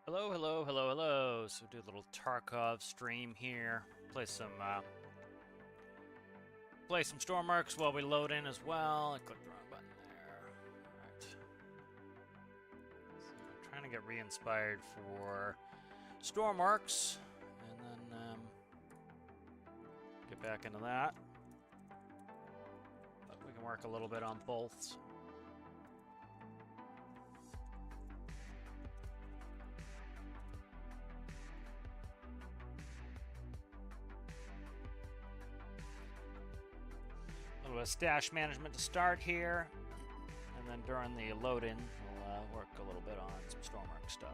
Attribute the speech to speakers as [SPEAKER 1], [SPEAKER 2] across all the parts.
[SPEAKER 1] Hello, hello, hello, hello. So do a little Tarkov stream here. Play some storm arcs while we load in as well. I clicked the wrong button there. Alright. So I'm trying to get re-inspired for storm arcs, and then get back into that. But we can work a little bit on both. A little bit of stash management to start here, and then during the load-in, we'll work a little bit on some storm arc stuff.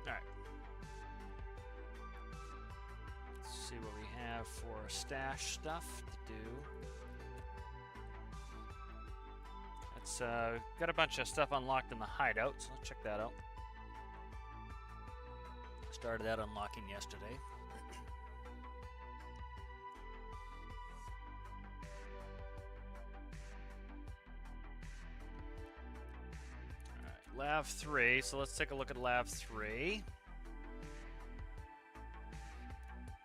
[SPEAKER 1] Alright. Let's see what we have for stash stuff to do. It's got a bunch of stuff unlocked in the hideout, so let's check that out. Started that unlocking yesterday. Alright, Lav 3, so let's take a look at Lav 3.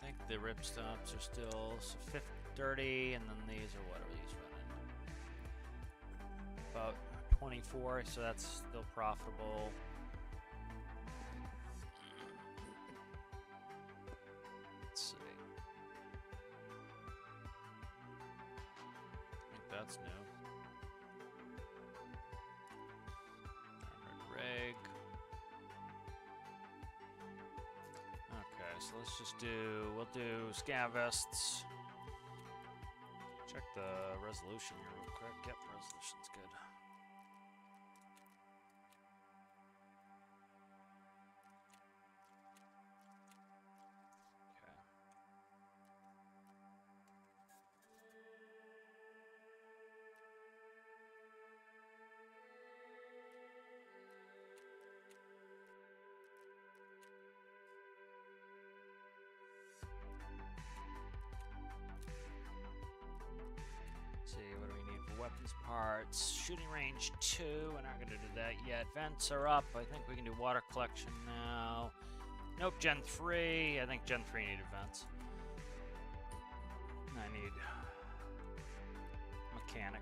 [SPEAKER 1] I think the ripstops are still 30, and then these are what are these running? About 24, so that's still profitable. Let's see. I think that's new. Armored rig. Okay, so let's just we'll do scav vests. Check the resolution here real quick. Yep, resolution's good. Okay. See, what do we need for weapons parts? Shooting range 2, we're not going to do that yet. Vents are up, I think we can do water collection now. Nope, Gen 3, I think Gen 3 needed vents. I need mechanic.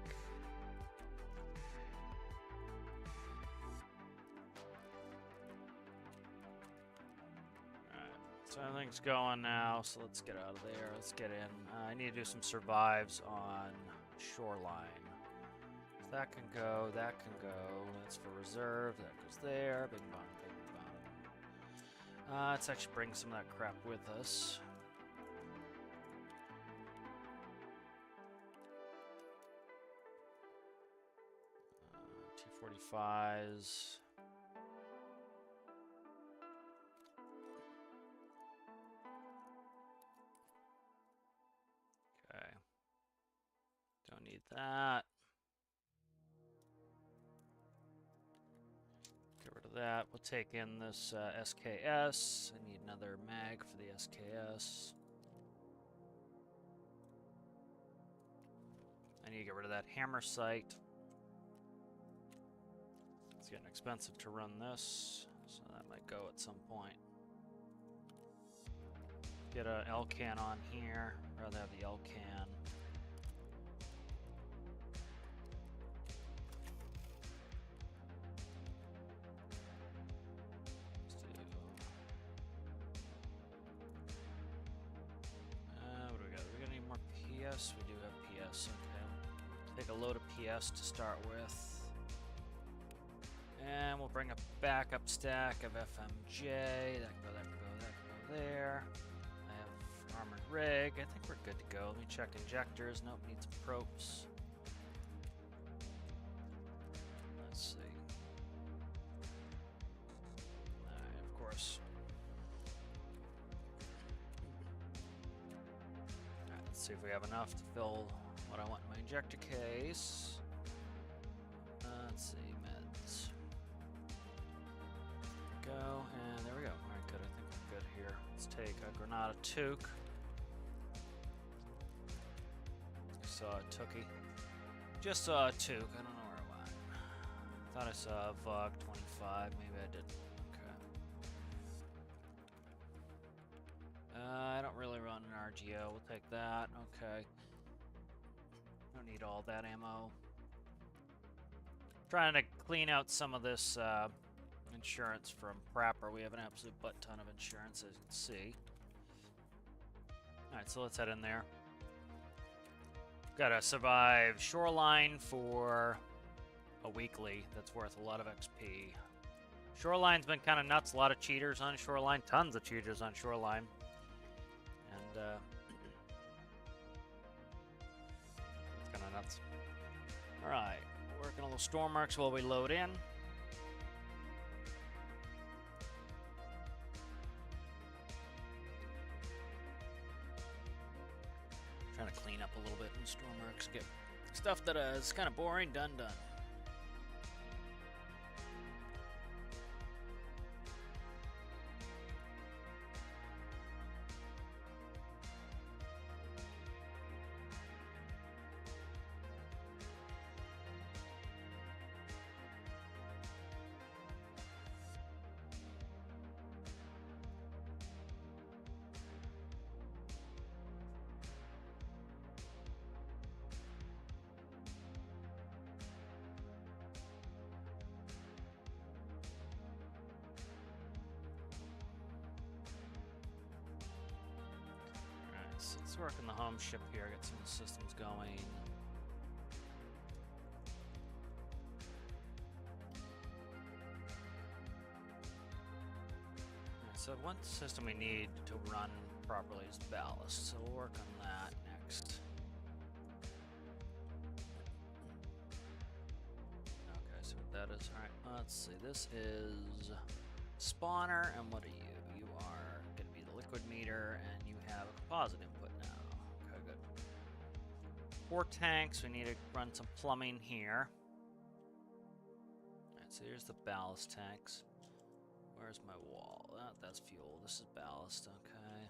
[SPEAKER 1] Alright, so everything's going now, so let's get out of there, let's get in. I need to do some survives on shoreline. So that can go, that's for reserve, that goes there, bing bong, bing bong. Let's actually bring some of that crap with us. T-45s. Okay. Don't need that. Get rid of that. We'll take in this SKS. I need another mag for the SKS. I need to get rid of that hammer sight. It's getting expensive to run this, so that might go at some point. Get a L-can on here. Rather have the L-can. What do we got? Do we got any more PS? We do have PS. Okay. Take a load of PS to start with. And we'll bring a backup stack of FMJ. That can go, that can go, that can go there. I have armored rig. I think we're good to go. Let me check injectors. Nope, need some propes. Let's see. Alright, of course. Alright, let's see if we have enough to fill what I want in my injector case. Let's see, meds. Go, and there we go. Alright, good. I think we're good here. Let's take a Granada Toque. saw a Tookie. Just saw a Took. I don't know where it went. Thought I saw a Vog 25. Maybe I didn't. Okay. I don't really run an RGO. We'll take that. Okay. Don't need all that ammo. Trying to clean out some of this insurance from Prapper. We have an absolute butt ton of insurance, as you can see. Alright, so let's head in there. Gotta survive Shoreline for a weekly. That's worth a lot of XP. Shoreline's been kind of nuts. A lot of cheaters on Shoreline. Tons of cheaters on Shoreline. And, it's kind of nuts. Alright, working on the storm marks while we load in. Trying to clean up a little bit in storm marks. Get stuff that is kind of boring done. Let's work on the home ship here, get some of the systems going. Right, so one system we need to run properly is ballast, so we'll work on that next. Okay, so what that is, alright, let's see, this is spawner, and what are you? You are going to be the liquid meter, and you have a composite input now. Okay, good. 4 tanks, we need to run some plumbing here. Alright, so here's the ballast tanks. Where's my wall? That's fuel. This is ballast, okay.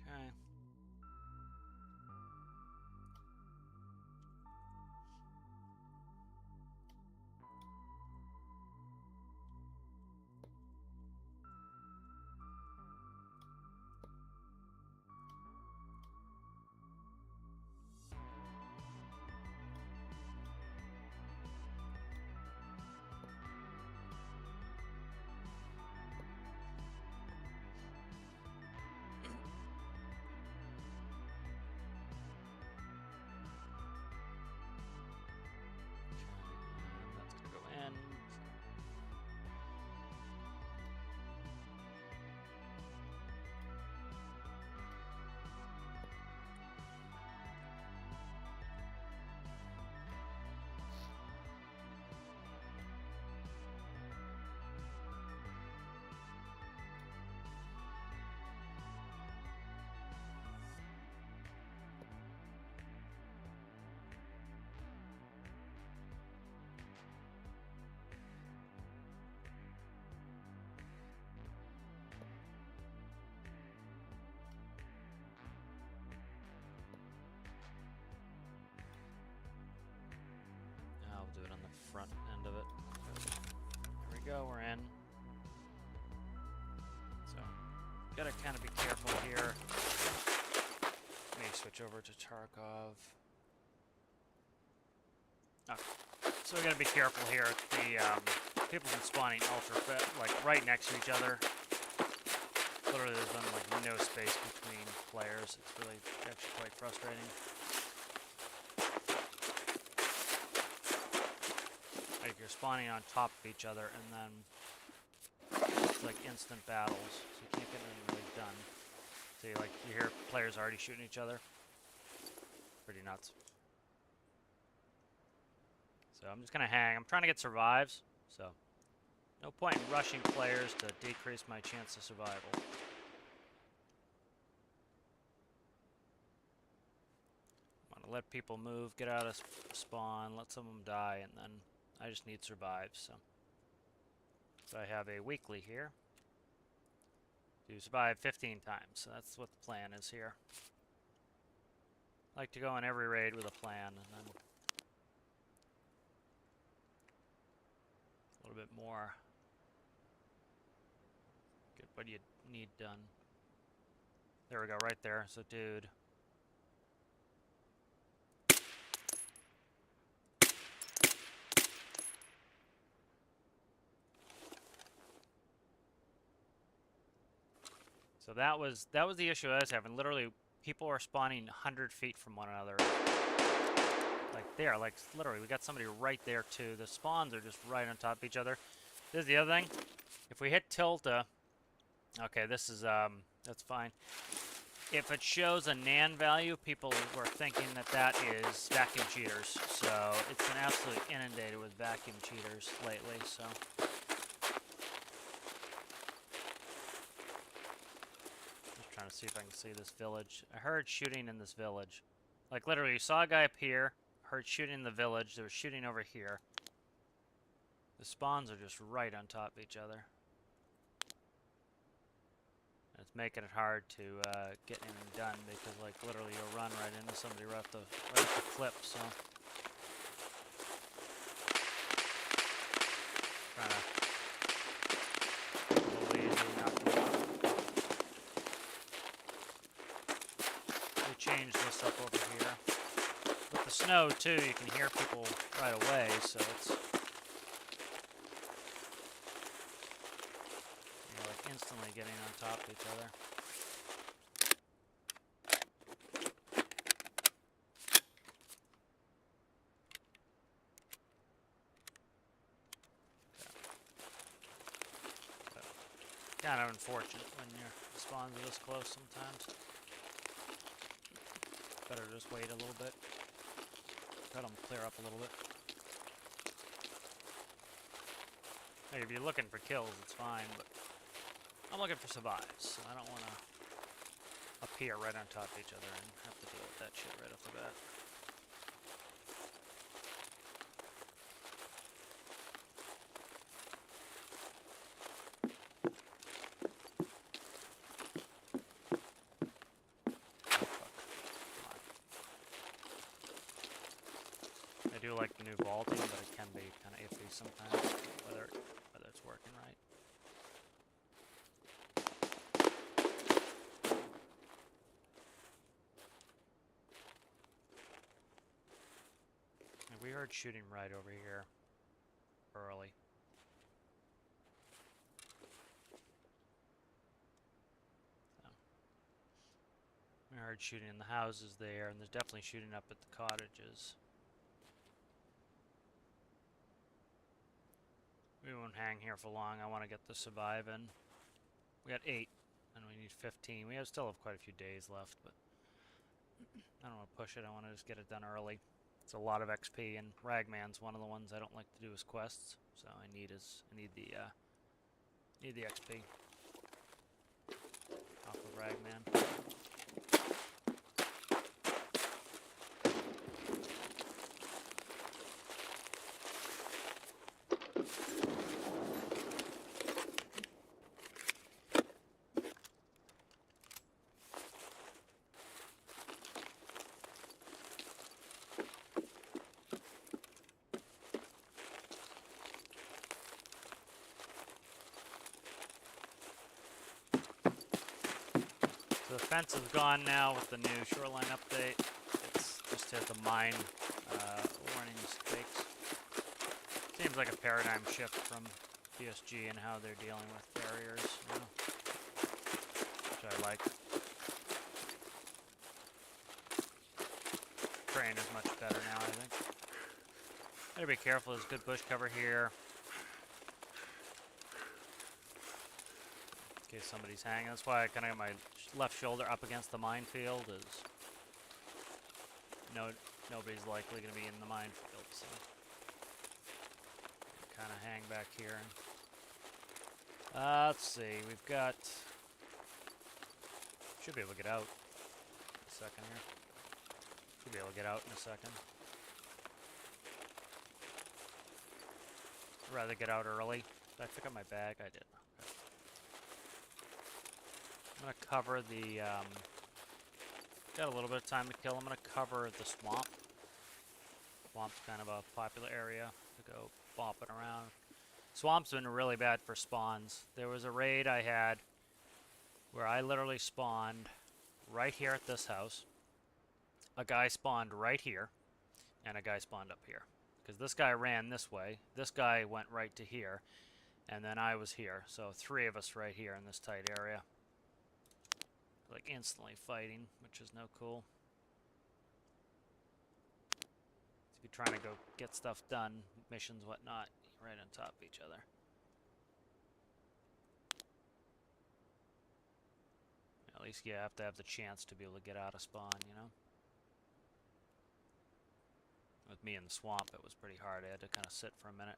[SPEAKER 1] Okay. Do it on the front end of it. There we go, we're in. So, gotta kind of be careful here. Let me switch over to Tarkov. Okay, so we gotta be careful here. The people have been spawning ultra fit, like right next to each other. Literally, there's been like no space between players. It's really actually quite frustrating. Like you're spawning on top of each other, and then it's like instant battles, so you can't get anything really done. So you hear players already shooting each other. Pretty nuts. So I'm just gonna hang. I'm trying to get survives, so no point in rushing players to decrease my chance of survival. let people move, get out of spawn, let some of them die, and then I just need survives. So I have a weekly here to survive 15 times. So that's what the plan is here. I like to go in every raid with a plan, and then a little bit more. Get what you need done. There we go, right there. So, dude. So that was the issue I was having. Literally, people are spawning 100 feet from one another. Like there, like literally, we got somebody right there too. The spawns are just right on top of each other. This is the other thing. If we hit tilde, okay, this is that's fine. If it shows a NaN value, people were thinking that that is vacuum cheaters. So it's been absolutely inundated with vacuum cheaters lately. So. Trying to see if I can see this village. I heard shooting in this village. Like literally, you saw a guy up here, heard shooting in the village, they were shooting over here. The spawns are just right on top of each other. And it's making it hard to get anything done because like literally you'll run right into somebody right off the clip, so. Trying to change this up over here. With the snow too, you can hear people right away, so it's like instantly getting on top of each other. Okay. Kind of unfortunate when your spawns are this close sometimes. Better just wait a little bit. Let them clear up a little bit. Hey, if you're looking for kills, it's fine, but I'm looking for survives, so I don't want to appear right on top of each other and have to deal with that shit right off the bat. I do like the new vaulting, but it can be kind of iffy sometimes, whether it's working right. And we heard shooting right over here early. So. We heard shooting in the houses there, and there's definitely shooting up at the cottages. We won't hang here for long. I want to get the survive in. We got 8, and we need 15. We still have quite a few days left, but I don't want to push it. I want to just get it done early. It's a lot of XP, and Ragman's one of the ones I don't like to do as quests, so I need the XP off of Ragman. So the fence is gone now with the new shoreline update. It's just has the mine warning mistakes. Seems like a paradigm shift from PSG and how they're dealing with barriers, you know, which I like. Terrain is much better now, I think. Gotta be careful, there's good bush cover here. In case somebody's hanging. That's why I kind of got my left shoulder up against the minefield. Nobody's likely going to be in the minefield, so kind of hang back here. And, let's see, we've got. Should be able to get out in a second here. Should be able to get out in a second. I'd rather get out early. Did I pick up my bag? I did. Okay. I'm gonna cover the, got a little bit of time to kill. I'm gonna cover the swamp. Swamp's kind of a popular area to go bopping around. Swamp's been really bad for spawns. There was a raid I had where I literally spawned right here at this house. A guy spawned right here, and a guy spawned up here. Because this guy ran this way, this guy went right to here, and then I was here. So 3 of us right here in this tight area. Like instantly fighting, which is no cool. If you're trying to go get stuff done, missions, whatnot, right on top of each other. At least you have to have the chance to be able to get out of spawn, you know? With me in the swamp, it was pretty hard. I had to kind of sit for a minute.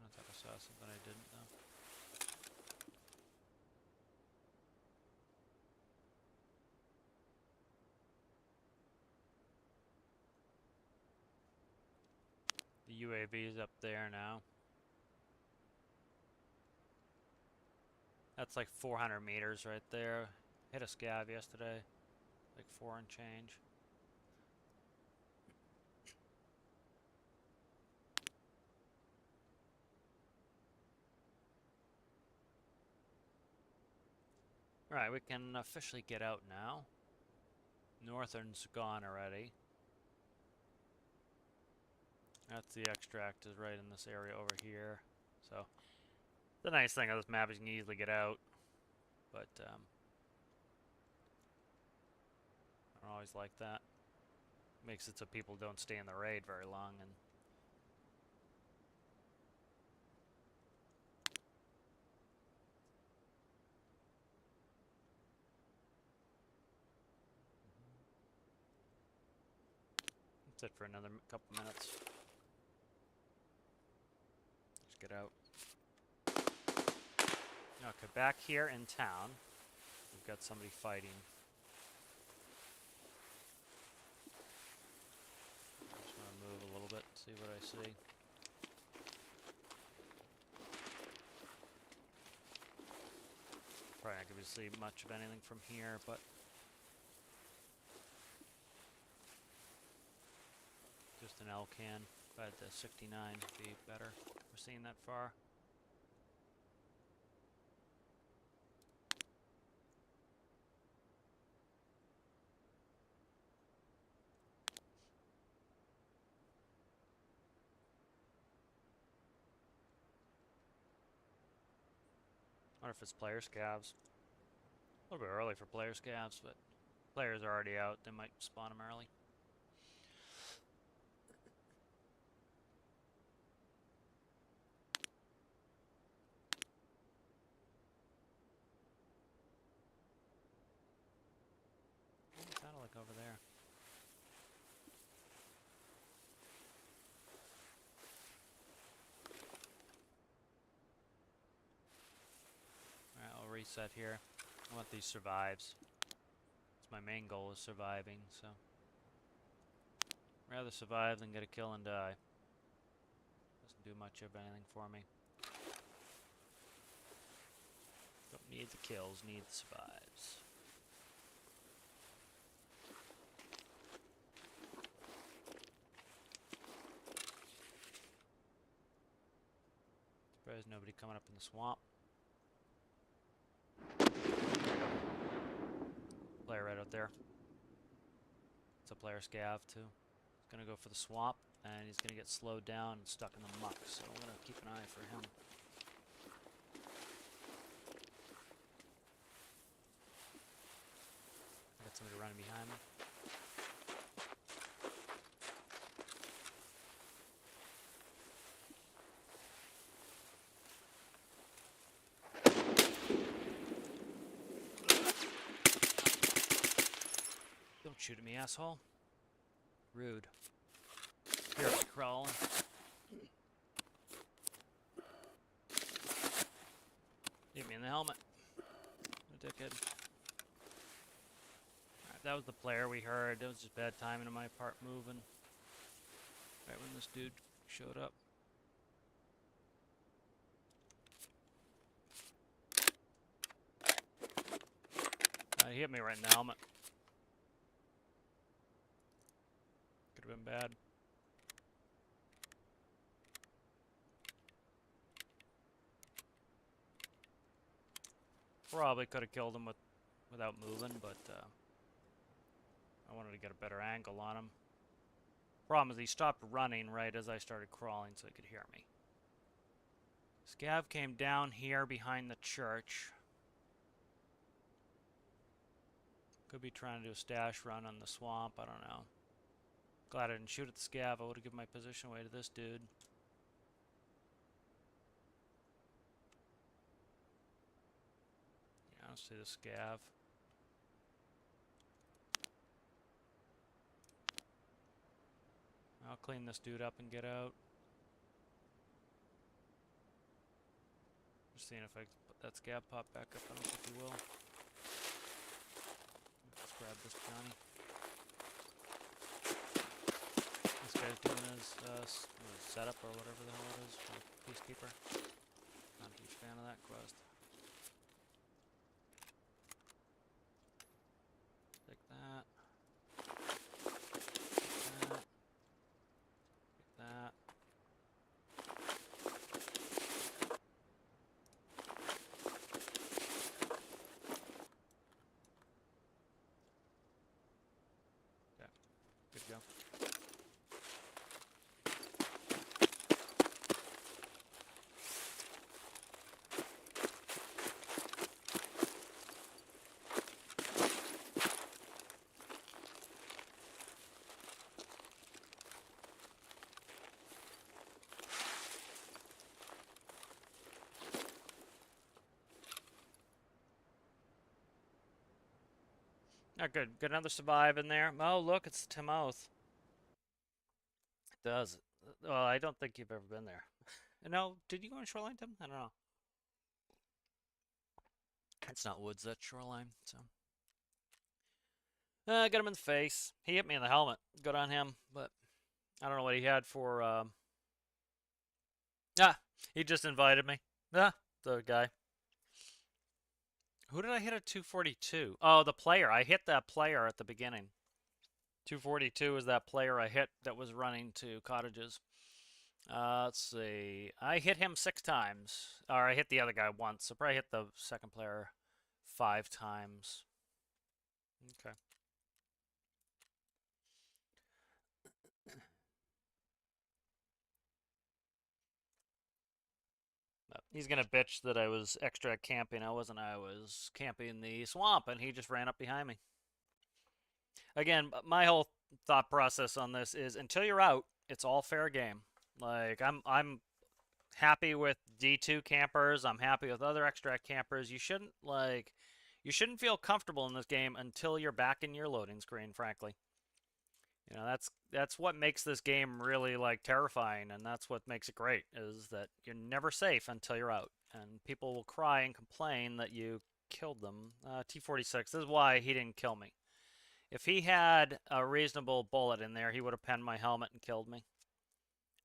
[SPEAKER 1] I thought I saw something I didn't, though. The UAV is up there now. That's like 400 meters right there. Hit a scav yesterday. Like 4 and change. Alright, we can officially get out now. Northern's gone already. That's the extract is right in this area over here. So, the nice thing of this map is you can easily get out. But, I don't always like that. Makes it so people don't stay in the raid very long. And that's it for another couple minutes. Just get out. Okay, back here in town, we've got somebody fighting. I just want to move a little bit, see what I see. Probably not going to see much of anything from here, but just an L-can. But the 69 would be better. We're seeing that far. I wonder if it's player scavs. A little bit early for player scavs, but players are already out. They might spawn them early. What's that like over there? Alright, I'll reset here. I want these survives. It's my main goal is surviving, so rather survive than get a kill and die. Doesn't do much of anything for me. Don't need the kills, need the survives. Surprised nobody coming up in the swamp. Player right out there. It's a player scav too. He's gonna go for the swamp, and he's gonna get slowed down and stuck in the muck, so I'm gonna keep an eye for him. I got somebody running behind me. Don't shoot at me, asshole. Rude. Here we crawling. Hit me in the helmet. A dickhead. Alright, that was the player we heard. It was just bad timing on my part moving. Right when this dude showed up. He hit me right in the helmet. Could have been bad. Probably could have killed him without moving, but I wanted to get a better angle on him. Problem is he stopped running right as I started crawling so he could hear me. Scav came down here behind the church. Could be trying to do a stash run on the swamp, I don't know. Glad I didn't shoot at the Scav, I would have given my position away to this dude. Yeah, I don't see the Scav. I'll clean this dude up and get out. Just seeing if I can put that Scav pop back up, I don't think he will. Let's grab this Johnny. This guy's doing his setup or whatever the hell it is for Peacekeeper. Not a huge fan of that quest. Take that. Take that. Take that. Okay, good to go. Oh, good. Got another survive in there. Oh, look, it's Timoth. It does. Well, I don't think you've ever been there. No, did you go on Shoreline, Tim? I don't know. It's not woods, that's Shoreline, so. I got him in the face. He hit me in the helmet. Good on him, but I don't know what he had for, he just invited me. The guy. Who did I hit at 242? Oh, the player. I hit that player at the beginning. 242 is that player I hit that was running to cottages. Let's see. I hit him 6 times. Or I hit the other guy once. So probably hit the second player 5 times. Okay. He's gonna bitch that I was extra camping. I wasn't. I was camping the swamp, and he just ran up behind me. Again, my whole thought process on this is until you're out, it's all fair game. Like I'm happy with D2 campers. I'm happy with other extract campers. You shouldn't feel comfortable in this game until you're back in your loading screen, frankly. You know, that's what makes this game really like terrifying, and that's what makes it great, is that you're never safe until you're out. And people will cry and complain that you killed them. T-46, this is why he didn't kill me. If he had a reasonable bullet in there, he would have penned my helmet and killed me.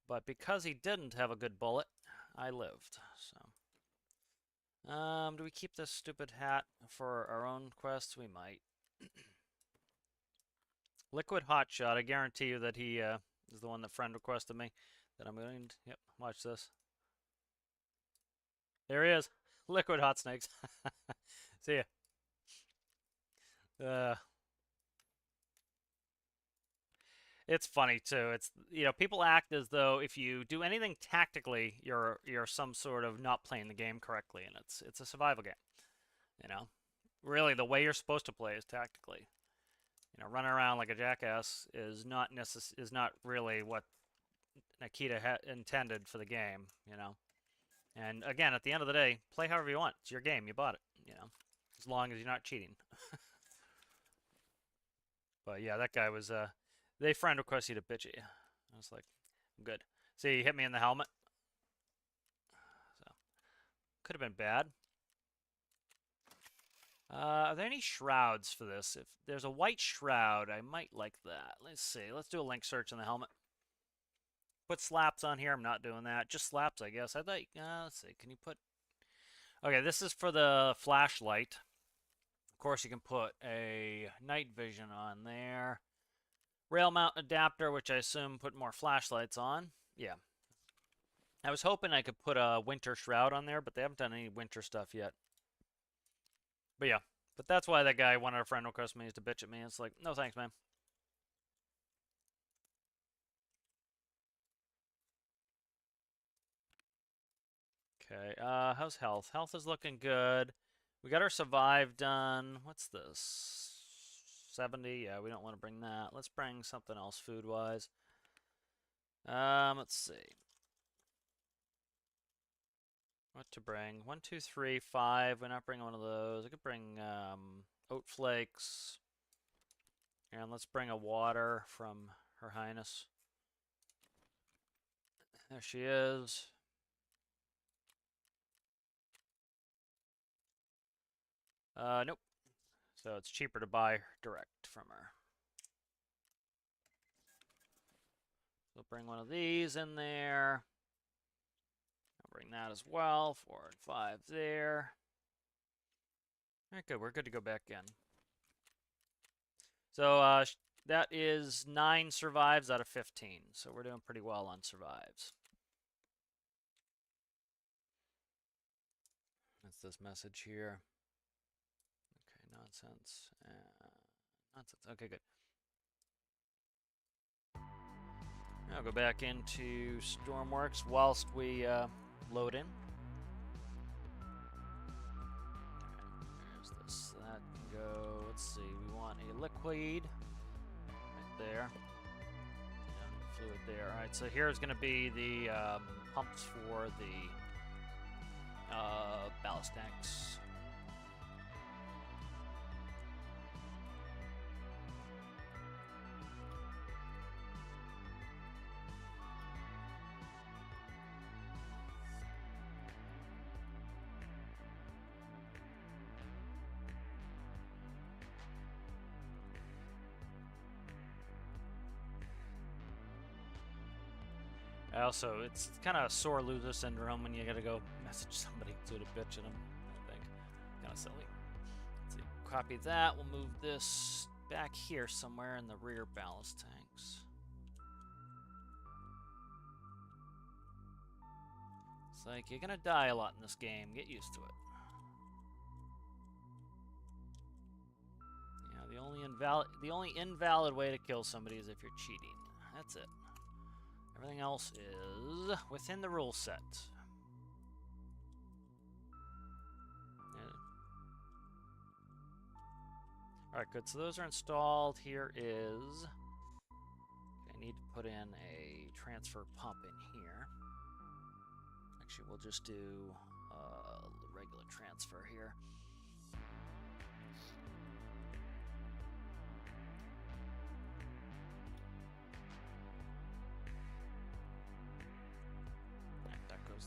[SPEAKER 1] But because he didn't have a good bullet, I lived. So, do we keep this stupid hat for our own quests? We might. Liquid Hotshot, I guarantee you that he is the one that friend requested me. That I'm going to, yep, watch this. There he is. Liquid Hot Snakes. See ya. It's funny too. It's, you know, people act as though if you do anything tactically, you're some sort of not playing the game correctly, and it's a survival game. You know, really the way you're supposed to play is tactically. You know, running around like a jackass is not really what Nikita intended for the game. You know, and again, at the end of the day, play however you want. It's your game. You bought it. You know, as long as you're not cheating. But yeah, that guy was They friend request you to bitch at you. I was like, good. See, you hit me in the helmet. So, could have been bad. Are there any shrouds for this? If there's a white shroud, I might like that. Let's see. Let's do a link search in the helmet. Put slaps on here. I'm not doing that. Just slaps, I guess. I thought, let's see. Can you put... Okay, this is for the flashlight. Of course, you can put a night vision on there. Rail mount adapter, which I assume put more flashlights on. Yeah. I was hoping I could put a winter shroud on there, but they haven't done any winter stuff yet. But yeah. But that's why that guy wanted a friend request me to bitch at me. It's like, no thanks, man. Okay, how's health? Health is looking good. We got our survive done. What's this? 70? Yeah, we don't want to bring that. Let's bring something else food-wise. Let's see. What to bring? 1, 2, 3, 5. We're not bringing one of those. I could bring oat flakes. And let's bring a water from Her Highness. There she is. Nope. So it's cheaper to buy direct from her. We'll bring one of these in there. I'll bring that as well. 4 and 5 there. All right, good. We're good to go back in. So that is 9 survives out of 15. So we're doing pretty well on survives. That's this message here. Okay, nonsense. Nonsense. Okay, good. I'll go back into Stormworks whilst we load in. There's this. That can go. Let's see. We want a liquid right there. Yeah, fluid there. All right. So here's going to be the pumps for the ballast tanks. Also, it's kind of sore loser syndrome when you gotta go message somebody to bitch at them, I think. Kind of silly. Let's see. Copy that. We'll move this back here somewhere in the rear ballast tanks. It's like, you're gonna die a lot in this game. Get used to it. Yeah, the only invalid way to kill somebody is if you're cheating. That's it. Everything else is within the rule set. Yeah. Alright, good. So those are installed. Here is... I need to put in a transfer pump in here. Actually, we'll just do the regular transfer here.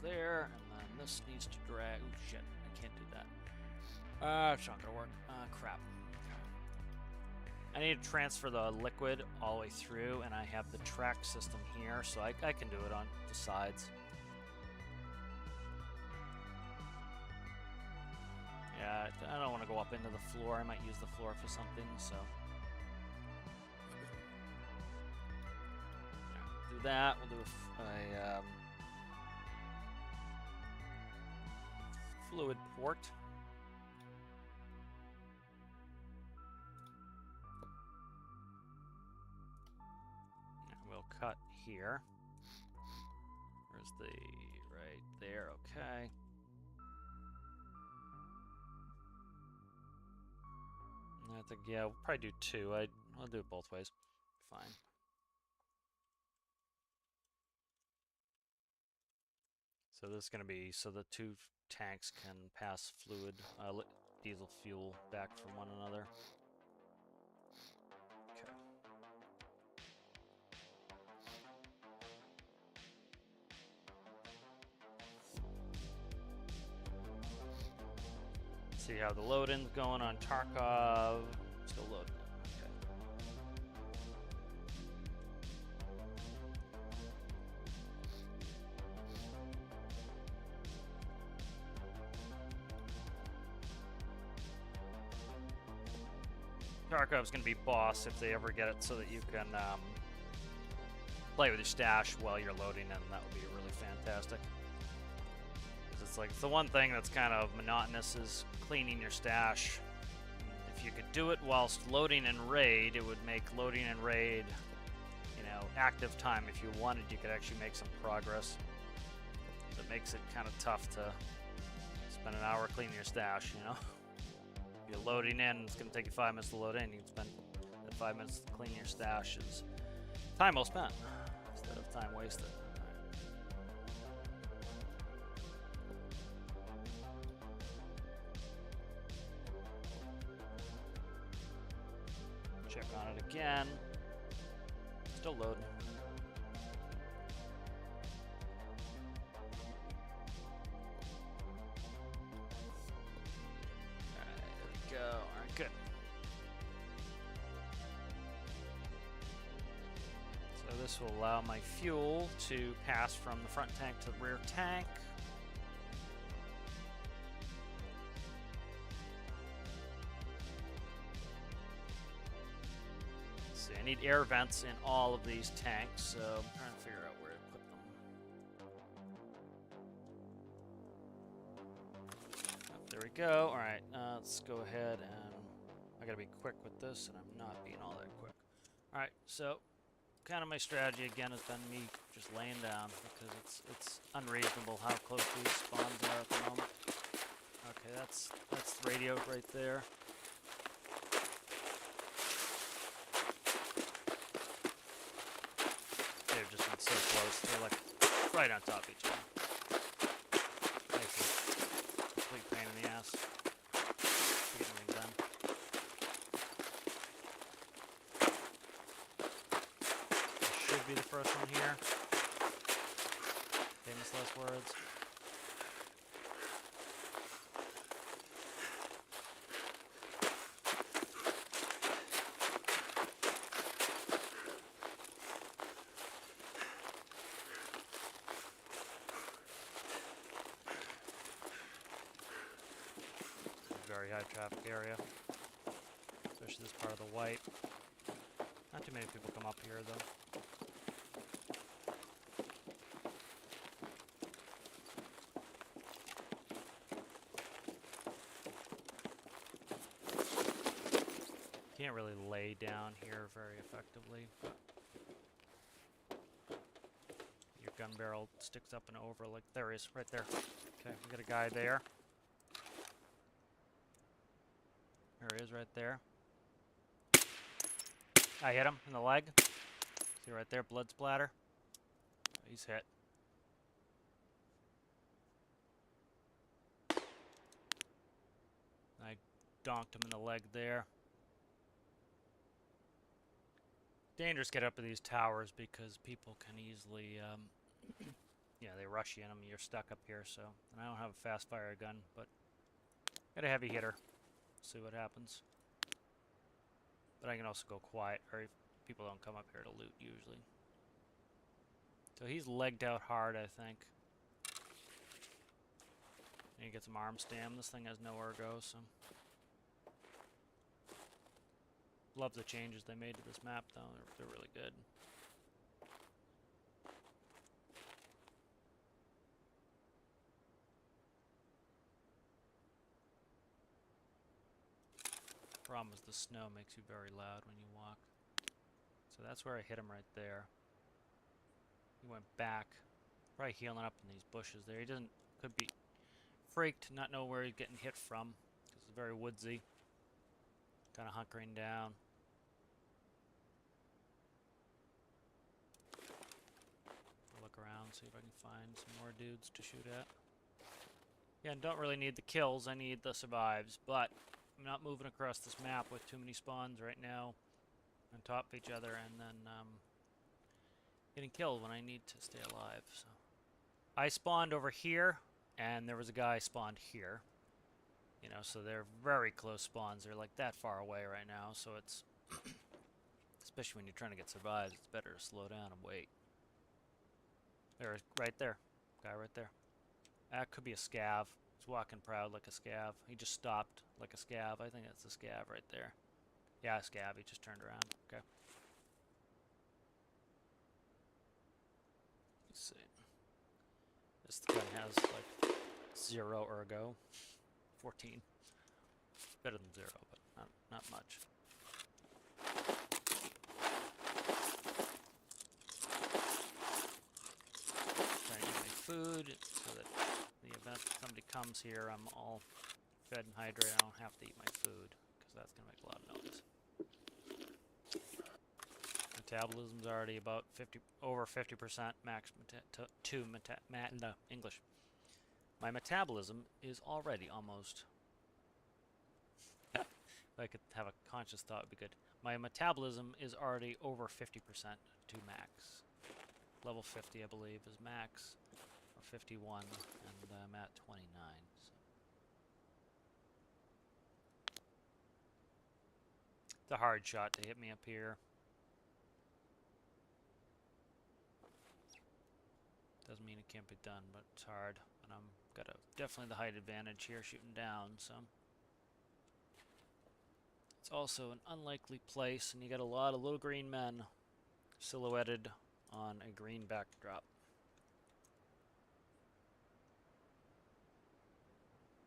[SPEAKER 1] There, and then this needs to drag. Oh shit, I can't do that. It's not gonna work. Crap. I need to transfer the liquid all the way through, and I have the track system here, so I can do it on the sides. Yeah, I don't want to go up into the floor. I might use the floor for something, so. Yeah, do that. We'll do a fluid port. And we'll cut here. Where's the... right there, okay. I think, yeah, we'll probably do 2. I'll do it both ways. Fine. So this is going to be so the 2 tanks can pass fluid, diesel fuel back from one another. Okay. See how the load-in's going on Tarkov. Still loading. Tarkov's gonna be boss if they ever get it so that you can play with your stash while you're loading in. That would be really fantastic. Because it's like the one thing that's kind of monotonous is cleaning your stash. If you could do it whilst loading in raid, it would make loading in raid, you know, active time. If you wanted, you could actually make some progress. So it makes it kind of tough to spend an hour cleaning your stash, you know. You're loading in, it's going to take you 5 minutes to load in. You can spend that 5 minutes to clean your stash. Is time well spent instead of time wasted. Check on it again. Still loading. Alright, good. So this will allow my fuel to pass from the front tank to the rear tank. See, I need air vents in all of these tanks, so I'm trying to figure out where to put them. Oh, there we go. Alright, let's go ahead and I gotta be quick with this, and I'm not being all that quick. Alright, so kind of my strategy again has been me just laying down because it's unreasonable how close these spawns are at the moment. Okay, that's radio right there. They've just been so close. They're like right on top of each other. Makes it a complete pain in the ass to get anything done. Should be the first one here. Famous last words. Very high traffic area, especially this part of the white. Not too many people come up here though. Can't really lay down here very effectively. Your gun barrel sticks up and over like there he is, right there. Okay, we got a guy there. There he is right there. I hit him in the leg. See right there, blood splatter. He's hit. I donked him in the leg there. Dangerous to get up to these towers because people can easily, yeah, they rush you in them. You're stuck up here, so. And I don't have a fast fire gun, but got a heavy hitter. See what happens. But I can also go quiet, or people don't come up here to loot usually. So he's legged out hard, I think. And you get some arm stam. This thing has nowhere to go, so. Love the changes they made to this map, though. They're really good. Problem is the snow makes you very loud when you walk. So that's where I hit him right there. He went back, probably healing up in these bushes there. He could be freaked, not know where he's getting hit from, because it's very woodsy. Kind of hunkering down. I'll look around, see if I can find some more dudes to shoot at. Yeah, and don't really need the kills, I need the survives, but I'm not moving across this map with too many spawns right now on top of each other and then getting killed when I need to stay alive. So I spawned over here and there was a guy spawned here. You know, so they're very close spawns. They're like that far away right now, so it's especially when you're trying to get survives, it's better to slow down and wait. There, right there, guy right there. That could be a scav. He's walking proud like a scav. He just stopped like a scav. I think that's a scav right there. Yeah, a scav. He just turned around. Okay. Let's see. This gun has like 0 ergo. 14. Better than 0, but not much. Trying to get my food so that in the event somebody comes here, I'm all fed and hydrated. I don't have to eat my food because that's going to make a lot of noise. Metabolism's already about over 50% max no, English. My metabolism is already almost. If I could have a conscious thought, would be good. My metabolism is already over 50% to max. Level 50, I believe, is max, or 51, and I'm at 29. So. It's a hard shot to hit me up here. Doesn't mean it can't be done, but it's hard. And I'm got definitely the height advantage here, shooting down. So it's also an unlikely place, and you got a lot of little green men silhouetted on a green backdrop.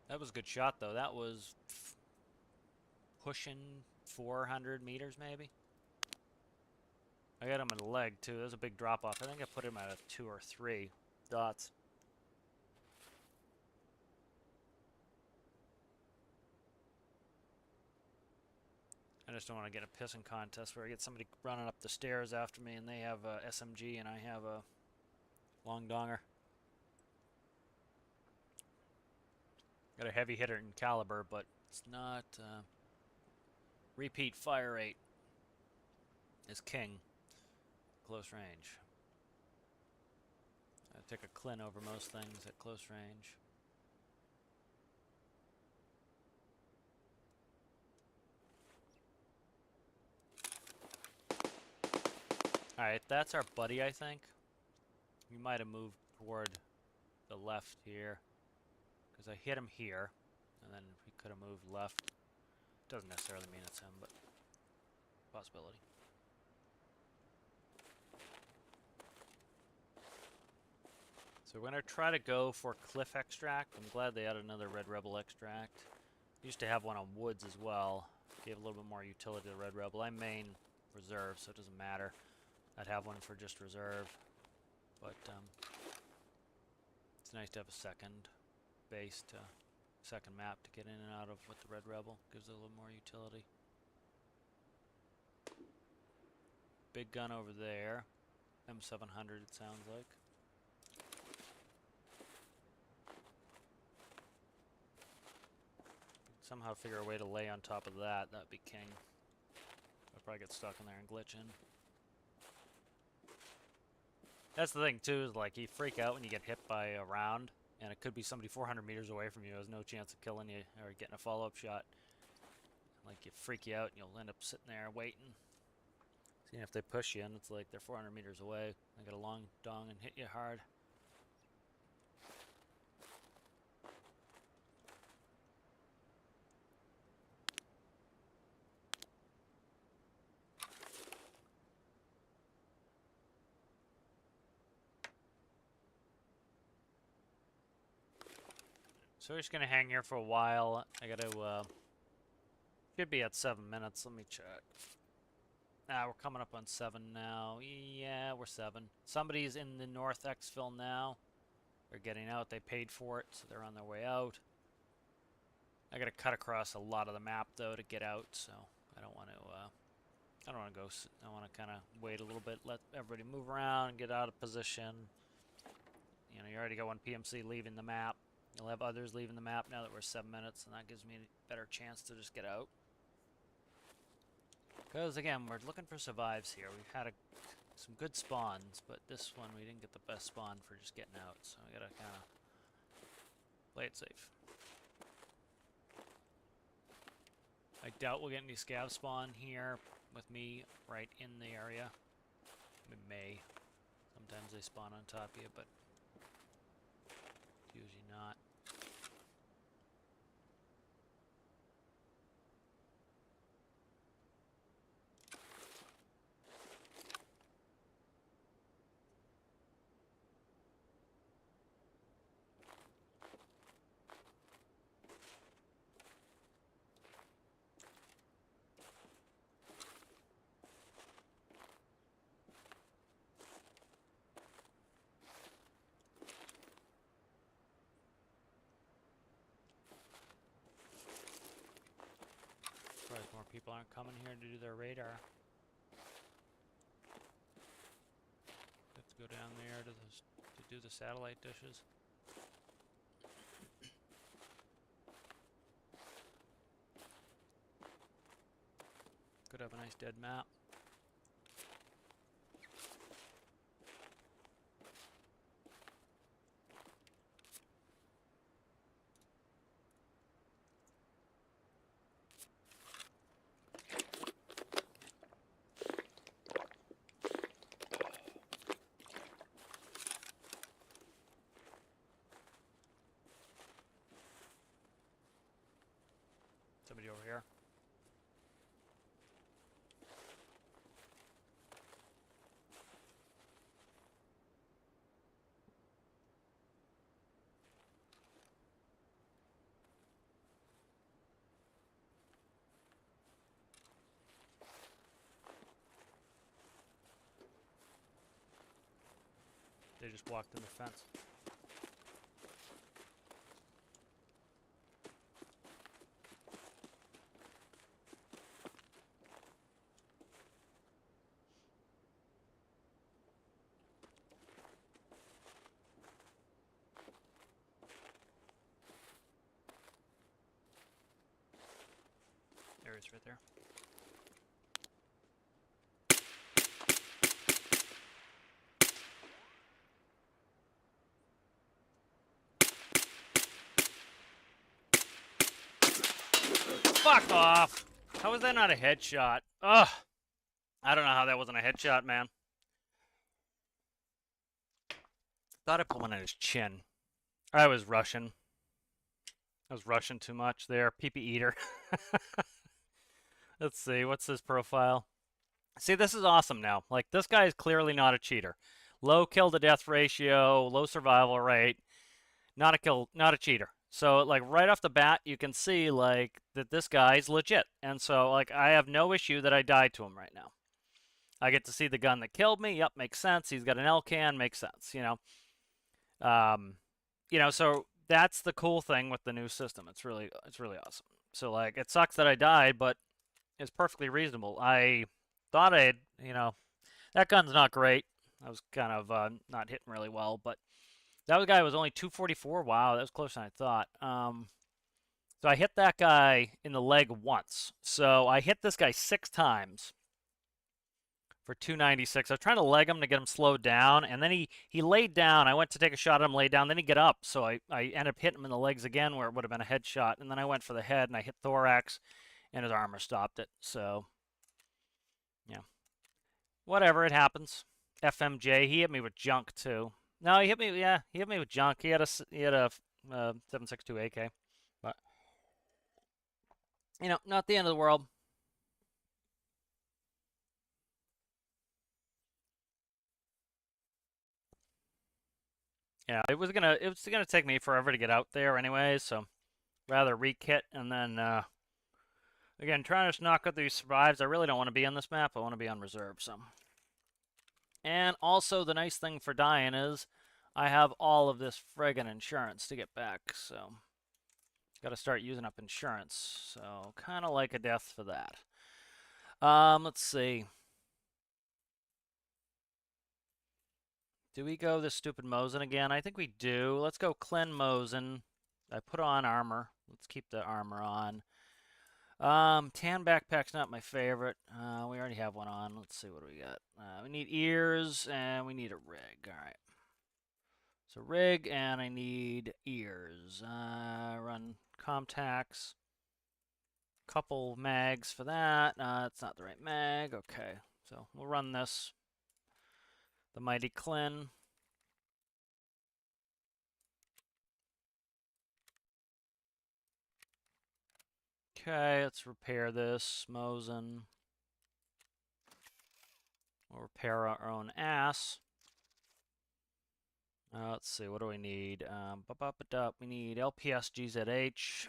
[SPEAKER 1] That was a good shot, though. That was pushing 400 meters, maybe. I got him in the leg, too. That was a big drop-off. I think I put him at a 2 or 3 dots. I just don't want to get a pissing contest where I get somebody running up the stairs after me and they have a SMG and I have a long donger. Got a heavy hitter in caliber, but it's not... repeat fire rate is king. Close range. I take a Clin over most things at close range. Alright, that's our buddy, I think. We might have moved toward the left here. Because I hit him here. And then he could have moved left. Doesn't necessarily mean it's him, but possibility. So we're going to try to go for Cliff Extract. I'm glad they added another Red Rebel Extract. Used to have one on Woods as well. Gave a little bit more utility to the Red Rebel. I main Reserve, so it doesn't matter. I'd have one for just Reserve. But it's nice to have a second base to second map to get in and out of with the Red Rebel. Gives it a little more utility. Big gun over there. M700 it sounds like. Somehow figure a way to lay on top of that. That'd be king. I'll probably get stuck in there and glitch in. That's the thing too, is like you freak out when you get hit by a round, and it could be somebody 400 meters away from you who has no chance of killing you or getting a follow-up shot. Like you freak you out and you'll end up sitting there waiting. Seeing if they push you and it's like they're 400 meters away. They got a long dong and hit you hard. So we're just gonna hang here for a while. I gotta, should be at 7 minutes. Let me check. We're coming up on 7 now. Yeah, we're 7. Somebody's in the North Exfil now. They're getting out. They paid for it, so they're on their way out. I gotta cut across a lot of the map though to get out, so I don't want to. I don't want to go. I want to kind of wait a little bit, let everybody move around, and get out of position. You know, you already got one PMC leaving the map. You'll have others leaving the map now that we're 7 minutes, and that gives me a better chance to just get out. Because, again, we're looking for survives here. We've had some good spawns, but this one we didn't get the best spawn for just getting out, so we gotta kind of play it safe. I doubt we'll get any scav spawn here with me right in the area. We may. Sometimes they spawn on top of you, but usually not. Surprised more people aren't coming here to do their radar. Let's go down there to do the satellite dishes. Could have a nice dead map. Somebody over here. They just walked in the fence. There he is right there. Fuck off! How was that not a headshot? Ugh! I don't know how that wasn't a headshot, man. Thought I put one in his chin. I was rushing. I was rushing too much there. Pee-pee eater. Let's see, what's his profile? See, this is awesome now. Like, this guy is clearly not a cheater. Low kill to death ratio, low survival rate. Not a cheater. So, like, right off the bat, you can see, like, that this guy's legit. And so, like, I have no issue that I died to him right now. I get to see the gun that killed me. Yep, makes sense. He's got an L-can. Makes sense, you know. So that's the cool thing with the new system. It's really awesome. So, like, it sucks that I died, but it's perfectly reasonable. I thought that gun's not great. I was kind of not hitting really well, but that guy was only 244. Wow, that was closer than I thought. So I hit that guy in the leg once. So I hit this guy 6 times for 296. I was trying to leg him to get him slowed down, and then he laid down. I went to take a shot at him, laid down, then he get up. So I ended up hitting him in the legs again where it would have been a headshot, and then I went for the head, and I hit thorax, and his armor stopped it. So, yeah. Whatever, it happens. FMJ, he hit me with junk, too. No, he hit me with junk. He had a 7.62 AK. But, not the end of the world. Yeah, it was gonna take me forever to get out there anyway, so rather re-kit and then again trying to just knock out these survives. I really don't want to be on this map. I want to be on reserve. So, and also the nice thing for dying is I have all of this friggin' insurance to get back, so got to start using up insurance. So kind of like a death for that. Let's see. Do we go this stupid Mosin again? I think we do. Let's go Clen Mosin. I put on armor. Let's keep the armor on. Tan backpack's not my favorite. We already have one on. Let's see what we got. We need ears and we need a rig. All right. So rig and I need ears. Run Comtax. Couple mags for that. It's not the right mag. Okay, so we'll run this. The Mighty Clin. Okay, let's repair this. Mosin. We'll repair our own ass. Let's see, what do we need? We need LPS GZH.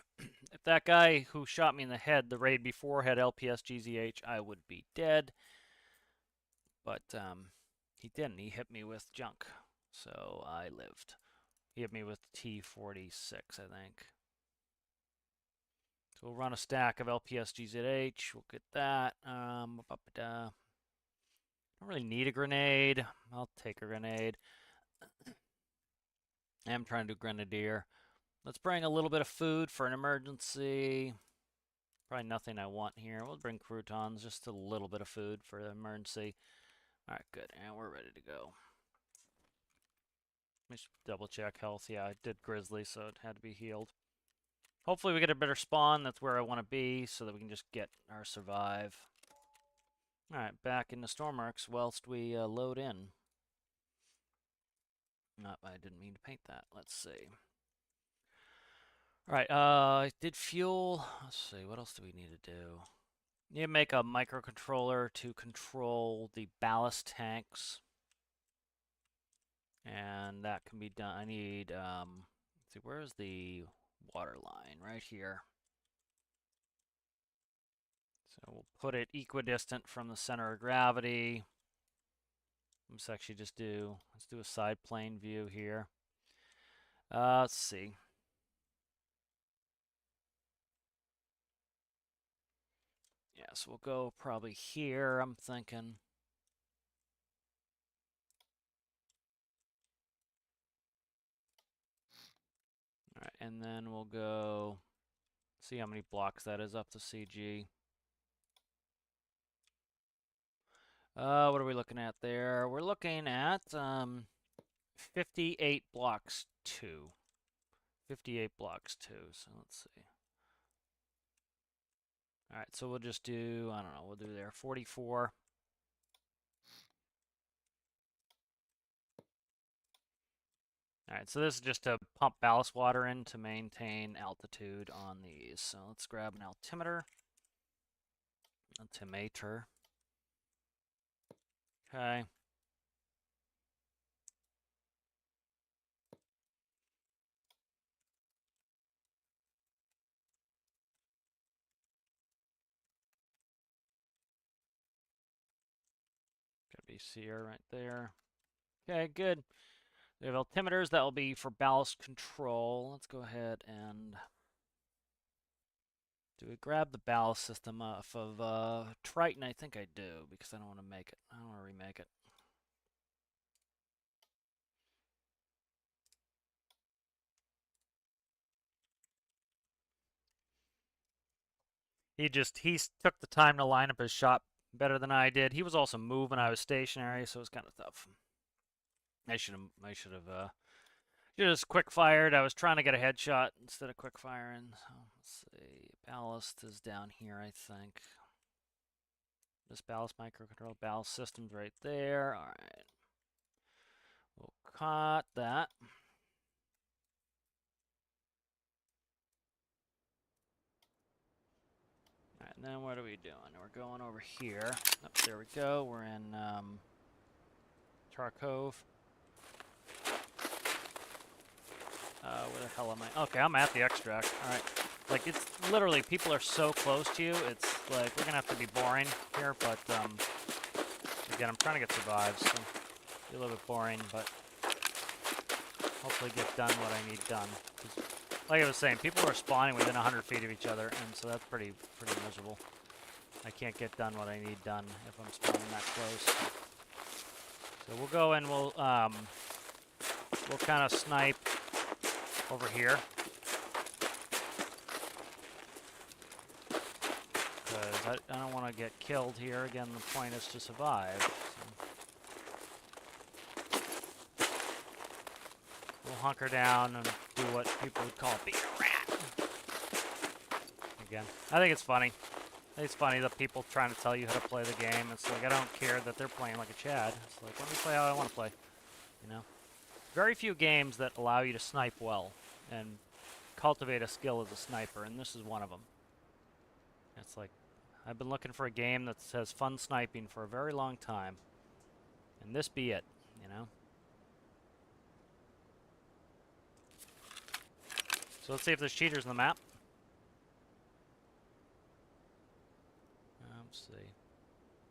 [SPEAKER 1] If that guy who shot me in the head the raid before had LPS GZH, I would be dead. But he didn't. He hit me with junk, so I lived. He hit me with T46, I think. So we'll run a stack of LPS GZH. We'll get that. Don't really need a grenade. I'll take a grenade. I am trying to do Grenadier. Let's bring a little bit of food for an emergency. Probably nothing I want here. We'll bring croutons, just a little bit of food for an emergency. All right, good. And we're ready to go. Let me just double check health. Yeah, I did Grizzly, so it had to be healed. Hopefully we get a better spawn. That's where I want to be, so that we can just get our survive. All right, back into Stormarks whilst we load in. No, I didn't mean to paint that. Let's see. All right, I did fuel. Let's see, what else do we need to do? Need to make a microcontroller to control the ballast tanks. And that can be done. I need, let's see, where's the water line? Right here. So we'll put it equidistant from the center of gravity. Let's actually let's do a side plane view here. Let's see. Yeah, so we'll go probably here, I'm thinking. All right, and then we'll go see how many blocks that is up to CG. What are we looking at there? We're looking at 58 blocks 2. 58 blocks 2, so let's see. All right, so we'll just do, I don't know, we'll do there 44. All right, so this is just to pump ballast water in to maintain altitude on these. So let's grab an altimeter. Altimeter. Okay. Got BCR right there. Okay, good. We have altimeters that will be for ballast control. Let's go ahead and do we grab the ballast system off of Triton? I think I do, because I don't want to make it. I don't want to remake it. He took the time to line up his shot better than I did. He was also moving. I was stationary, so it was kind of tough. I should have just quick fired. I was trying to get a headshot instead of quick firing. So let's see. Ballast is down here, I think. This ballast microcontroller, ballast system's right there. All right. We'll cut that. All right, and then what are we doing? We're going over here. Oh, there we go. We're in Tarkov. Where the hell am I? Okay, I'm at the extract. All right. Like, it's literally, people are so close to you. It's like, we're going to have to be boring here, but again, I'm trying to get survives, so be a little bit boring, but hopefully get done what I need done. Like I was saying, people are spawning within 100 feet of each other, and so that's pretty miserable. I can't get done what I need done if I'm spawning that close. So we'll go and we'll kind of snipe over here. Because I don't want to get killed here. Again, the point is to survive. So we'll hunker down and do what people would call being a rat. again. I think it's funny. I think it's funny that people trying to tell you how to play the game. It's like, I don't care that they're playing like a Chad. It's like, let me play how I want to play, you know? Very few games that allow you to snipe well and cultivate a skill as a sniper, and this is one of them. It's like, I've been looking for a game that has fun sniping for a very long time, and this be it, you know? So let's see if there's cheaters on the map. Let's see.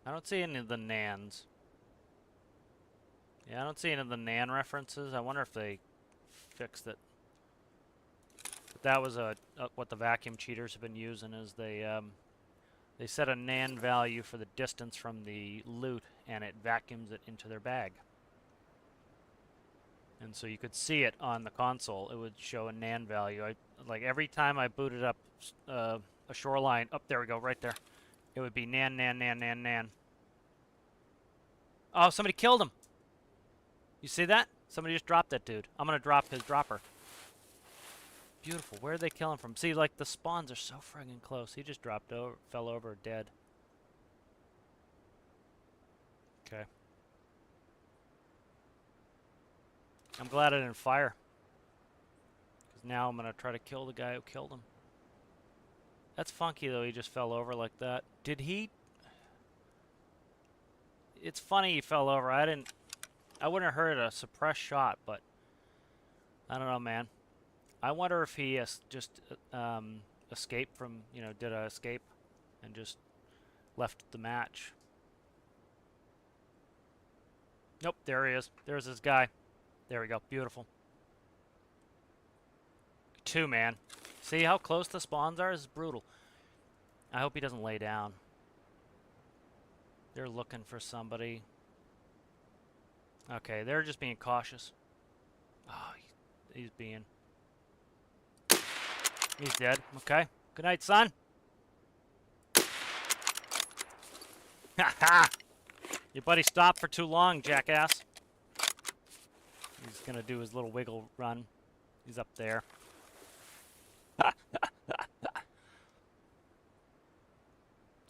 [SPEAKER 1] I don't see any of the Nans. Yeah, I don't see any of the Nan references. I wonder if they fixed it. But that was what the vacuum cheaters have been using, is they set a Nan value for the distance from the loot, and it vacuums it into their bag. And so you could see it on the console. It would show a Nan value. Like every time I booted up a shoreline, there we go, right there. It would be Nan, Nan, Nan, Nan, Nan. Oh, somebody killed him. You see that? Somebody just dropped that dude. I'm going to drop his dropper. Beautiful. Where are they killing from? See, like, the spawns are so friggin' close. He just dropped over, fell over, dead. Okay. I'm glad I didn't fire. Because now I'm going to try to kill the guy who killed him. That's funky, though. He just fell over like that. Did he... It's funny he fell over. I wouldn't have heard a suppressed shot, but... I don't know, man. I wonder if he just escaped from, did a escape and just left the match. Nope, there he is. There's this guy. There we go. Beautiful. 2, man. See how close the spawns are? This is brutal. I hope he doesn't lay down. They're looking for somebody. Okay, they're just being cautious. Oh, he's being... He's dead. Okay. Good night, son. Ha ha! Your buddy stopped for too long, jackass. He's gonna do his little wiggle run. He's up there. That's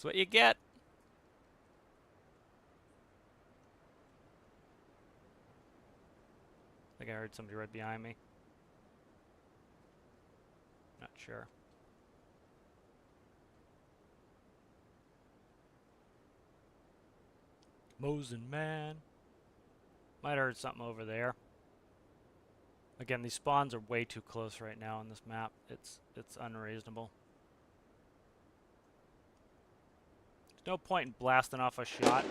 [SPEAKER 1] what you get. I think I heard somebody right behind me. Not sure. Mosin, man. Might have heard something over there. Again, these spawns are way too close right now on this map. It's unreasonable. There's no point in blasting off a shot.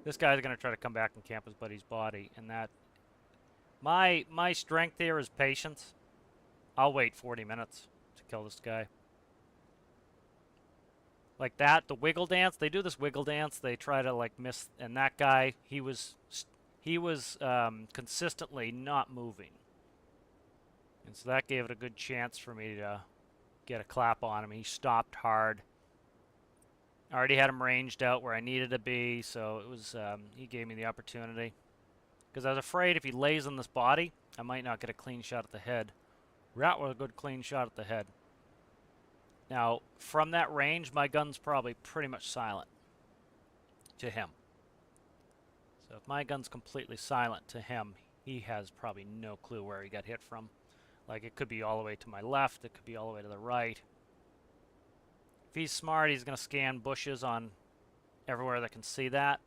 [SPEAKER 1] This guy's gonna try to come back and camp his buddy's body, and that... My strength here is patience. I'll wait 40 minutes to kill this guy. Like that, the wiggle dance, they do this wiggle dance, they try to like miss, and that guy, he was consistently not moving. And so that gave it a good chance for me to get a clap on him. He stopped hard. I already had him ranged out where I needed to be, so it was, he gave me the opportunity. Because I was afraid if he lays on this body, I might not get a clean shot at the head. That was a good clean shot at the head. Now, from that range, my gun's probably pretty much silent to him. So if my gun's completely silent to him, he has probably no clue where he got hit from. Like, it could be all the way to my left, it could be all the way to the right. If he's smart, he's going to scan bushes on everywhere that can see that.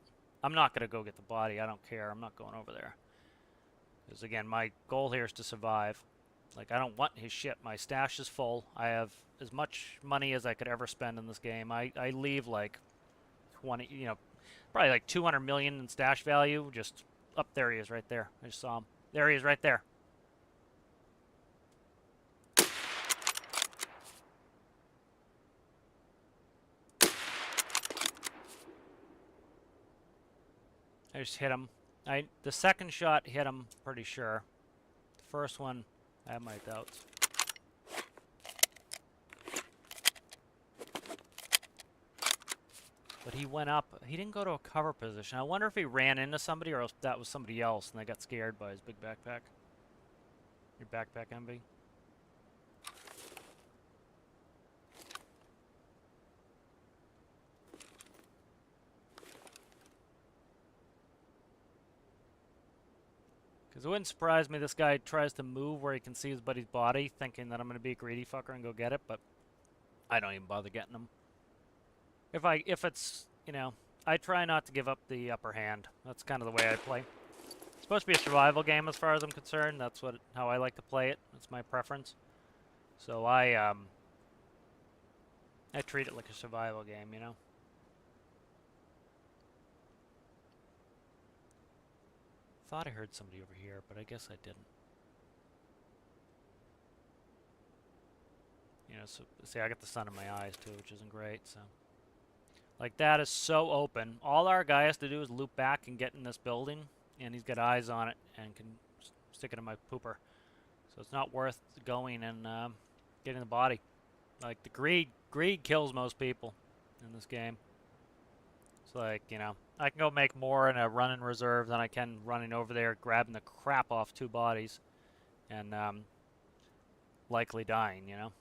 [SPEAKER 1] I'm not going to go get the body, I don't care, I'm not going over there. Because again, my goal here is to survive. Like, I don't want his shit. My stash is full. I have as much money as I could ever spend in this game. I leave like 20, probably like 200 million in stash value. Just up there he is right there. I just saw him. There he is right there. I just hit him. The second shot hit him, pretty sure. The first one, I have my doubts. But he went up. He didn't go to a cover position. I wonder if he ran into somebody or if that was somebody else and they got scared by his big backpack. Your backpack, Envy. Because it wouldn't surprise me this guy tries to move where he can see his buddy's body, thinking that I'm going to be a greedy fucker and go get it, but I don't even bother getting him. If it's, you know, I try not to give up the upper hand. That's kind of the way I play. It's supposed to be a survival game as far as I'm concerned. That's how I like to play it. That's my preference. So I treat it like a survival game, you know? Thought I heard somebody over here, but I guess I didn't. You know, so see, I got the sun in my eyes too, which isn't great, so. Like, that is so open. All our guy has to do is loop back and get in this building, and he's got eyes on it and can stick it in my pooper. So it's not worth going and getting the body. Like, the greed kills most people in this game. It's like, you know, I can go make more in a run in reserve than I can running over there, grabbing the crap off 2 bodies, and likely dying, you know?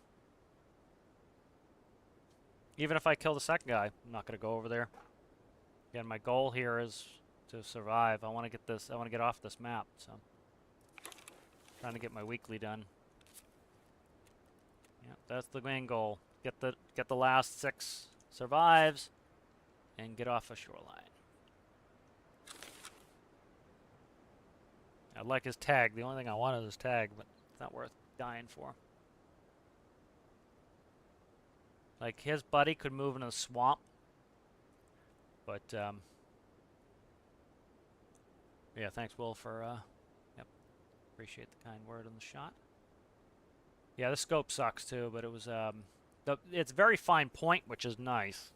[SPEAKER 1] Even if I kill the second guy, I'm not going to go over there. Again, my goal here is to survive. I want to get this, I want to get off this map, so. Trying to get my weekly done. Yep, that's the main goal. Get the last 6 survives and get off a shoreline. I like his tag. The only thing I want is his tag, but it's not worth dying for. Like, his buddy could move into the swamp, but yeah, thanks Will for yep, appreciate the kind word on the shot. Yeah, the scope sucks too, but it was it's very fine point, which is nice,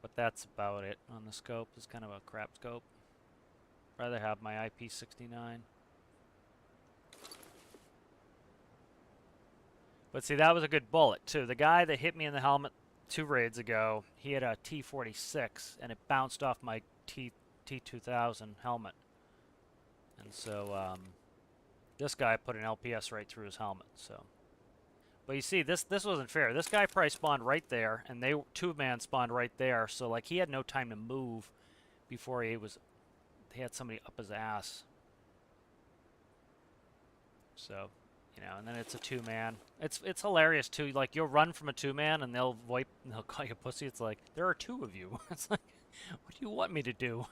[SPEAKER 1] but that's about it on the scope. It's kind of a crap scope. Rather have my IP69. But see, that was a good bullet too. The guy that hit me in the helmet 2 raids ago, he had a T46 and it bounced off my T2000 helmet. And so this guy put an LPS right through his helmet, so. But you see, this wasn't fair. This guy probably spawned right there, and they 2-man spawned right there, so like he had no time to move before he had somebody up his ass. So, you know, and then it's a 2-man. It's hilarious too. Like, you'll run from a 2-man and they'll call you pussy. It's like, there are 2 of you. It's like, what do you want me to do?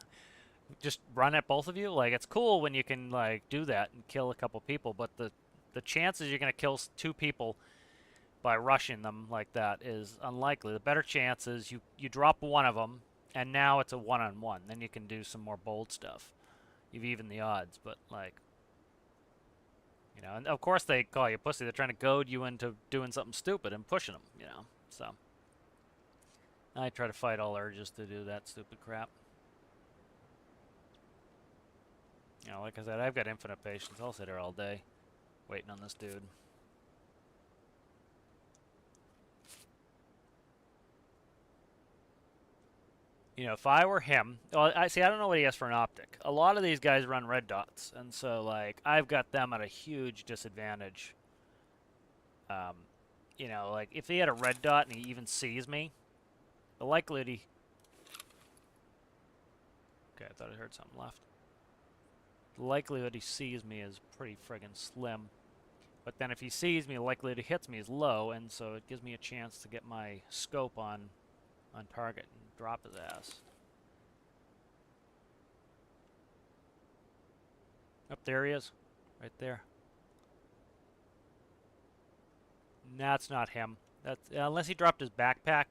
[SPEAKER 1] Just run at both of you? Like, it's cool when you can like do that and kill a couple people, but the chances you're gonna kill 2 people by rushing them like that is unlikely. The better chance is you drop one of them, and now it's a 1-on-1. Then you can do some more bold stuff. You've evened the odds, but like, you know, and of course they call you pussy. They're trying to goad you into doing something stupid and pushing them, you know. So I try to fight all urges to do that stupid crap. You know, like I said, I've got infinite patience. I'll sit here all day waiting on this dude. You know, if I were him, well, I don't know what he has for an optic. A lot of these guys run red dots, and so like I've got them at a huge disadvantage. You know, like if he had a red dot and he even sees me, the likelihood he. Okay, I thought I heard something left. The likelihood he sees me is pretty friggin' slim. But then if he sees me, the likelihood he hits me is low, and so it gives me a chance to get my scope on target and drop his ass. Up there he is. Right there. That's not him. That's unless he dropped his backpack.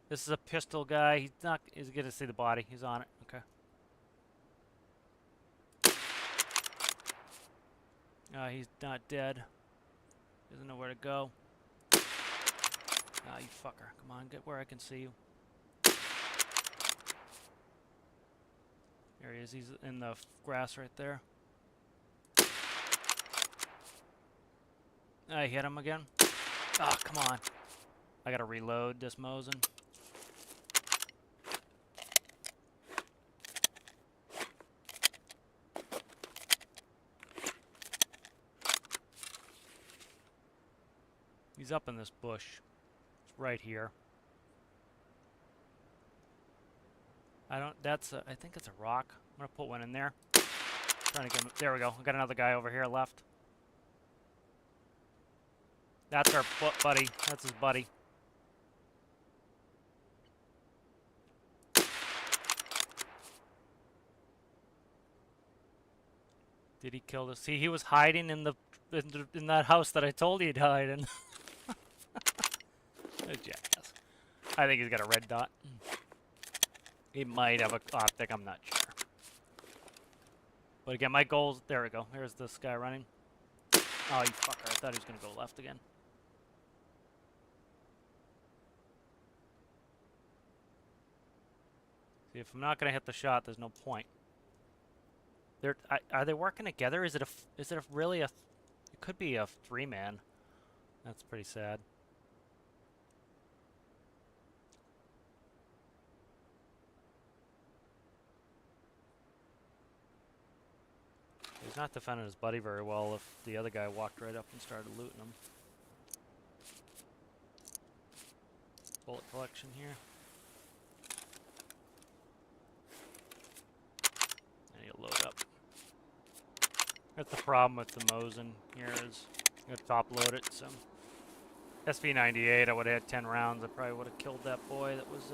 [SPEAKER 1] This is a pistol guy. He's gonna see the body. He's on it. Okay. He's not dead. Doesn't know where to go. You fucker. Come on, get where I can see you. There he is. He's in the grass right there. I hit him again. Oh, come on. I gotta reload this Mosin. He's up in this bush. It's right here. I think it's a rock. I'm gonna put one in there. Trying to get him. There we go. We got another guy over here left. That's our buddy. That's his buddy. Did he kill this? See, he was hiding in that house that I told you he'd hide in. A jackass. I think he's got a red dot. He might have a optic, I'm not sure. But again, my goals... There we go. Here's this guy running. Oh, you fucker. I thought he was going to go left again. See, if I'm not going to hit the shot, there's no point. Are they working together? Is it really a... It could be a 3-man. That's pretty sad. He's not defending his buddy very well if the other guy walked right up and started looting him. Bullet collection here. And he'll load up. That's the problem with the Mosin here is you gotta top load it, so SV98 I would have had 10 rounds. I probably would have killed that boy that was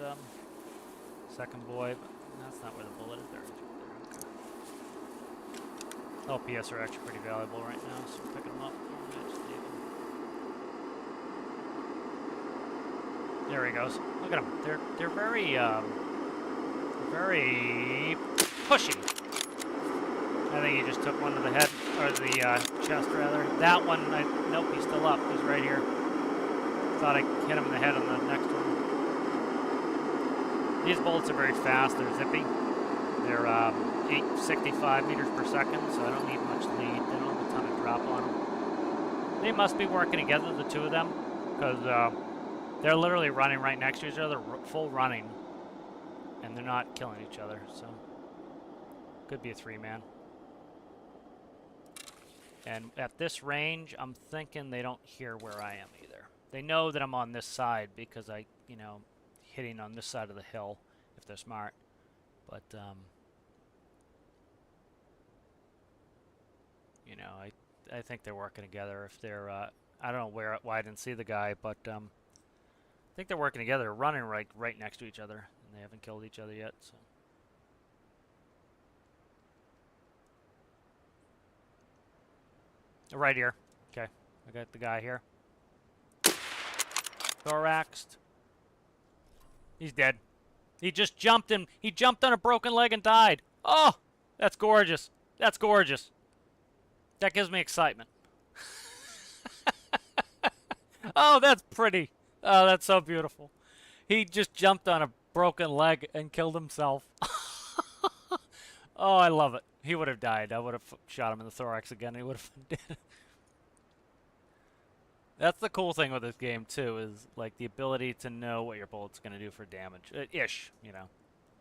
[SPEAKER 1] second boy, but that's not where the bullet is. There. LPS are actually pretty valuable right now, so I'm picking them up. There he goes. Look at them. They're very pushy. I think he just took one to the head, or the chest rather. That one, nope, he's still up. He's right here. Thought I hit him in the head on the next one. These bullets are very fast. They're zippy. They're 865 meters per second, so I don't need much lead. They don't have a ton of drop on them. They must be working together, the two of them, because they're literally running right next to each other, full running, and they're not killing each other, so could be a 3-man. And at this range, I'm thinking they don't hear where I am either. They know that I'm on this side because hitting on this side of the hill, if they're smart. But, I think they're working together. If they're, I don't know why I didn't see the guy, but I think they're working together, running right next to each other, and they haven't killed each other yet. So. Right here. Okay, I got the guy here. Thoraxed. He's dead. He just jumped and he jumped on a broken leg and died. Oh, that's gorgeous. That's gorgeous. That gives me excitement. Oh, that's pretty. Oh, that's so beautiful. He just jumped on a broken leg and killed himself. Oh, I love it. He would have died. I would have shot him in the thorax again. He would have been dead. That's the cool thing with this game, too, is like the ability to know what your bullet's going to do for damage. Ish,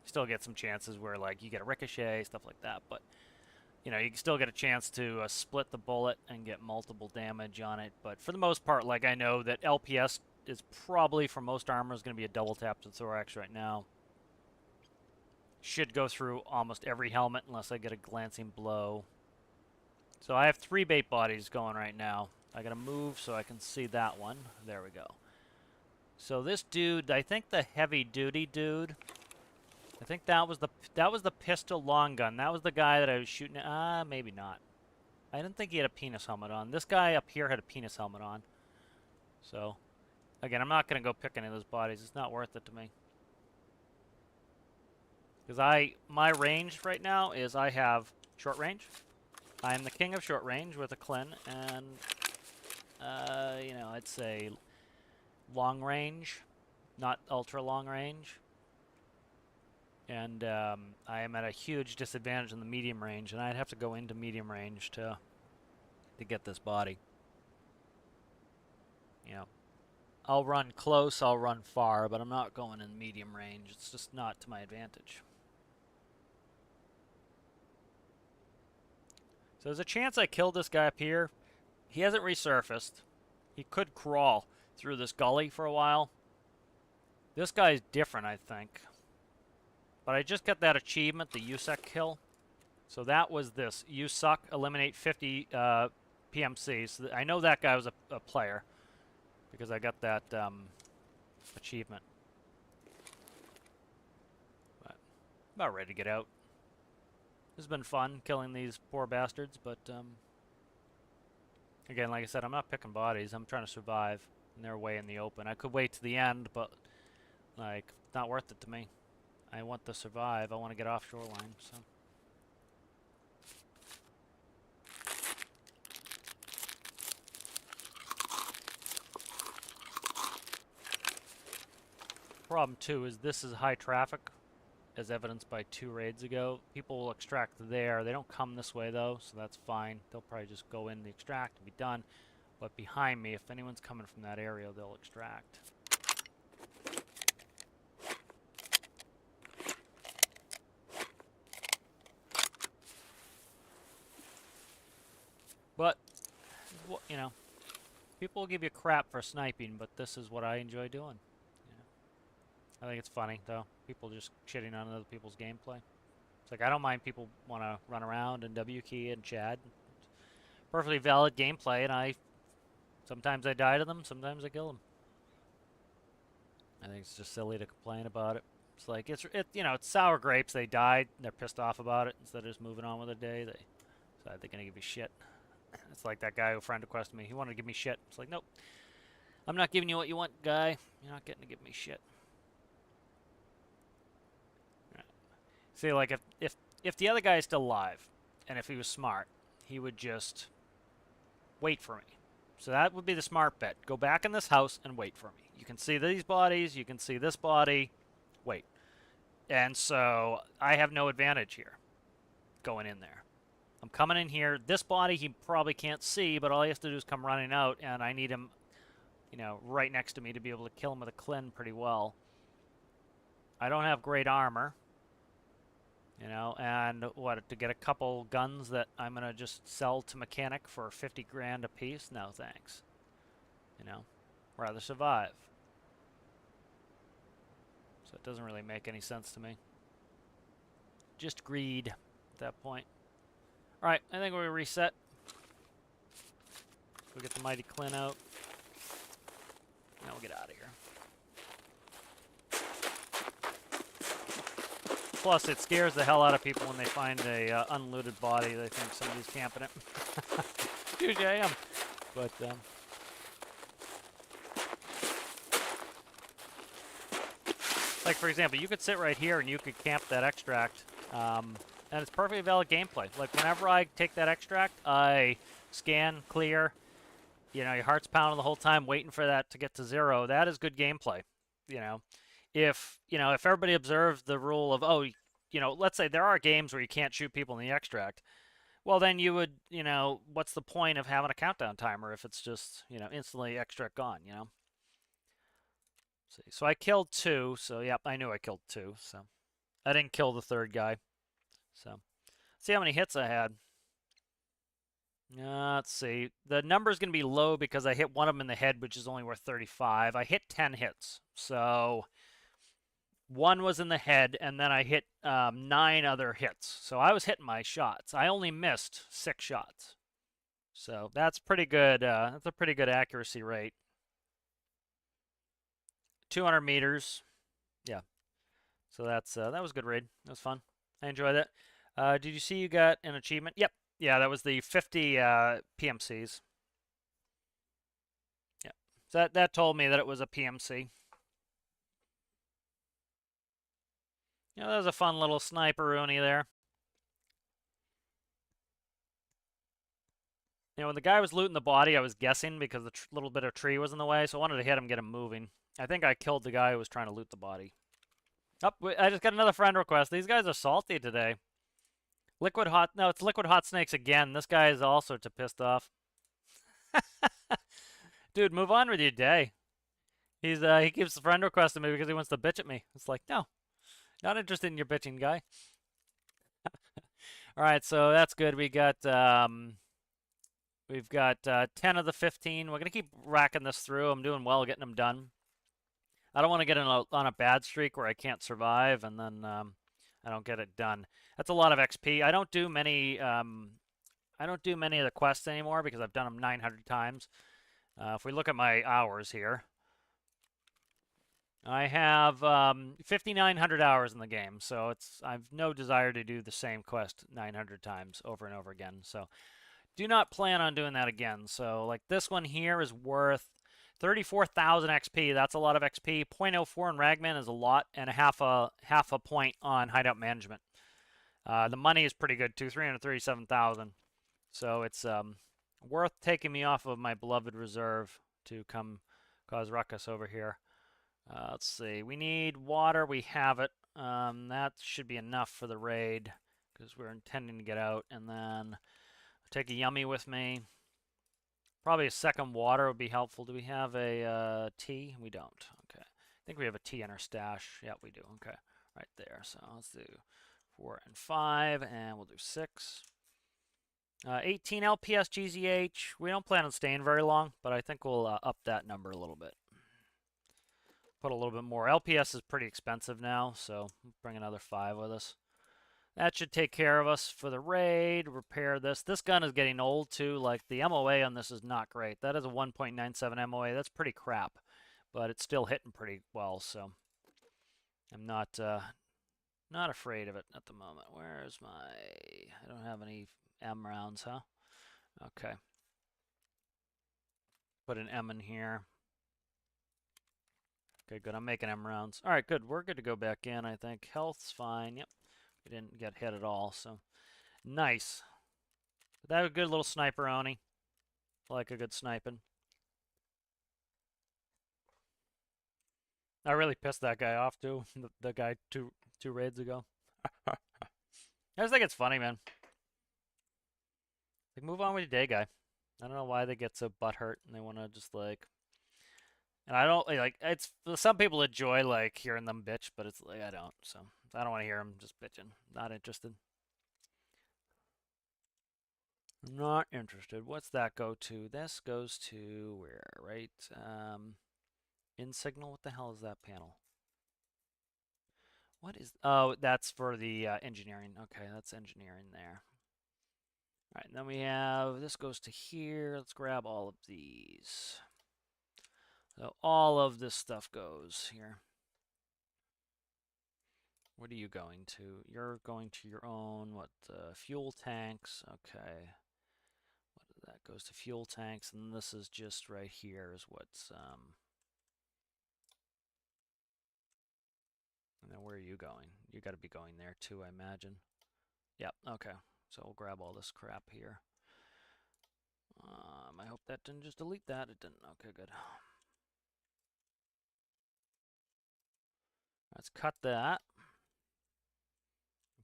[SPEAKER 1] Still get some chances where, like, you get a ricochet, stuff like that, but... you can still get a chance to split the bullet and get multiple damage on it. But for the most part, like, I know that LPS is probably, for most armors, going to be a double tap to the thorax right now. Should go through almost every helmet unless I get a glancing blow. So I have 3 bait bodies going right now. I got to move so I can see that one. There we go. So this dude, I think the heavy-duty dude... I think that was the pistol long gun. That was the guy that I was shooting at. Maybe not. I didn't think he had a penis helmet on. This guy up here had a penis helmet on. So, again, I'm not going to go pick any of those bodies. It's not worth it to me. Because my range right now is I have short range. I am the king of short range with a Clin, and, I'd say long range, not ultra long range. And I am at a huge disadvantage in the medium range, and I'd have to go into medium range to get this body. I'll run close, I'll run far, but I'm not going in medium range. It's just not to my advantage. So there's a chance I killed this guy up here. He hasn't resurfaced. He could crawl through this gully for a while. This guy's different, I think. But I just got that achievement, the USEC kill. So that was this. You suck, eliminate 50 PMCs. So I know that guy was a player because I got that achievement. But I'm about ready to get out. This has been fun killing these poor bastards, but again, like I said, I'm not picking bodies. I'm trying to survive, and they're way in the open. I could wait to the end, but like, it's not worth it to me. I want to survive. I want to get off shoreline, so. Problem too is this is high traffic, as evidenced by 2 raids ago. People will extract there. They don't come this way though, so that's fine. They'll probably just go in the extract and be done. But behind me, if anyone's coming from that area, they'll extract. But, you know, people will give you crap for sniping, but this is what I enjoy doing. I think it's funny, though. People just shitting on other people's gameplay. It's like, I don't mind people want to run around and W key and Chad. Perfectly valid gameplay, and sometimes I die to them, sometimes I kill them. I think it's just silly to complain about it. It's like, it's sour grapes. They died, and they're pissed off about it. Instead of just moving on with their day, they decide they're going to give you shit. It's like that guy who friend requested me. He wanted to give me shit. It's like, nope. I'm not giving you what you want, guy. You're not getting to give me shit. See, like, if the other guy is still alive, and if he was smart, he would just wait for me. So that would be the smart bet. Go back in this house and wait for me. You can see these bodies, you can see this body, wait. And so I have no advantage here going in there. I'm coming in here. This body he probably can't see, but all he has to do is come running out, and I need him, right next to me to be able to kill him with a Clin pretty well. I don't have great armor. And to get a couple guns that I'm going to just sell to mechanic for 50 grand a piece? No, thanks. Rather survive. So it doesn't really make any sense to me. Just greed at that point. Alright, I think we'll reset. We'll get the mighty Clin out. Now we'll get out of here. Plus, it scares the hell out of people when they find a unlooted body. They think somebody's camping it. Usually I am. But, like, for example, you could sit right here and you could camp that extract. And it's perfectly valid gameplay. Like, whenever I take that extract, I scan, clear. Your heart's pounding the whole time waiting for that to get to 0. That is good gameplay. If everybody observes the rule of, let's say there are games where you can't shoot people in the extract, well, then you would, what's the point of having a countdown timer if it's just, instantly extract gone, See, so I killed 2, so yep, I knew I killed 2, so I didn't kill the 3rd guy. So, see how many hits I had. Let's see. The number's going to be low because I hit one of them in the head, which is only worth 35. I hit 10 hits, so 1 was in the head, and then I hit 9 other hits. So I was hitting my shots. I only missed 6 shots. So that's pretty good. That's a pretty good accuracy rate. 200 meters. Yeah. So that was a good raid. That was fun. I enjoyed it. Did you see you got an achievement? Yep. Yeah, that was the 50 PMCs. Yeah. So that told me that it was a PMC. That was a fun little sniper-oonie there. When the guy was looting the body, I was guessing because the little bit of tree was in the way, so I wanted to hit him, get him moving. I think I killed the guy who was trying to loot the body. Oh, I just got another friend request. These guys are salty today. It's Liquid Hot Snakes again. This guy is also too pissed off. Dude, move on with your day. He keeps friend requesting me because he wants to bitch at me. It's like, no, not interested in your bitching, guy. All right, so that's good. We've got 10 of the 15. We're gonna keep racking this through. I'm doing well getting them done. I don't want to get on a bad streak where I can't survive, and then I don't get it done. That's a lot of XP. I don't do many. I don't do many of the quests anymore because I've done them 900 times. If we look at my hours here, I have 5,900 hours in the game, so I've no desire to do the same quest 900 times over and over again. So do not plan on doing that again. So like this one here is worth 34,000 XP. That's a lot of XP. 0.04 in Ragman is a lot, and a half a point on Hideout Management. The money is pretty good too, 337,000. So it's worth taking me off of my beloved reserve to come cause ruckus over here. Let's see. We need water. We have it. That should be enough for the raid because we're intending to get out. And then I'll take a yummy with me. Probably a second water would be helpful. Do we have a tea? We don't. Okay. I think we have a tea in our stash. Yeah, we do. Okay. Right there. So let's do 4 and 5, and we'll do 6. 18 LPS GZH. We don't plan on staying very long, but I think we'll up that number a little bit. Put a little bit more. LPS is pretty expensive now, so bring another 5 with us. That should take care of us for the raid. Repair this. This gun is getting old too. Like the MOA on this is not great. That is a 1.97 MOA. That's pretty crap, but it's still hitting pretty well. So I'm not afraid of it at the moment. Where's my? I don't have any M rounds, huh? Okay. Put an M in here. Okay, good. I'm making M rounds. All right, good. We're good to go back in, I think. Health's fine. Yep. We didn't get hit at all, so nice. That was a good little sniper-oni. Like a good sniping. I really pissed that guy off, too. The guy two raids ago. I just think it's funny, man. Like, move on with your day, guy. I don't know why they get so butthurt and they want to just, like... And I don't, like, it's... Some people enjoy, like, hearing them bitch, but it's like, I don't, so... I don't want to hear them just bitching. Not interested. Not interested. What's that go to? This goes to where, right? In Signal, what the hell is that panel? What is, oh, that's for the engineering. Okay, that's engineering there. All right, and then we have, this goes to here. Let's grab all of these. So all of this stuff goes here. What are you going to? You're going to your own, what, fuel tanks. Okay. That goes to fuel tanks, and this is just right here is what's, and then where are you going? You got to be going there too, I imagine. Yep, okay. So we'll grab all this crap here. I hope that didn't just delete that. It didn't. Okay, good. Let's cut that.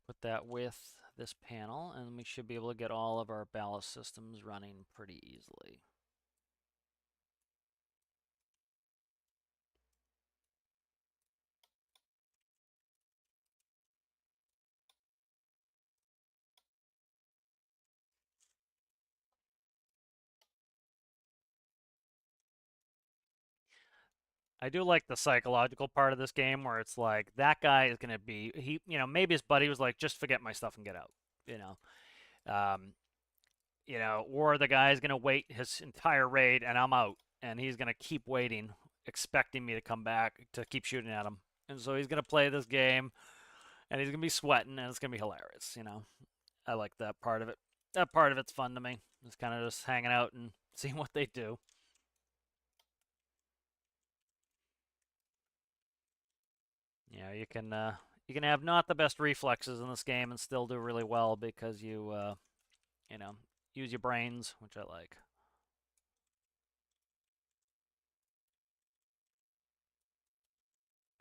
[SPEAKER 1] Put that with this panel, and we should be able to get all of our ballast systems running pretty easily. I do like the psychological part of this game where it's like that guy is gonna be maybe his buddy was like, just forget my stuff and get out, you know. Or the guy's gonna wait his entire raid and I'm out, and he's gonna keep waiting, expecting me to come back to keep shooting at him, and so he's gonna play this game, and he's gonna be sweating, and it's gonna be hilarious. I like that part of it. That part of it's fun to me. It's kind of just hanging out and seeing what they do. You can have not the best reflexes in this game and still do really well because you know, use your brains, which I like.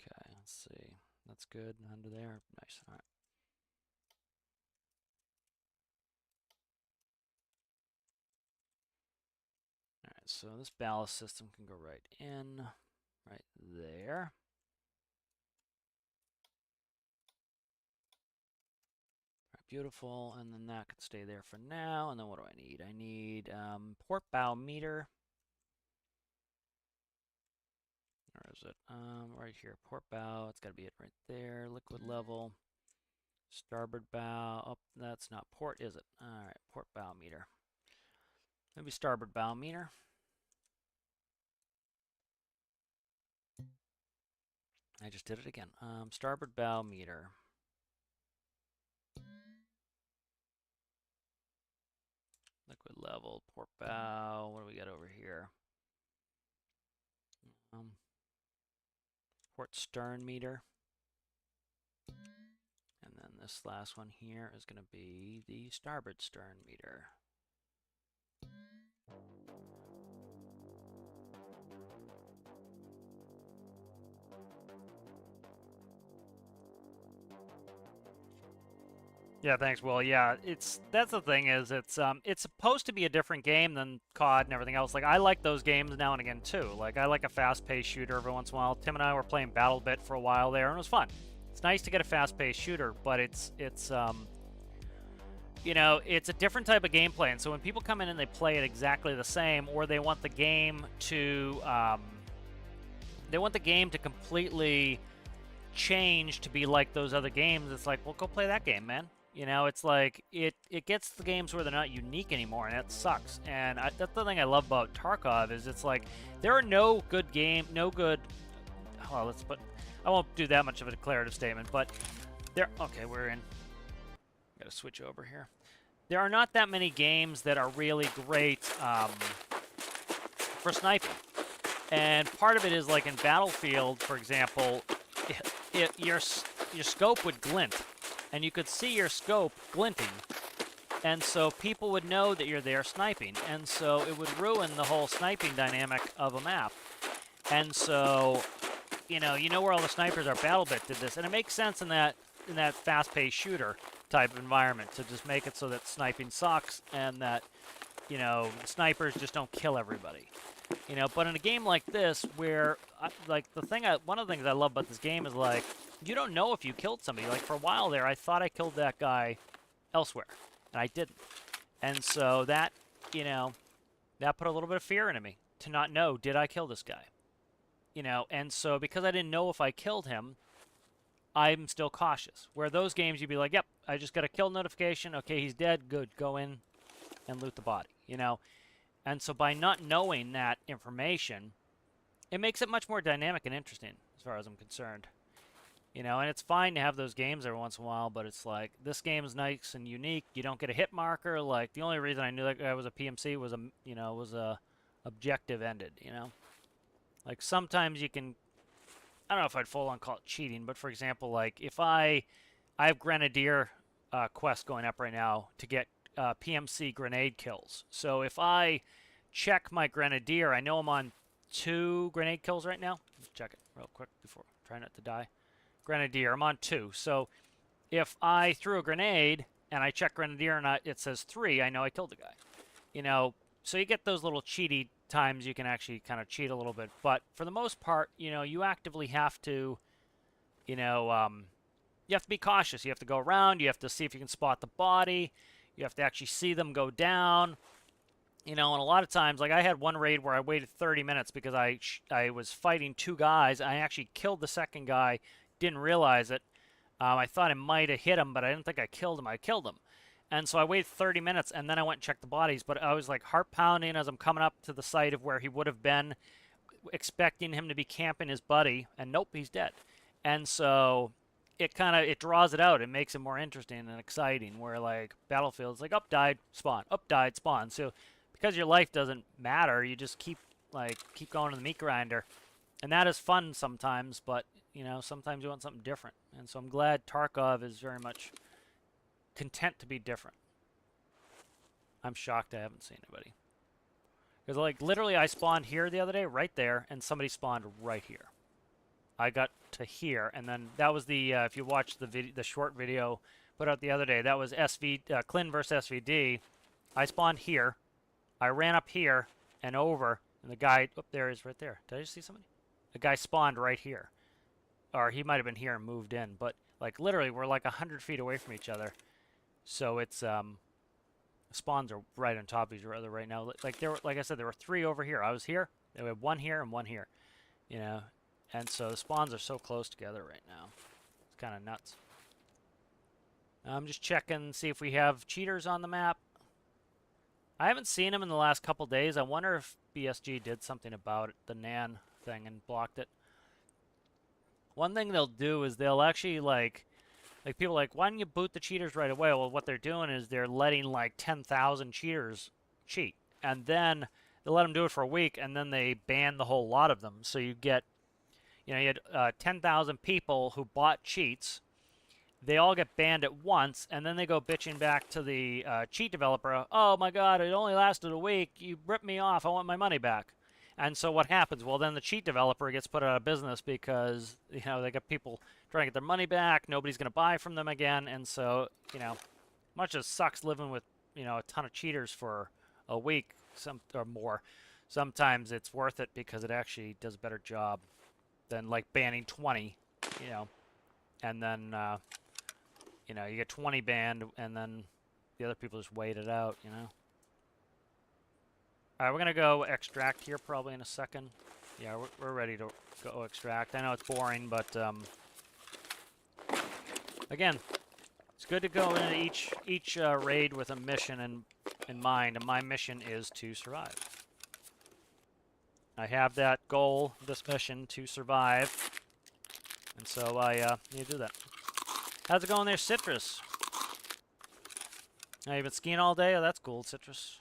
[SPEAKER 1] Okay, let's see. That's good. Under there. Nice. All right. All right, so this ballast system can go right in, right there. All right, beautiful, and then that can stay there for now. And then what do I need? I need port bow meter. Where is it? Right here, port bow. It's got to be it right there. Liquid level. Starboard bow. Oh, that's not port, is it? All right, port bow meter. Maybe starboard bow meter. I just did it again. Starboard bow meter. Liquid level, port bow. What do we got over here? Port stern meter. And then this last one here is going to be the starboard stern meter. Yeah, thanks, Will. Yeah, that's the thing is it's supposed to be a different game than COD and everything else. Like I like those games now and again too. Like I like a fast-paced shooter every once in a while. Tim and I were playing BattleBit for a while there, and it was fun. It's nice to get a fast-paced shooter, but it's you know, it's a different type of gameplay. And so when people come in and they play it exactly the same, or they want the game to completely change to be like those other games, it's like, well, go play that game, man. You know, it's like it gets the games where they're not unique anymore, and that sucks. And that's the thing I love about Tarkov is it's like there are no good. Well, I won't do that much of a declarative statement, but there. Okay, we're in. Got to switch over here. There are not that many games that are really great for sniping, and part of it is like in Battlefield, for example, your scope would glint. And you could see your scope glinting. And so people would know that you're there sniping. And so it would ruin the whole sniping dynamic of a map. And so, you know where all the snipers are. BattleBit did this. And it makes sense in that fast-paced shooter type of environment to just make it so that sniping sucks and that, you know, snipers just don't kill everybody. You know, but in a game like this where, one of the things I love about this game is, like, you don't know if you killed somebody. Like, for a while there, I thought I killed that guy elsewhere, and I didn't. And so that, you know, that put a little bit of fear into me to not know, did I kill this guy? You know, and so because I didn't know if I killed him, I'm still cautious. Where those games, you'd be like, yep, I just got a kill notification. Okay, he's dead. Good. Go in and loot the body, you know? And so by not knowing that information, it makes it much more dynamic and interesting as far as I'm concerned. You know, and it's fine to have those games every once in a while, but it's like, this game is nice and unique. You don't get a hit marker. Like, the only reason I knew that guy was a PMC was a objective ended, you know? Like, sometimes you can, I don't know if I'd full on call it cheating, but for example, like, if I have Grenadier quest going up right now to get PMC grenade kills. So if I check my Grenadier, I know I'm on 2 grenade kills right now. Let's check it real quick before, try not to die. Grenadier, I'm on 2. So if I threw a grenade and I check Grenadier and it says 3, I know I killed the guy. You know, so you get those little cheaty times you can actually kind of cheat a little bit. But for the most part, you know, you actively have to, you know, you have to be cautious. You have to go around. You have to see if you can spot the body. You have to actually see them go down. You know, and a lot of times, like I had one raid where I waited 30 minutes because I was fighting 2 guys. I actually killed the second guy. Didn't realize it. I thought I might have hit him, but I didn't think I killed him. I killed him. And so I waited 30 minutes, and then I went and checked the bodies. But I was like heart pounding as I'm coming up to the site of where he would have been, expecting him to be camping his buddy, and nope, he's dead. And so it draws it out. It makes it more interesting and exciting. Where like Battlefield's like up, died, spawn, up, died, spawn. So because your life doesn't matter, you just keep going to the meat grinder, and that is fun sometimes. But you know, sometimes you want something different. And so I'm glad Tarkov is very much content to be different. I'm shocked I haven't seen anybody. Because, like, literally I spawned here the other day, right there, and somebody spawned right here. I got to here, and then that was the, if you watch the short video put out the other day, that was Clin versus SVD. I spawned here. I ran up here and over, and the guy, oh, there he is right there. Did I just see somebody? The guy spawned right here. Or he might have been here and moved in, but like literally we're like 100 feet away from each other. So it's spawns are right on top of each other right now. Like I said, there were 3 over here. I was here. There were 1 here and 1 here. You know, and so the spawns are so close together right now. It's kind of nuts. I'm just checking, see if we have cheaters on the map. I haven't seen them in the last couple days. I wonder if BSG did something about it, the Nan thing, and blocked it. One thing they'll do is they'll actually like people are like, why didn't you boot the cheaters right away? Well, what they're doing is they're letting like 10,000 cheaters cheat, and then they let them do it for a week, and then they ban the whole lot of them. So you get, you had 10,000 people who bought cheats. They all get banned at once, and then they go bitching back to the cheat developer. Oh my God, it only lasted a week. You ripped me off. I want my money back. And so what happens? Well, then the cheat developer gets put out of business because they got people trying to get their money back. Nobody's going to buy from them again, and so much as sucks living with a ton of cheaters for a week, or more. Sometimes it's worth it because it actually does a better job than like banning 20, and then you get 20 banned, and then the other people just wait it out, All right, we're going to go extract here probably in a second. Yeah, we're ready to go extract. I know it's boring, but again, it's good to go into each raid with a mission in mind, and my mission is to survive. I have that goal, this mission, to survive, and so I need to do that. How's it going there, Citrus? Now, you've been skiing all day? Oh, that's cool, Citrus.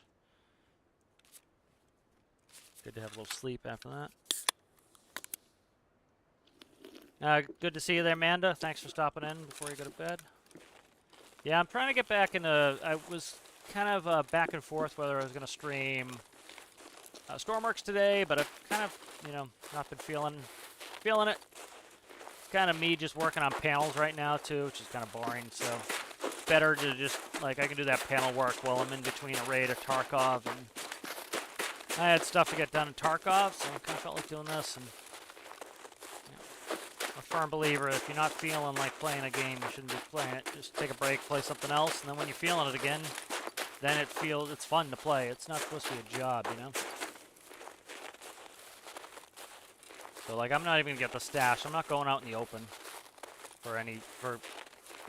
[SPEAKER 1] Good to have a little sleep after that. Good to see you there, Amanda. Thanks for stopping in before you go to bed. Yeah, I'm trying to get back into... I was kind of back and forth whether I was going to stream Stormworks today, but I've kind of, not been feeling it. Kind of me just working on panels right now, too, which is kind of boring, so better to just, I can do that panel work while I'm in between a raid of Tarkov, and I had stuff to get done in Tarkov, so I kind of felt like doing this, and I'm a firm believer, if you're not feeling like playing a game, you shouldn't be playing it. Just take a break, play something else, and then when you're feeling it again, then it's fun to play. It's not supposed to be a job, So, I'm not even going to get the stash. I'm not going out in the open for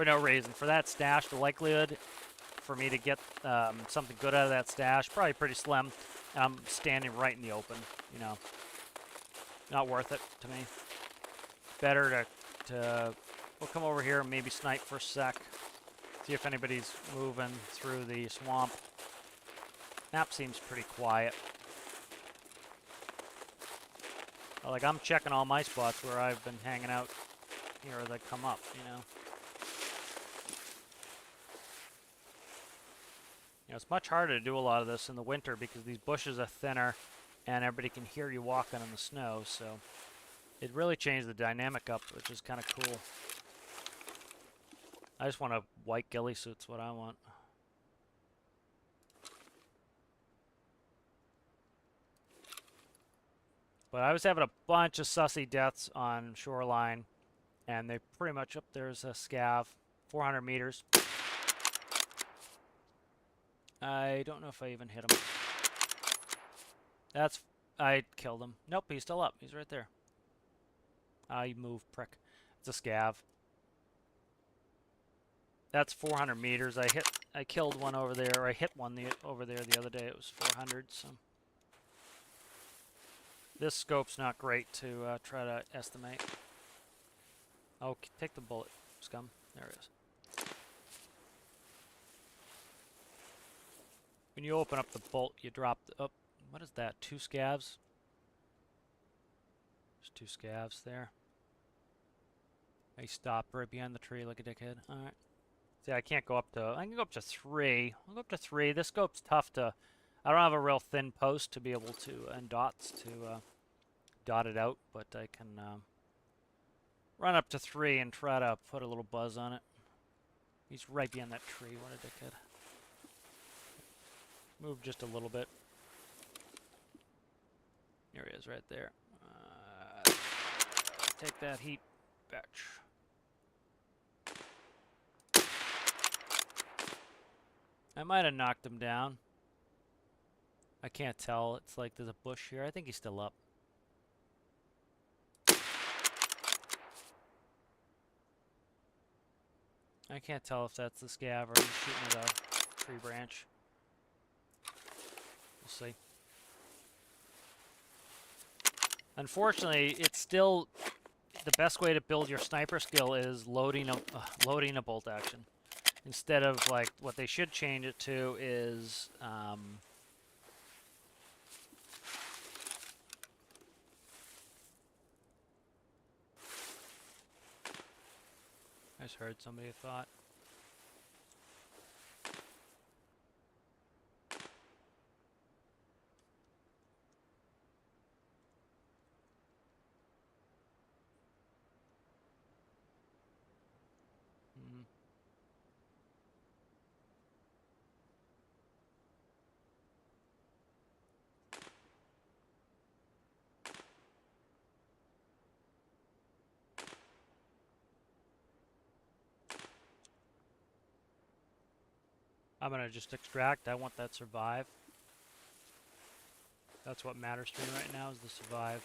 [SPEAKER 1] no reason. For that stash, the likelihood for me to get something good out of that stash, probably pretty slim. And I'm standing right in the open, Not worth it to me. Better we'll come over here and maybe snipe for a sec. See if anybody's moving through the swamp. Map seems pretty quiet. I'm checking all my spots where I've been hanging out here as I come up, It's much harder to do a lot of this in the winter because these bushes are thinner and everybody can hear you walking in the snow, so it really changed the dynamic up, which is kind of cool. I just want a white ghillie suit's what I want. But I was having a bunch of sussy deaths on Shoreline, and they pretty much up there's a scav, 400 meters. I don't know if I even hit him. I killed him. Nope, he's still up. He's right there. You move, prick. It's a scav. That's 400 meters. I killed one over there, or I hit one over there the other day. It was 400, so. This scope's not great to try to estimate. Oh, take the bullet, scum. There it is. When you open up the bolt, you drop the... Oh, what is that? 2 scavs? There's 2 scavs there. They stopped right behind the tree like a dickhead. Alright. See, I can't go up to... I can go up to 3. I'll go up to 3. This scope's tough to... I don't have a real thin post to be able to... and dots to dot it out, but I can run up to 3 and try to put a little buzz on it. He's right behind that tree. What a dickhead. Move just a little bit. There he is, right there. Take that heat, bitch. I might have knocked him down. I can't tell. It's like there's a bush here. I think he's still up. I can't tell if that's the scav or he's shooting at a tree branch. We'll see. Unfortunately, it's still the best way to build your sniper skill is loading a bolt action instead of like what they should change it to is I just heard somebody thought. I'm gonna just extract. I want that survive. That's what matters to me right now is the survive.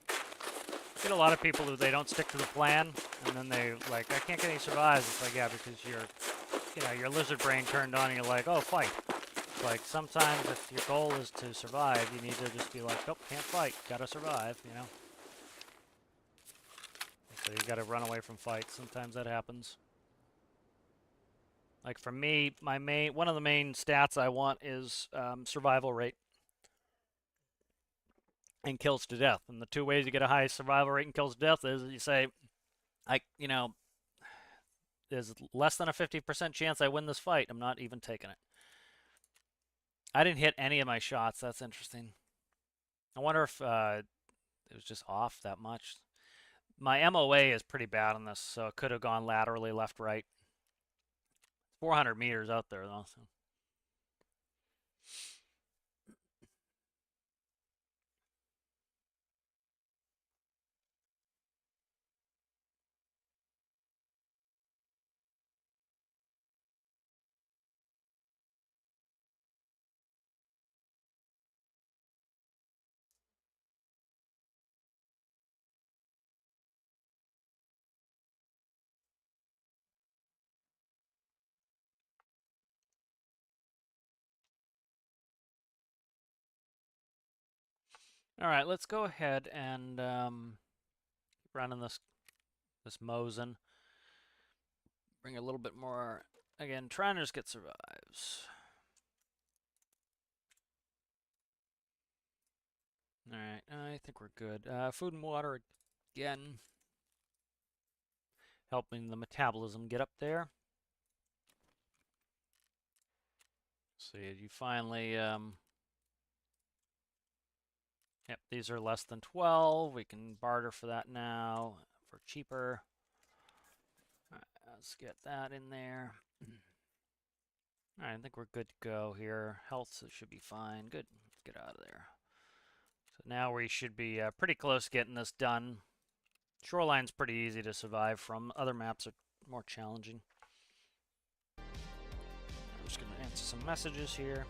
[SPEAKER 1] I get a lot of people who they don't stick to the plan, and then they like, I can't get any survives. It's like, yeah, because your lizard brain turned on, and you're like, oh, fight. It's like sometimes if your goal is to survive, you need to just be like, nope, can't fight, gotta survive, you know. So you gotta run away from fights. Sometimes that happens. Like for me, one of the main stats I want is survival rate and kills to death. And the two ways you get a high survival rate and kills to death is you say, there's less than a 50% chance I win this fight. I'm not even taking it. I didn't hit any of my shots. That's interesting. I wonder if it was just off that much. My MOA is pretty bad on this, so it could have gone laterally left, right. 400 meters out there, though. So. All right, let's go ahead and running this Mosin. Bring a little bit more. Again, trying to just get survives. All right, I think we're good. Food and water again. Helping the metabolism get up there. See, you finally... Yep, these are less than 12. We can barter for that now for cheaper. All right, let's get that in there. All right, I think we're good to go here. Health should be fine. Good. Let's get out of there. So now we should be pretty close to getting this done. Shoreline's pretty easy to survive from. Other maps are more challenging. I'm just going to answer some messages here.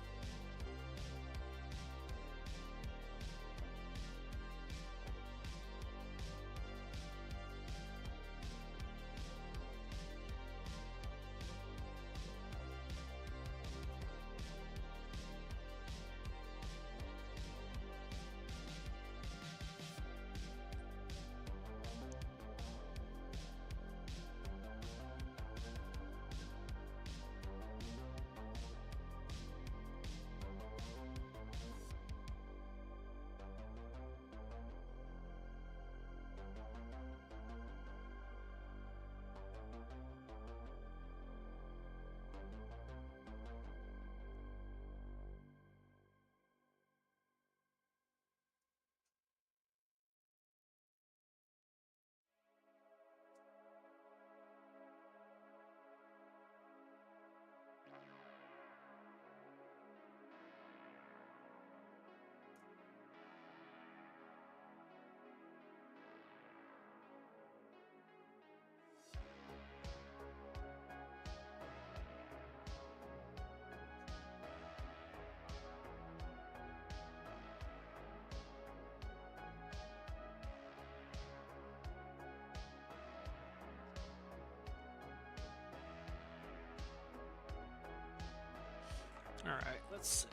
[SPEAKER 1] Alright, let's see.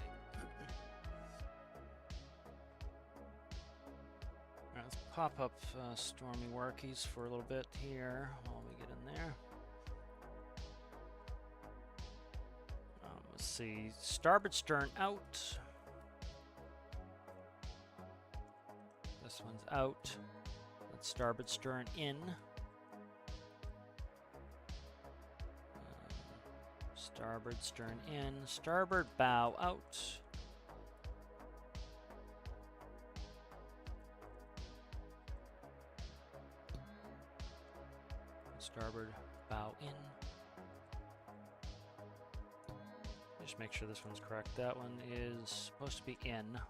[SPEAKER 1] Alright, let's pop up Stormy Workies for a little bit here while we get in there. Let's see. Starboard stern out. This one's out. Let's starboard stern in. Starboard stern in. Starboard bow out. Starboard bow in. Just make sure this one's correct. That one is supposed to be in.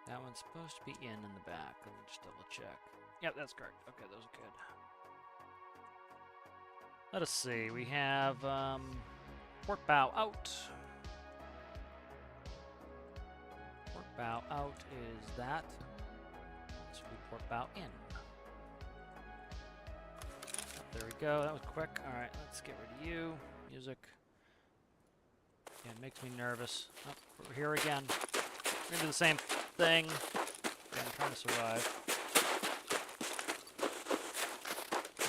[SPEAKER 1] That one's supposed to be in the back. Let me just double check. Yep, that's correct. Okay, those are good. Let us see. We have port bow out. Port bow out is that. This will be port bow in. There we go. That was quick. All right, let's get rid of you. Music. Yeah, it makes me nervous. Oh, we're here again. We're gonna do the same thing. Yeah, I'm trying to survive.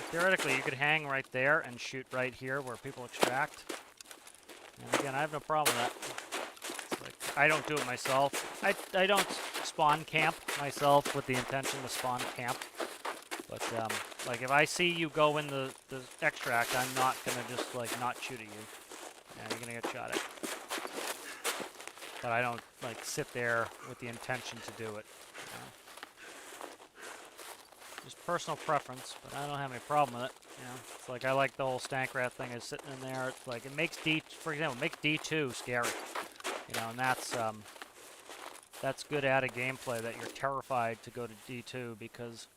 [SPEAKER 1] Theoretically, you could hang right there and shoot right here where people extract. And again, I have no problem with that. It's like, I don't do it myself. I don't spawn camp myself with the intention to spawn camp. But like if I see you go in the extract, I'm not gonna just like not shoot at you. Yeah, you're gonna get shot at. But I don't like sit there with the intention to do it. You know? Just personal preference, but I don't have any problem with it. You know, it's like I like the whole stank rat thing is sitting in there. It's like it makes for example, makes D2 scary. You know, and that's good added gameplay that you're terrified to go to D2 because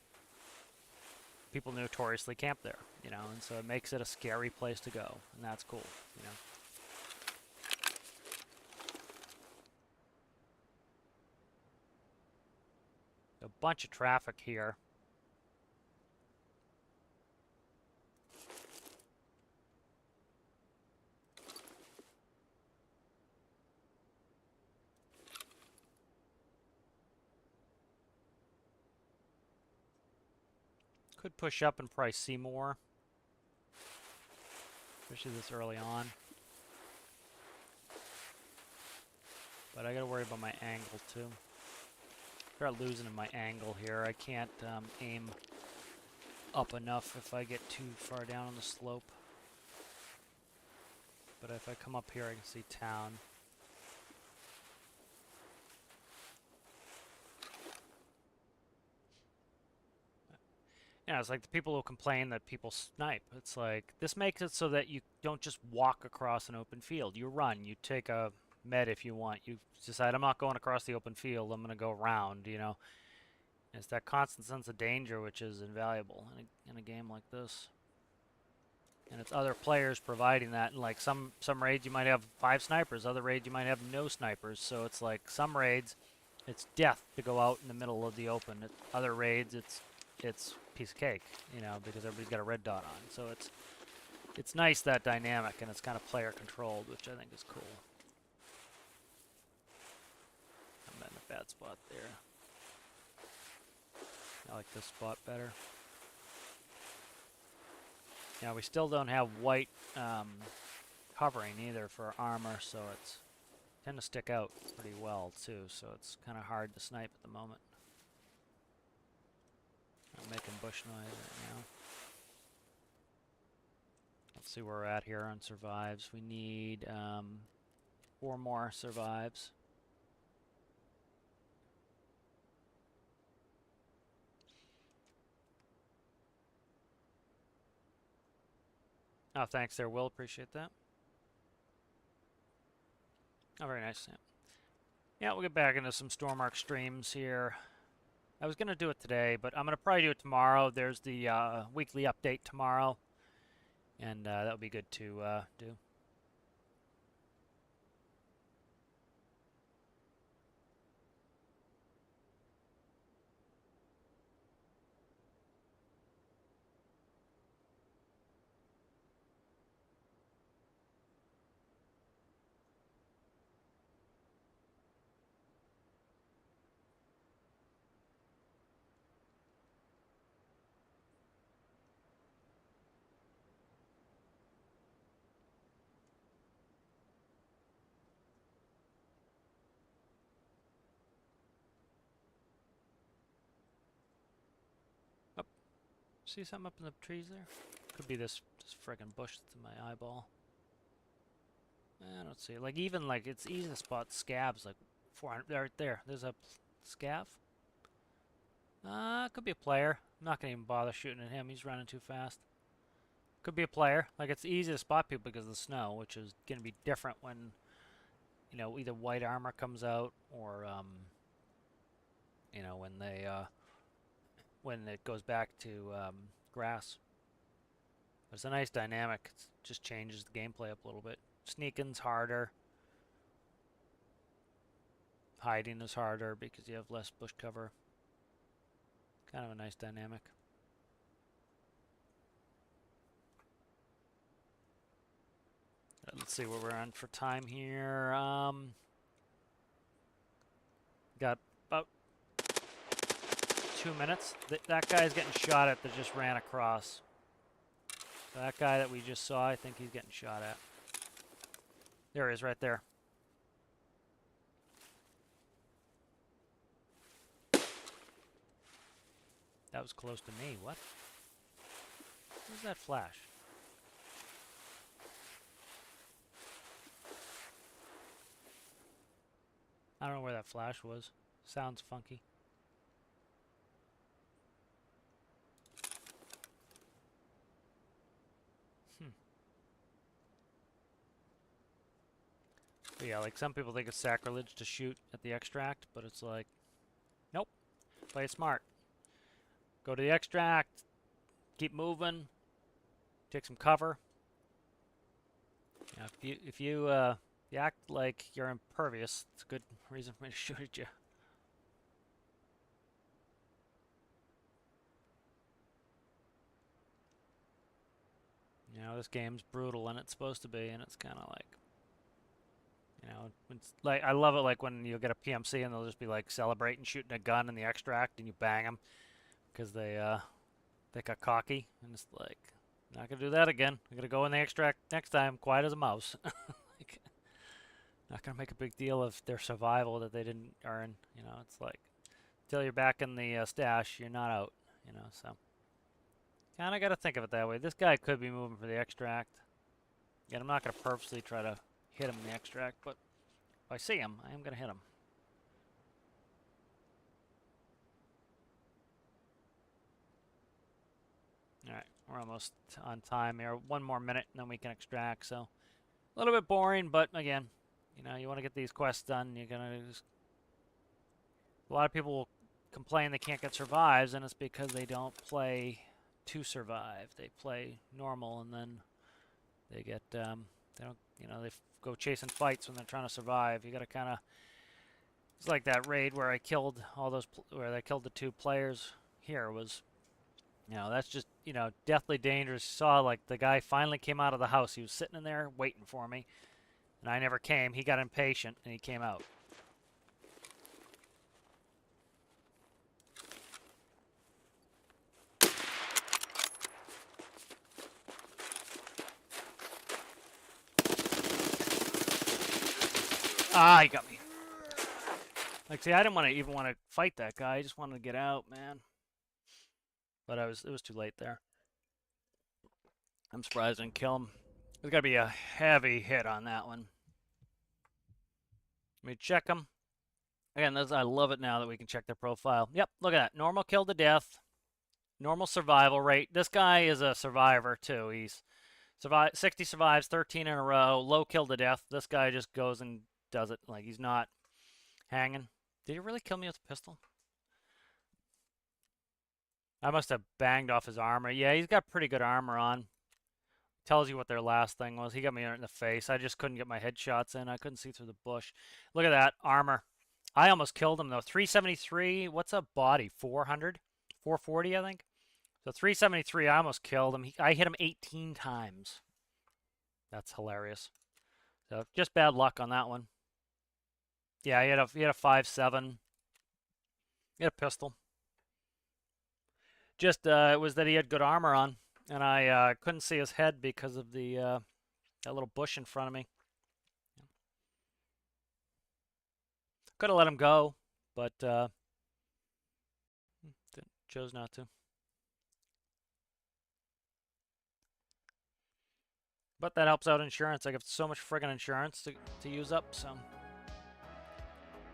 [SPEAKER 1] people notoriously camp there. You know, and so it makes it a scary place to go, and that's cool. You know. A bunch of traffic here. Could push up and probably see more, especially this early on. But I gotta worry about my angle too. Start losing in my angle here. I can't aim up enough if I get too far down on the slope. But if I come up here, I can see town. Yeah, it's like the people who complain that people snipe. It's like, this makes it so that you don't just walk across an open field. You run, you take a med if you want. You decide, I'm not going across the open field, I'm going to go around, you know. It's that constant sense of danger which is invaluable in a game like this. And it's other players providing that. And like some raids you might have 5 snipers, other raids you might have no snipers. So it's like some raids, it's death to go out in the middle of the open. Other raids, it's piece of cake, you know, because everybody's got a red dot on. So it's nice, that dynamic, and it's kind of player controlled, which I think is cool. I'm in a bad spot there. I like this spot better. Yeah, we still don't have white covering either for armor, so it's tend to stick out pretty well too, so it's kind of hard to snipe at the moment. I'm making bush noise right now. Let's see where we're at here on survives. We need 4 more survives. Oh, thanks there, Will. Appreciate that. Oh, very nice. Yeah. Yeah, we'll get back into some Stormark streams here. I was going to do it today, but I'm going to probably do it tomorrow. There's the weekly update tomorrow, and that would be good to do. See something up in the trees there? Could be this friggin' bush that's in my eyeball. I don't see it. Like, even, like, it's easy to spot scabs, like, 400, right there. There's a scav. Could be a player. I'm not gonna even bother shooting at him. He's running too fast. Could be a player. Like, it's easy to spot people because of the snow, which is gonna be different when, you know, either white armor comes out or, you know, when they, when it goes back to, grass. But it's a nice dynamic. It just changes the gameplay up a little bit. Sneaking's harder. Hiding is harder because you have less bush cover. Kind of a nice dynamic. Let's see what we're on for time here. Got about 2 minutes. That guy's getting shot at that just ran across. That guy that we just saw, I think he's getting shot at. There he is, right there. That was close to me. What? Where's that flash? I don't know where that flash was. Sounds funky. But yeah, like some people think it's sacrilege to shoot at the extract, but it's like, nope. Play it smart. Go to the extract, keep moving, take some cover. Yeah, if you act like you're impervious, it's a good reason for me to shoot at you. You know, this game's brutal, and it's supposed to be, and it's kind of like, you know, it's like, I love it, like when you get a PMC and they'll just be like celebrating shooting a gun in the extract, and you bang them because they got cocky, and it's like, not gonna do that again. I'm gonna go in the extract next time, quiet as a mouse. Like, not gonna make a big deal of their survival that they didn't earn. You know, it's like, till you're back in the stash, you're not out. You know, so kind of got to think of it that way. This guy could be moving for the extract. Yet I'm not gonna purposely try to hit him in the extract, but if I see him, I am gonna hit him. Alright, we're almost on time here. 1 more minute and then we can extract, so a little bit boring, but again, you know, you want to get these quests done, you're gonna just... A lot of people will complain they can't get survives, and it's because they don't play to survive. They play normal, and then they get, they don't, you know, they go chasing fights when they're trying to survive. You gotta kind of... It's like that raid where I killed all those, where I killed the 2 players here was... You know, that's just, you know, deathly dangerous. You saw, like, the guy finally came out of the house. He was sitting in there waiting for me, and I never came. He got impatient, and he came out. Ah, he got me. Like, see, I didn't even want to fight that guy. I just wanted to get out, man. But it was too late there. I'm surprised I didn't kill him. There's got to be a heavy hit on that one. Let me check him. Again, I love it now that we can check their profile. Yep, look at that. Normal kill to death. Normal survival rate. This guy is a survivor, too. He's 60 survives, 13 in a row. Low kill to death. This guy just goes and does it. Like, he's not hanging. Did he really kill me with a pistol? I must have banged off his armor. Yeah, he's got pretty good armor on. Tells you what their last thing was. He got me in the face. I just couldn't get my headshots in. I couldn't see through the bush. Look at that armor. I almost killed him, though. 373. What's a body? 400? 440, I think. So 373, I almost killed him. I hit him 18 times. That's hilarious. So just bad luck on that one. Yeah, he had a 5.7. He had a pistol. Just it was that he had good armor on, and I couldn't see his head because of the that little bush in front of me. Could have let him go, but chose not to. But that helps out insurance. I have so much friggin' insurance to use up, so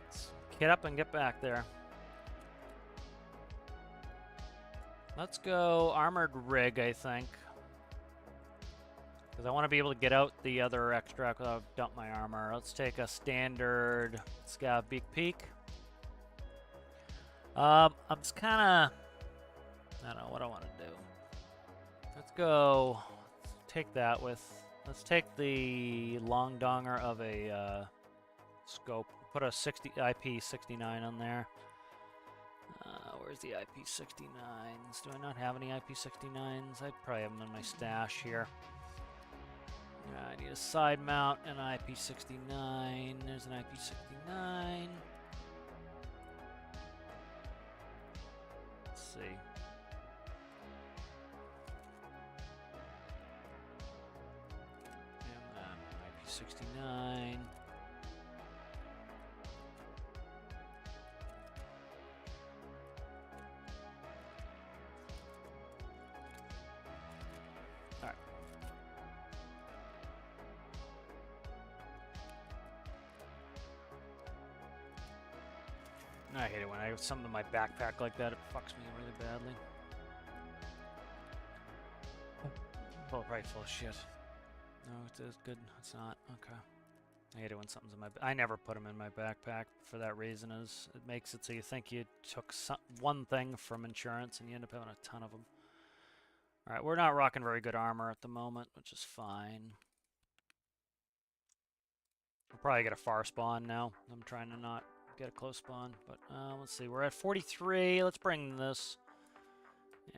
[SPEAKER 1] let's get up and get back there. Let's go armored rig, I think. Because I want to be able to get out the other extract without dump my armor. Let's take a standard Scav Beak Peak. I'm just kind of... I don't know what I want to do. Let's go... take that with... Let's take the long donger of a scope. Put a IP69 on there. Where's the IP69s? Do I not have any IP69s? I probably have them in my stash here. I need a side mount and an IP69. There's an IP69. Let's see. And then IP69. I hate it when I have something in my backpack like that. It fucks me really badly. Oh, probably full of shit. No, it is good. It's not. Okay. I hate it when something's in my... I never put them in my backpack for that reason. Is it makes it so you think you took one thing from insurance and you end up having a ton of them. All right, we're not rocking very good armor at the moment, which is fine. We'll probably get a far spawn now. I'm trying to not get a close spawn, but let's see. We're at 43. Let's bring this.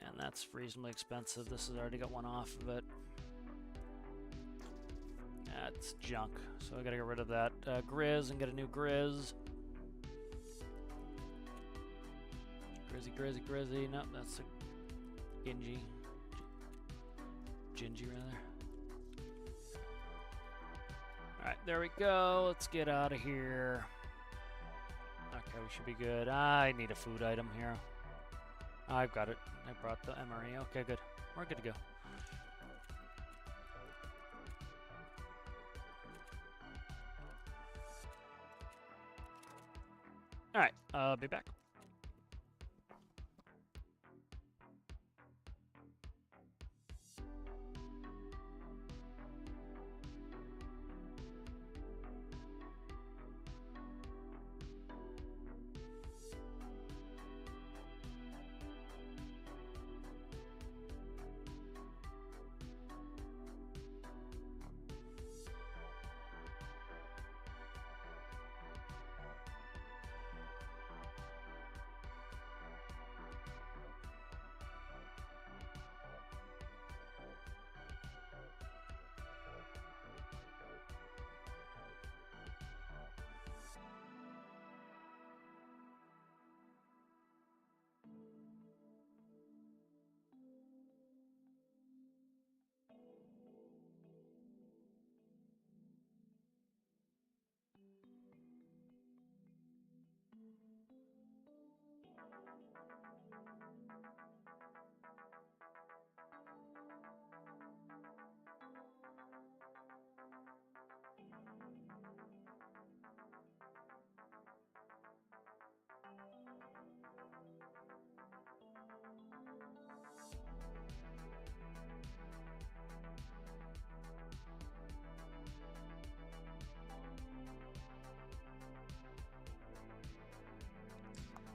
[SPEAKER 1] And that's reasonably expensive. This has already got one off of it. That's junk. So I gotta get rid of that Grizz and get a new Grizz. Grizzy. Nope, that's a Gingy. Gingy, rather. Alright, there we go. Let's get out of here. Okay, we should be good. I need a food item here. I've got it. I brought the MRE. Okay, good. We're good to go. Alright, I'll be back.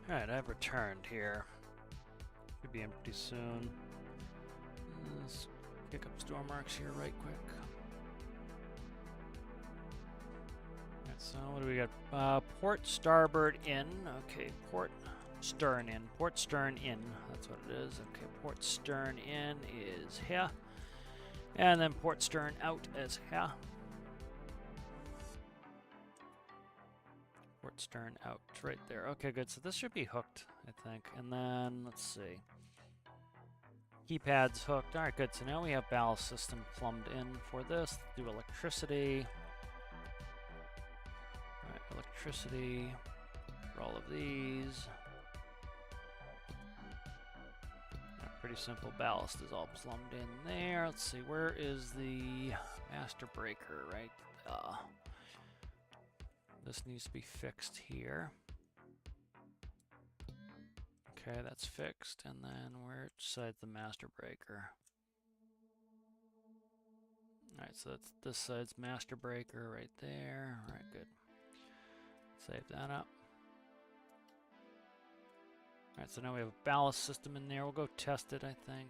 [SPEAKER 1] Alright, I've returned here. Should be empty soon. Let's pick up store marks here right quick. Alright, so what do we got? Port Starboard Inn. Okay, Port Stern Inn. Port Stern Inn. That's what it is. Okay, Port Stern Inn is here. And then Port Stern Out is here. Port Stern Out, right there. Okay, good. So this should be hooked, I think. And then, let's see. Keypad's hooked. All right, good. So now we have ballast system plumbed in for this. Do electricity. All right, electricity for all of these. pretty simple. Ballast is all plumbed in there. Let's see, where is the master breaker, right? This needs to be fixed here. Okay, that's fixed. And then where side's the master breaker? Alright, so that's this side's master breaker right there. Alright, good. Save that up. Alright, so now we have a ballast system in there. We'll go test it, I think.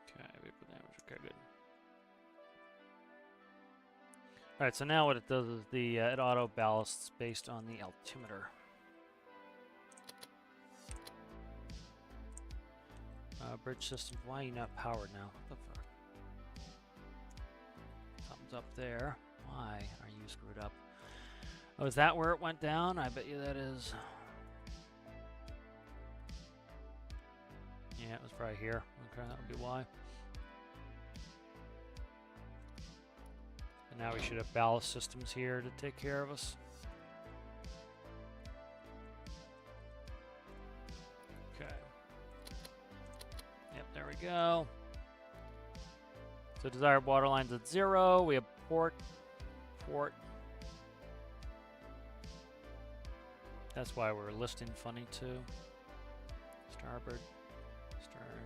[SPEAKER 1] Okay, vapor damage. Okay, good. Alright, so now what it does is it auto ballasts based on the altimeter. Bridge system, why are you not powered now? What the fuck? Something's up there. Why are you screwed up? Oh, is that where it went down? I bet you that is. Yeah, it was probably here. Okay, that would be why. And now we should have ballast systems here to take care of us. Okay. Yep, there we go. So desired water line's at 0. We have port. That's why we're listing funny too. Starboard, stern.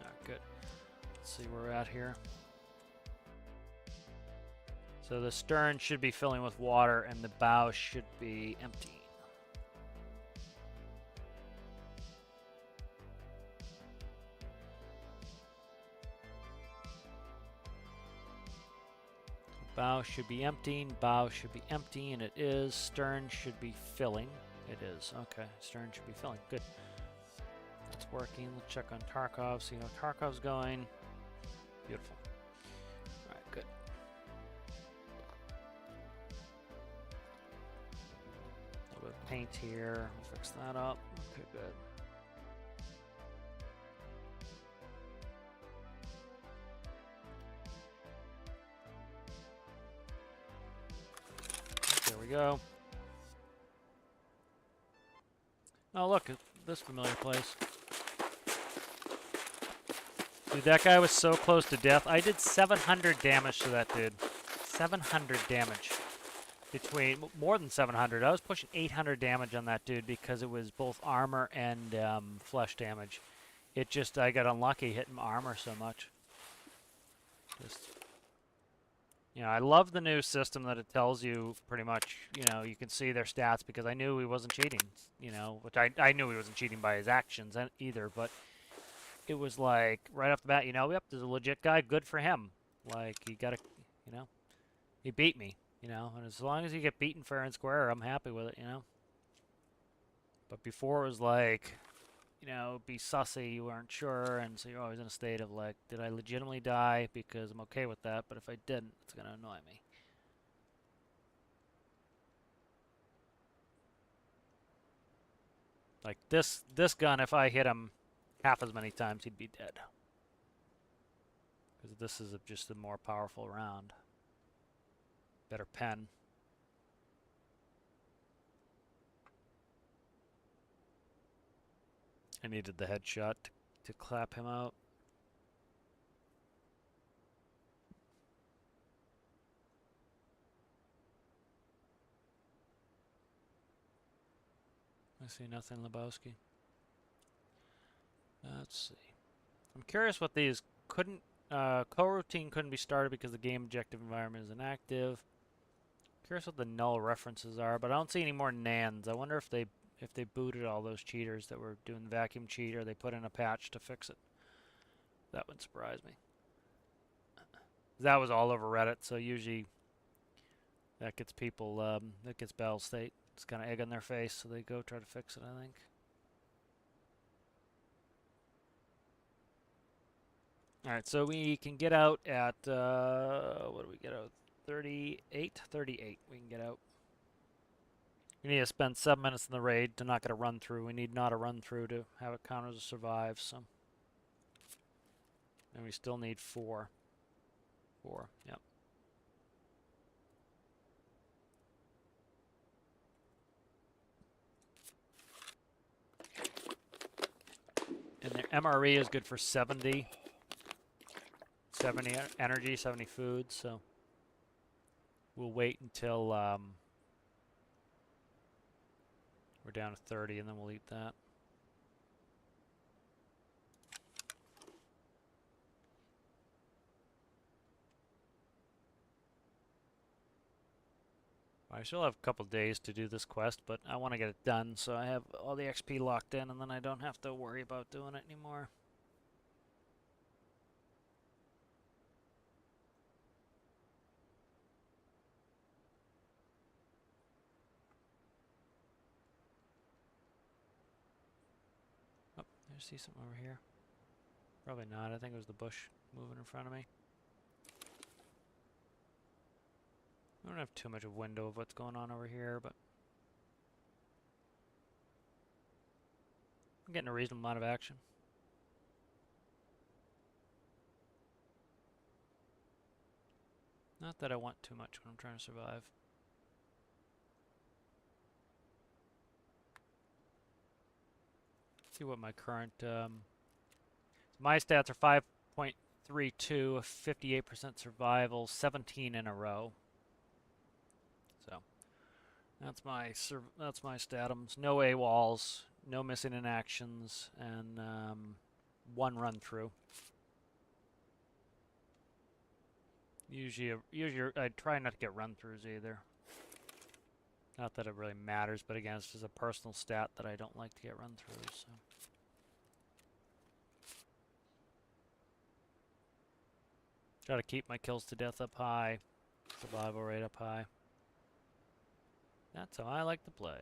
[SPEAKER 1] Ah, good. Let's see where we're at here. So the stern should be filling with water and the bow should be empty. Bow should be emptying, bow should be empty, and it is. Stern should be filling. It is. Okay, stern should be filling. Good. That's working. Let's check on Tarkov, see how Tarkov's going. Beautiful. Alright, good. A little bit of paint here. We'll fix that up. Okay, good. There we go. Oh, look, this familiar place. Dude, that guy was so close to death. I did 700 damage to that dude. 700 damage. Between, more than 700. I was pushing 800 damage on that dude because it was both armor and flesh damage. It just, I got unlucky hitting armor so much. Just... You know, I love the new system that it tells you pretty much, you know, you can see their stats because I knew he wasn't cheating, you know, which I knew he wasn't cheating by his actions either, but it was like, right off the bat, you know, yep, there's a legit guy, good for him. Like, he got to, you know, he beat me, you know, and as long as you get beaten fair and square, I'm happy with it, you know. But before it was like, you know, be sussy, you weren't sure, and so you're always in a state of like, did I legitimately die? Because I'm okay with that, but if I didn't, it's going to annoy me. Like this gun, if I hit him half as many times, he'd be dead. Because this is just a more powerful round. Better pen. I needed the headshot to clap him out. I see nothing, Lebowski. Let's see. I'm curious what these couldn't... coroutine couldn't be started because the game objective environment is inactive. Curious what the null references are, but I don't see any more nans. I wonder if they booted all those cheaters that were doing the vacuum cheat, or they put in a patch to fix it. That would surprise me. That was all over Reddit, so usually that gets people, that gets Battle State. It's kind of egg on their face, so they go try to fix it, I think. Alright, so we can get out at, what do we get out? 38? 38 we can get out. We need to spend 7 minutes in the raid to not get a run through. We need not a run through to have it count as a survive, so. And we still need 4. 4, yep. And their MRE is good for 70. 70 energy, 70 food, so we'll wait until we're down to 30 and then we'll eat that. I still have a couple days to do this quest, but I want to get it done so I have all the XP locked in and then I don't have to worry about doing it anymore. Oh, I see something over here. Probably not. I think it was the bush moving in front of me. I don't have too much of a window of what's going on over here, but I'm getting a reasonable amount of action. Not that I want too much when I'm trying to survive. See what my current my stats are 5.32, 58% survival, 17 in a row. So that's my statums. No AWOLs, no missing in actions, and 1 run through. Usually I try not to get run throughs either. Not that it really matters, but again, it's just a personal stat that I don't like to get run throughs. So. Try to keep my kills to death up high, survival rate up high. That's how I like to play.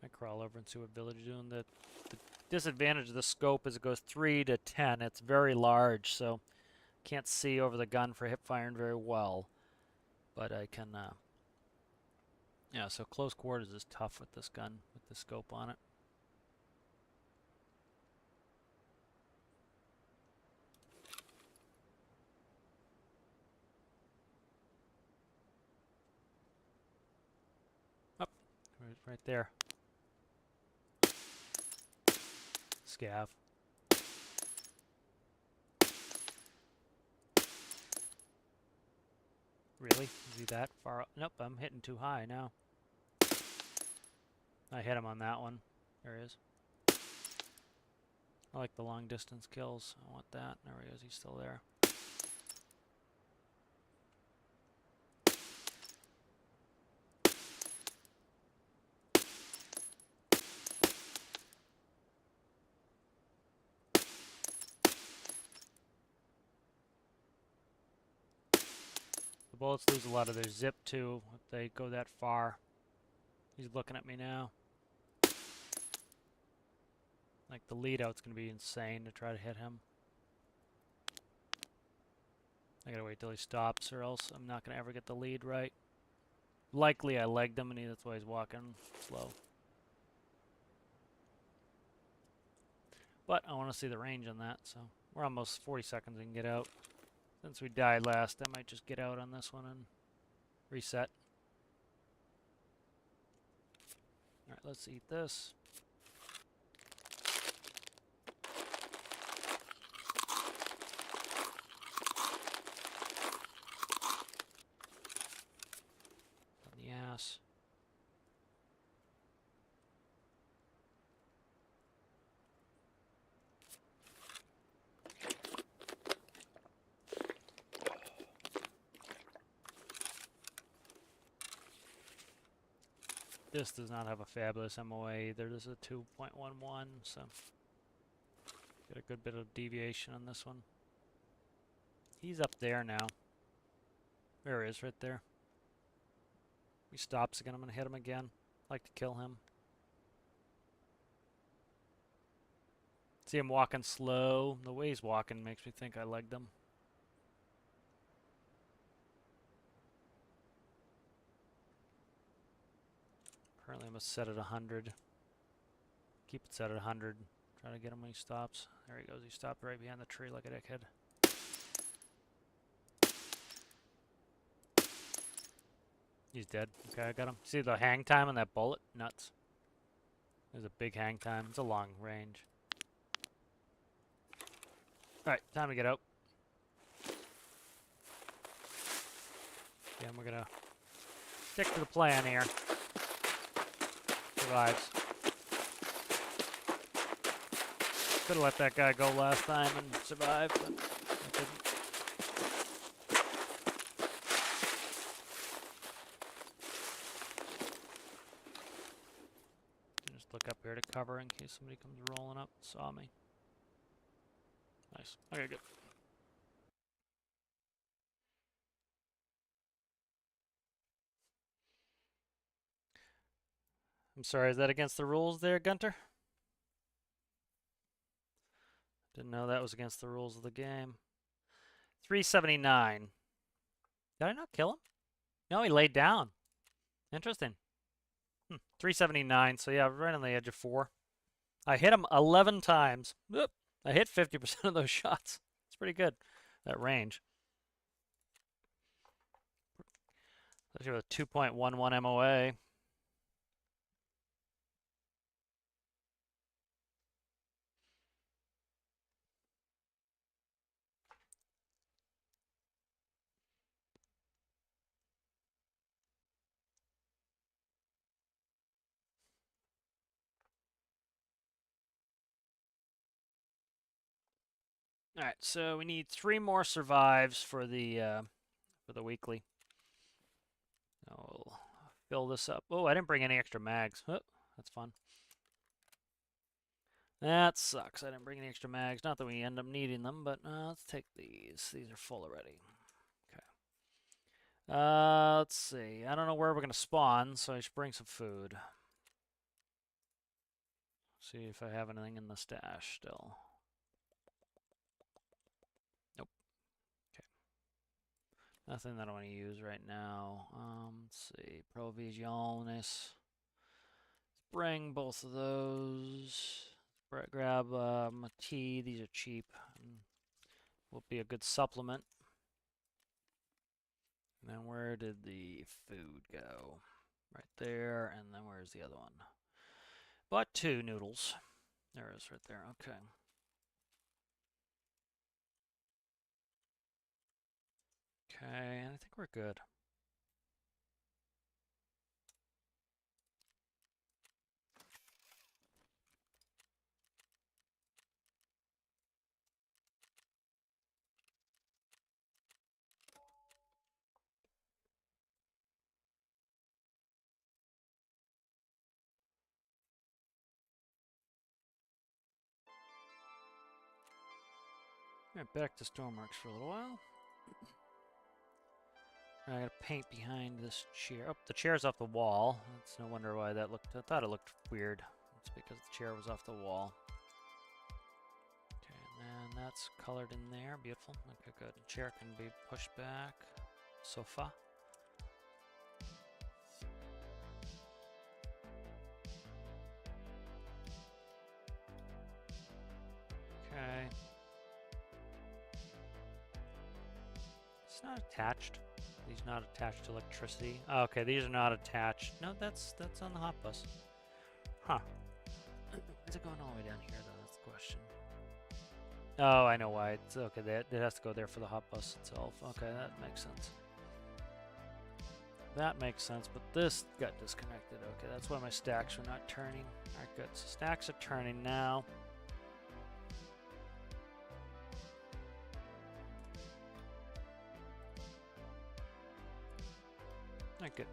[SPEAKER 1] I crawl over and see what village is doing. The disadvantage of the scope is it goes 3 to 10. It's very large, so can't see over the gun for hip firing very well. But I can, yeah, so close quarters is tough with this gun, with the scope on it. Oh, right there. Scav. Really? Is he that far up? Nope, I'm hitting too high now. I hit him on that one. There he is. I like the long distance kills. I want that. There he is. He's still there. The bullets lose a lot of their zip too if they go that far. He's looking at me now. Like the lead out's gonna be insane to try to hit him. I gotta wait till he stops or else I'm not gonna ever get the lead right. Likely I legged him and that's why he's walking slow. But I want to see the range on that, so we're almost 40 seconds and get out. Since we died last, I might just get out on this one and reset. Alright, let's eat this. On the ass. This does not have a fabulous MOA either. This is a 2.11, so get a good bit of deviation on this one. He's up there now. There he is, right there. He stops again. I'm going to hit him again. I'd like to kill him. See him walking slow. The way he's walking makes me think I legged him. Currently I'm set at 100. Keep it set at 100. Try to get him when he stops. There he goes. He stopped right behind the tree like a dickhead. He's dead. Okay, I got him. See the hang time on that bullet? Nuts. There's a big hang time. It's a long range. Alright, time to get out. Again, we're gonna stick to the plan here. Survives. Could have let that guy go last time and survive, but I didn't. Just look up here to cover in case somebody comes rolling up and saw me. Nice. Okay, good. I'm sorry, is that against the rules there, Gunter? Didn't know that was against the rules of the game. 379. Did I not kill him? No, he laid down. Interesting. 379, so yeah, right on the edge of 4. I hit him 11 times. Oop. I hit 50% of those shots. It's pretty good, that range. Especially with 2.11 MOA. All right, so we need 3 more survives for the weekly. I'll fill this up. Oh, I didn't bring any extra mags. Oh, that's fun. That sucks. I didn't bring any extra mags. Not that we end up needing them, but let's take these. These are full already. Okay. Let's see. I don't know where we're gonna spawn, so I should bring some food. See if I have anything in the stash still. Nope. Okay. Nothing that I want to use right now. Let's see. Provisiones. Bring both of those. Grab a tea. These are cheap. Will be a good supplement. And then where did the food go? Right there. And then where's the other one? But 2 noodles. There it is right there. Okay. Okay, and I think we're good. Alright, back to Stormworks for a little while. I gotta paint behind this chair. Oh, the chair's off the wall. That's no wonder why that looked. I thought it looked weird. It's because the chair was off the wall. Okay, and then that's colored in there. Beautiful. Okay, good. The chair can be pushed back. Sofa. Okay. It's not attached. These not attached to electricity. Oh, okay, these are not attached. No, that's on the hot bus. Huh. Is it going all the way down here though? That's the question. Oh, I know why. It's okay. It has to go there for the hot bus itself. Okay, that makes sense. That makes sense, but this got disconnected. Okay, that's why my stacks were not turning. Alright, good. So stacks are turning now. Alright, good.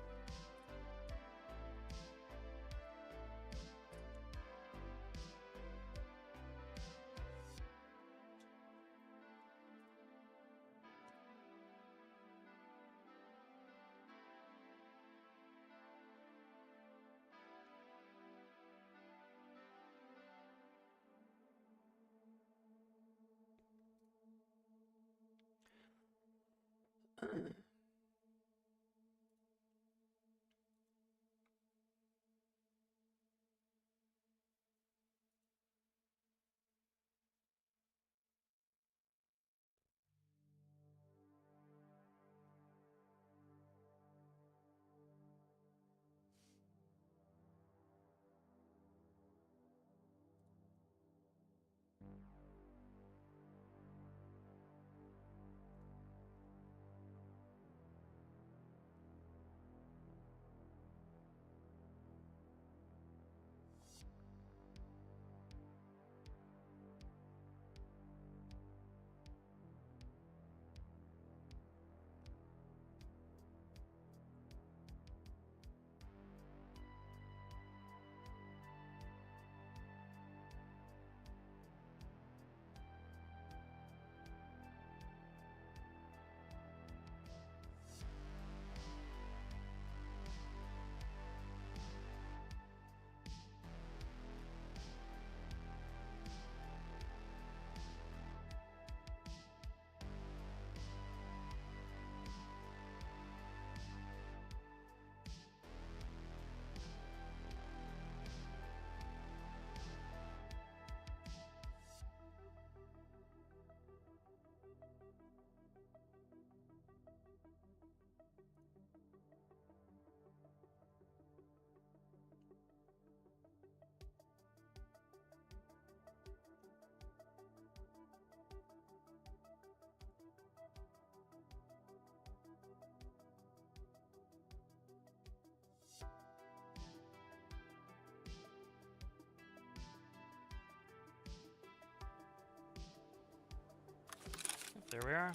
[SPEAKER 1] There we are.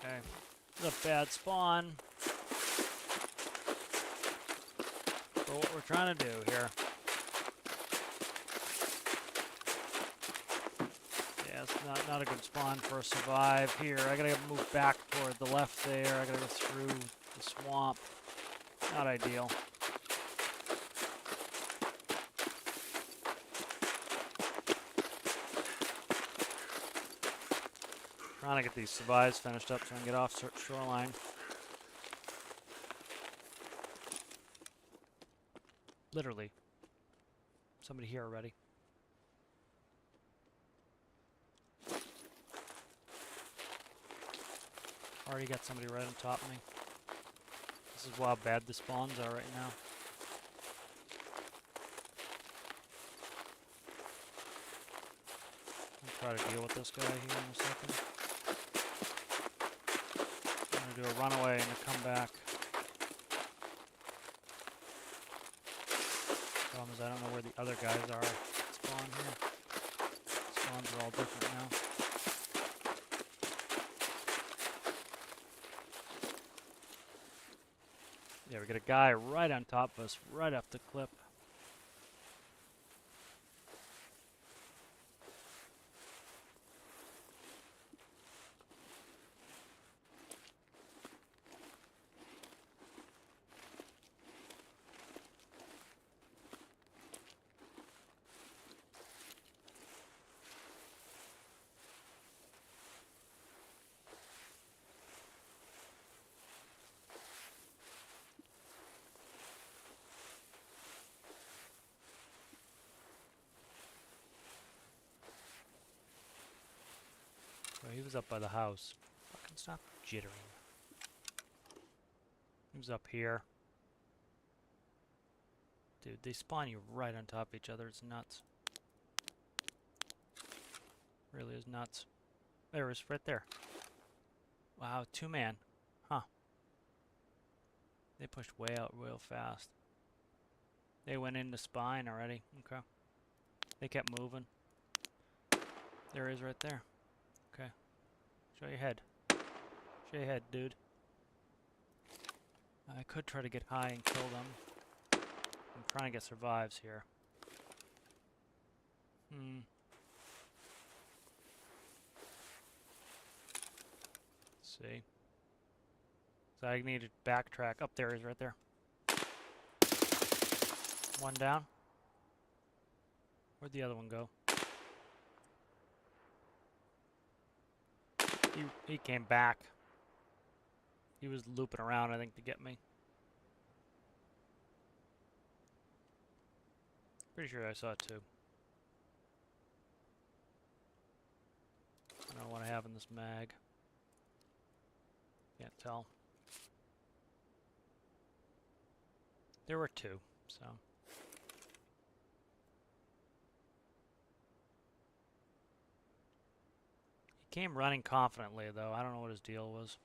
[SPEAKER 1] Okay. It's a bad spawn for what we're trying to do here. Yeah, it's not a good spawn for a survive here. I gotta move back toward the left there. I gotta go through the swamp. Not ideal. Trying to get these survives finished up so I can get off shoreline. Literally. Somebody here already. Already got somebody right on top of me. This is how bad the spawns are right now. I'll try to deal with this guy here in a second. I'm gonna do a runaway and a comeback. Problem is I don't know where the other guys are that spawn here. Spawns are all different now. Yeah, we got a guy right on top of us, right off the cliff. Oh, he was up by the house. Fucking stop jittering. He was up here. Dude, they spawn you right on top of each other. It's nuts. Really is nuts. There it is, right there. Wow, 2-man. Huh. They pushed way out real fast. They went into spine already. Okay. They kept moving. There he is right there. Okay. Show your head. Show your head, dude. I could try to get high and kill them. I'm trying to get survives here. Let's see. So I need to backtrack. Up there he is right there. One down. Where'd the other one go? He came back. He was looping around, I think, to get me. Pretty sure I saw it too. I don't know what I have in this mag. Can't tell. There were 2, so. He came running confidently, though. I don't know what his deal was.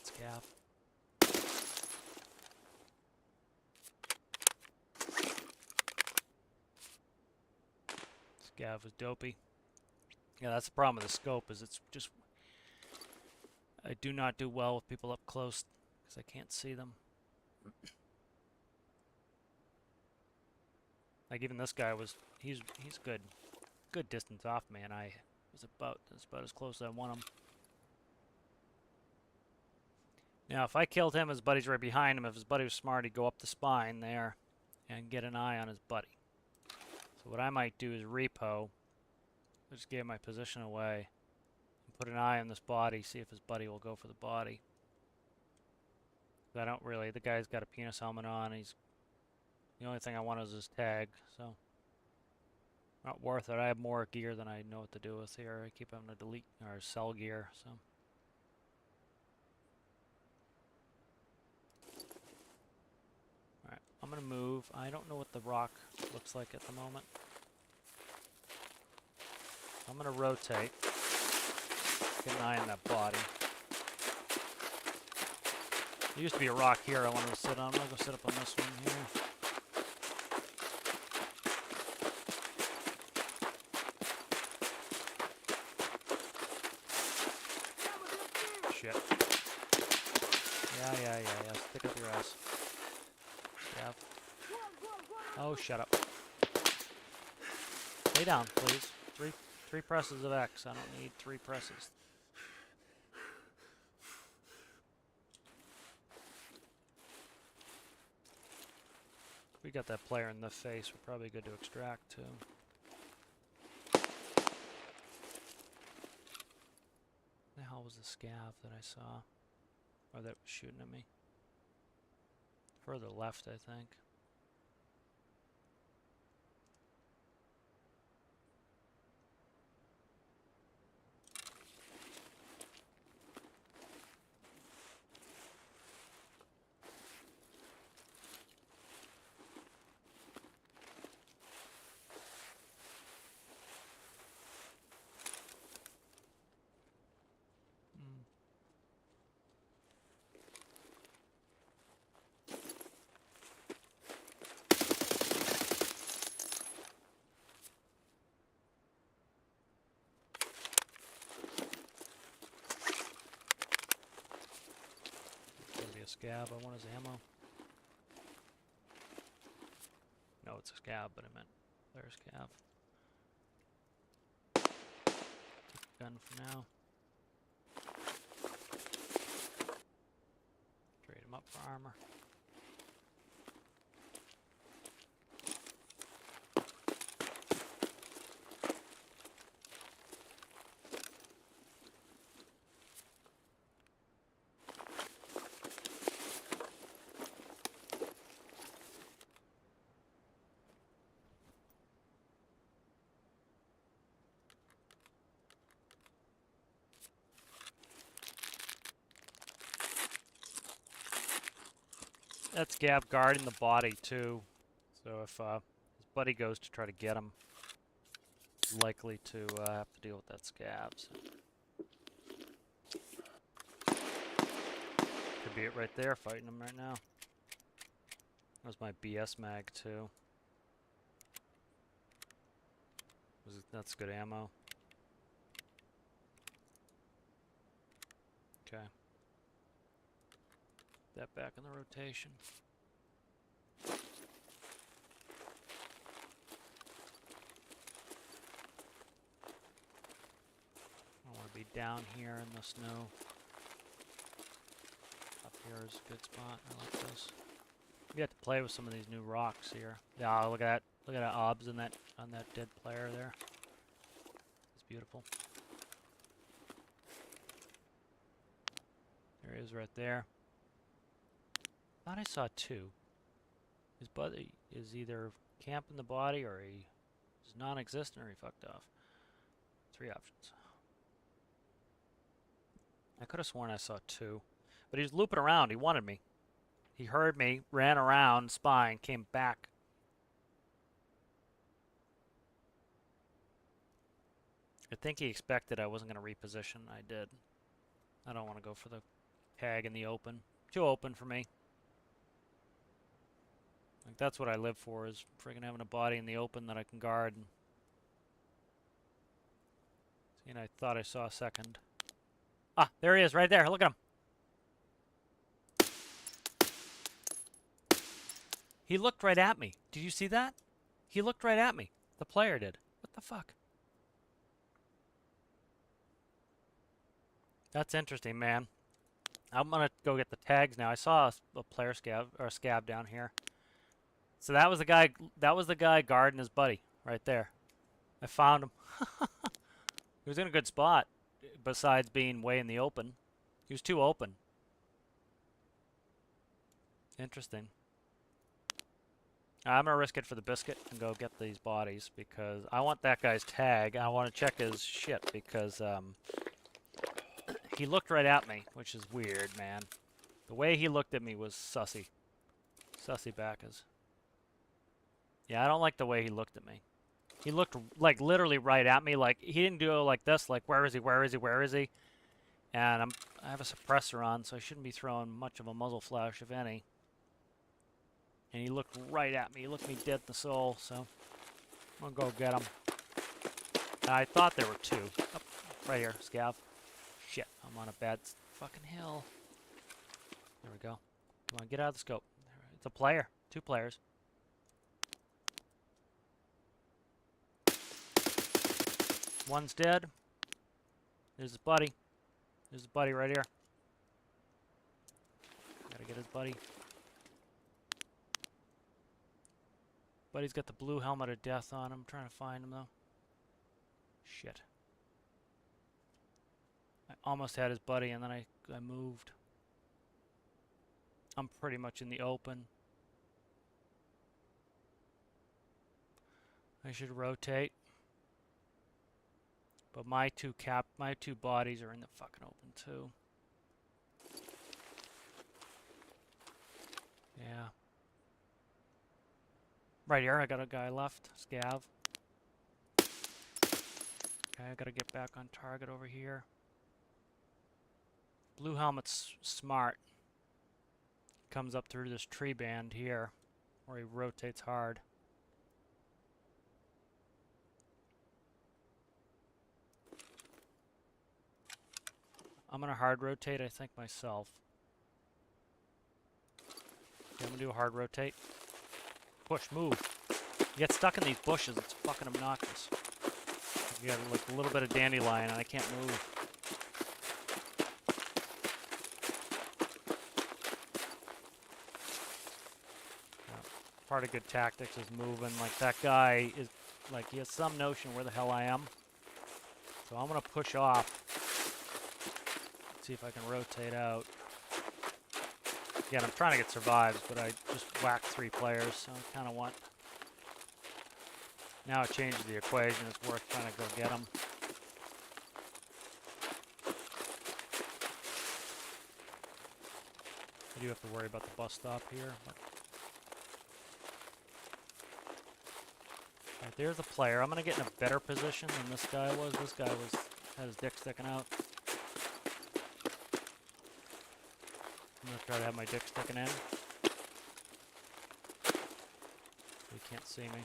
[SPEAKER 1] Scav. Scav was dopey. Yeah, that's the problem with the scope, is it's just... I do not do well with people up close, because I can't see them. Like, even this guy was... He's good. Good distance off me, and that's about as close as I want him. Now, if I killed him, his buddy's right behind him. If his buddy was smart, he'd go up the spine there and get an eye on his buddy. So what I might do is repo. I just give my position away and put an eye on this body, see if his buddy will go for the body. I don't really... The guy's got a penis helmet on. He's... The only thing I want is his tag, so... Not worth it. I have more gear than I know what to do with here. I keep having to delete or sell gear, so... Alright, I'm gonna move. I don't know what the rock looks like at the moment. I'm gonna rotate. Get an eye on that body. There used to be a rock here I wanted to sit on. I'm gonna go sit up on this one here. Shit. Yeah. Stick up your ass. Yeah. Oh, shut up. Lay down, please. Three presses of X. I don't need 3 presses. We got that player in the face. We're probably good to extract too. The hell was the scav that I saw? Or that was shooting at me? Further left, I think. Scab, I want his ammo. No, it's a scab, but I meant there's scab. Gun for now. Trade him up for armor. That's Gab guarding the body too, so if his buddy goes to try to get him, he's likely to have to deal with that scab. So. Could be it right there, fighting him right now. That was my BS mag too. That's good ammo. Okay. That back in the rotation. I want to be down here in the snow. Up here is a good spot. I like this. We have to play with some of these new rocks here. Yeah, look at that. Look at that obs on that dead player there. It's beautiful. There he is right there. I thought I saw 2. His buddy is either camping the body or he is non-existent or he fucked off. 3 options. I could have sworn I saw 2. But he was looping around. He wanted me. He heard me, ran around, spying, came back. I think he expected I wasn't going to reposition. I did. I don't want to go for the tag in the open. Too open for me. Like, that's what I live for, is friggin' having a body in the open that I can guard. And I thought I saw a second. Ah, there he is, right there. Look at him. He looked right at me. Did you see that? He looked right at me. The player did. What the fuck? That's interesting, man. I'm gonna go get the tags now. I saw a player scab or a scab down here. So that was the guy. That was the guy guarding his buddy right there. I found him. He was in a good spot. Besides being way in the open, he was too open. Interesting. I'm gonna risk it for the biscuit and go get these bodies because I want that guy's tag. I want to check his shit because he looked right at me, which is weird, man. The way he looked at me was sussy. Sussy backers. Yeah, I don't like the way he looked at me. He looked like literally right at me. Like he didn't do it like this. Like where is he? Where is he? Where is he? And I have a suppressor on, so I shouldn't be throwing much of a muzzle flash, if any. And he looked right at me. He looked me dead in the soul. So I'm gonna go get him. And I thought there were two. Oh, right here, scav. Shit, I'm on a bad fucking hill. There we go. Come on, get out of the scope. It's a player. 2 players. One's dead. There's his buddy. There's his buddy right here. Gotta get his buddy. Buddy's got the blue helmet of death on him. I'm trying to find him, though. Shit. I almost had his buddy, and then I moved. I'm pretty much in the open. I should rotate. But my two bodies are in the fucking open too. Yeah. Right here, I got a guy left. Scav. Okay, I gotta get back on target over here. Blue helmet's smart. Comes up through this tree band here, where he rotates hard. I'm gonna hard rotate, I think, myself. Okay, I'm gonna do a hard rotate. Push, move. You get stuck in these bushes, it's fucking obnoxious. You got like a little bit of dandelion and I can't move. Part of good tactics is moving. Like that guy is, like, he has some notion where the hell I am. So I'm gonna push off. See if I can rotate out. Again, I'm trying to get survives, but I just whacked 3 players, so I kind of want... Now it changes the equation. It's worth trying to go get them. I do have to worry about the bus stop here. But... Right, there's the player. I'm going to get in a better position than this guy was. This guy had his dick sticking out. I'm going to try to have my dick sticking in. You can't see me.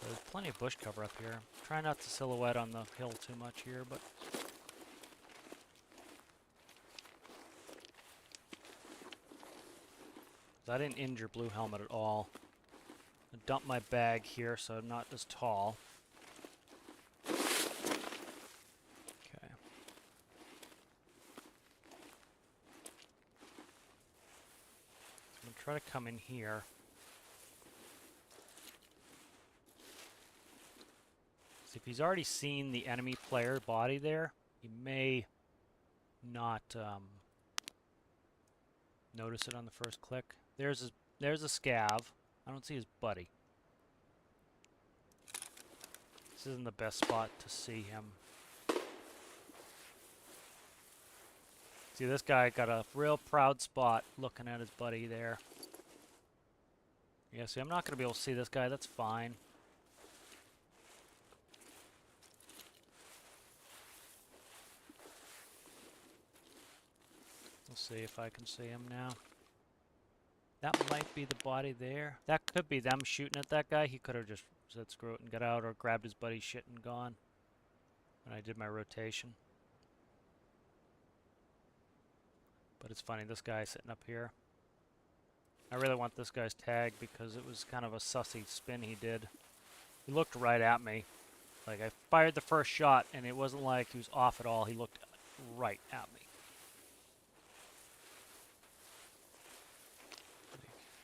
[SPEAKER 1] So there's plenty of bush cover up here. Try not to silhouette on the hill too much here, but... I didn't injure blue helmet at all. I dumped my bag here so I'm not as tall. Okay. I'm going to try to come in here. See, if he's already seen the enemy player body there, he may not notice it on the first click. There's a scav. I don't see his buddy. This isn't the best spot to see him. See, this guy got a real proud spot looking at his buddy there. Yeah, see, I'm not going to be able to see this guy. That's fine. We'll see if I can see him now. That might be the body there. That could be them shooting at that guy. He could have just said screw it and got out, or grabbed his buddy's shit and gone. And I did my rotation. But it's funny, this guy sitting up here. I really want this guy's tag because it was kind of a sussy spin he did. He looked right at me. Like, I fired the first shot and it wasn't like he was off at all. He looked right at me.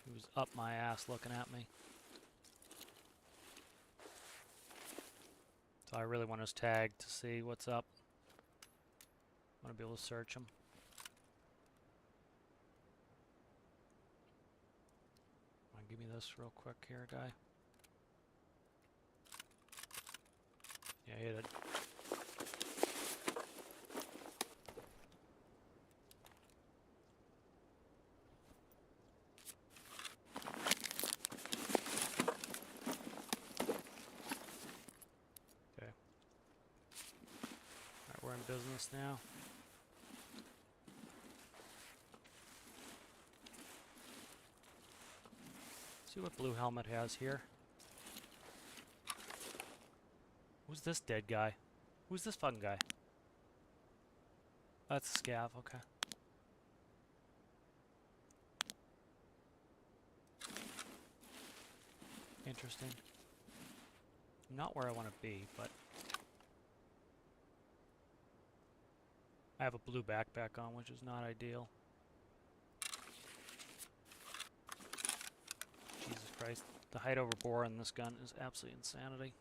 [SPEAKER 1] He was up my ass looking at me. So I really want his tag to see what's up. I want to be able to search him. Give me this real quick here, guy. Yeah, hit it. in business now. See what Blue Helmet has here. Who's this dead guy? Who's this fun guy? That's a scav, okay. Interesting. Not where I want to be, but I have a blue backpack on, which is not ideal. Jesus Christ. The height over bore on this gun is absolutely insanity.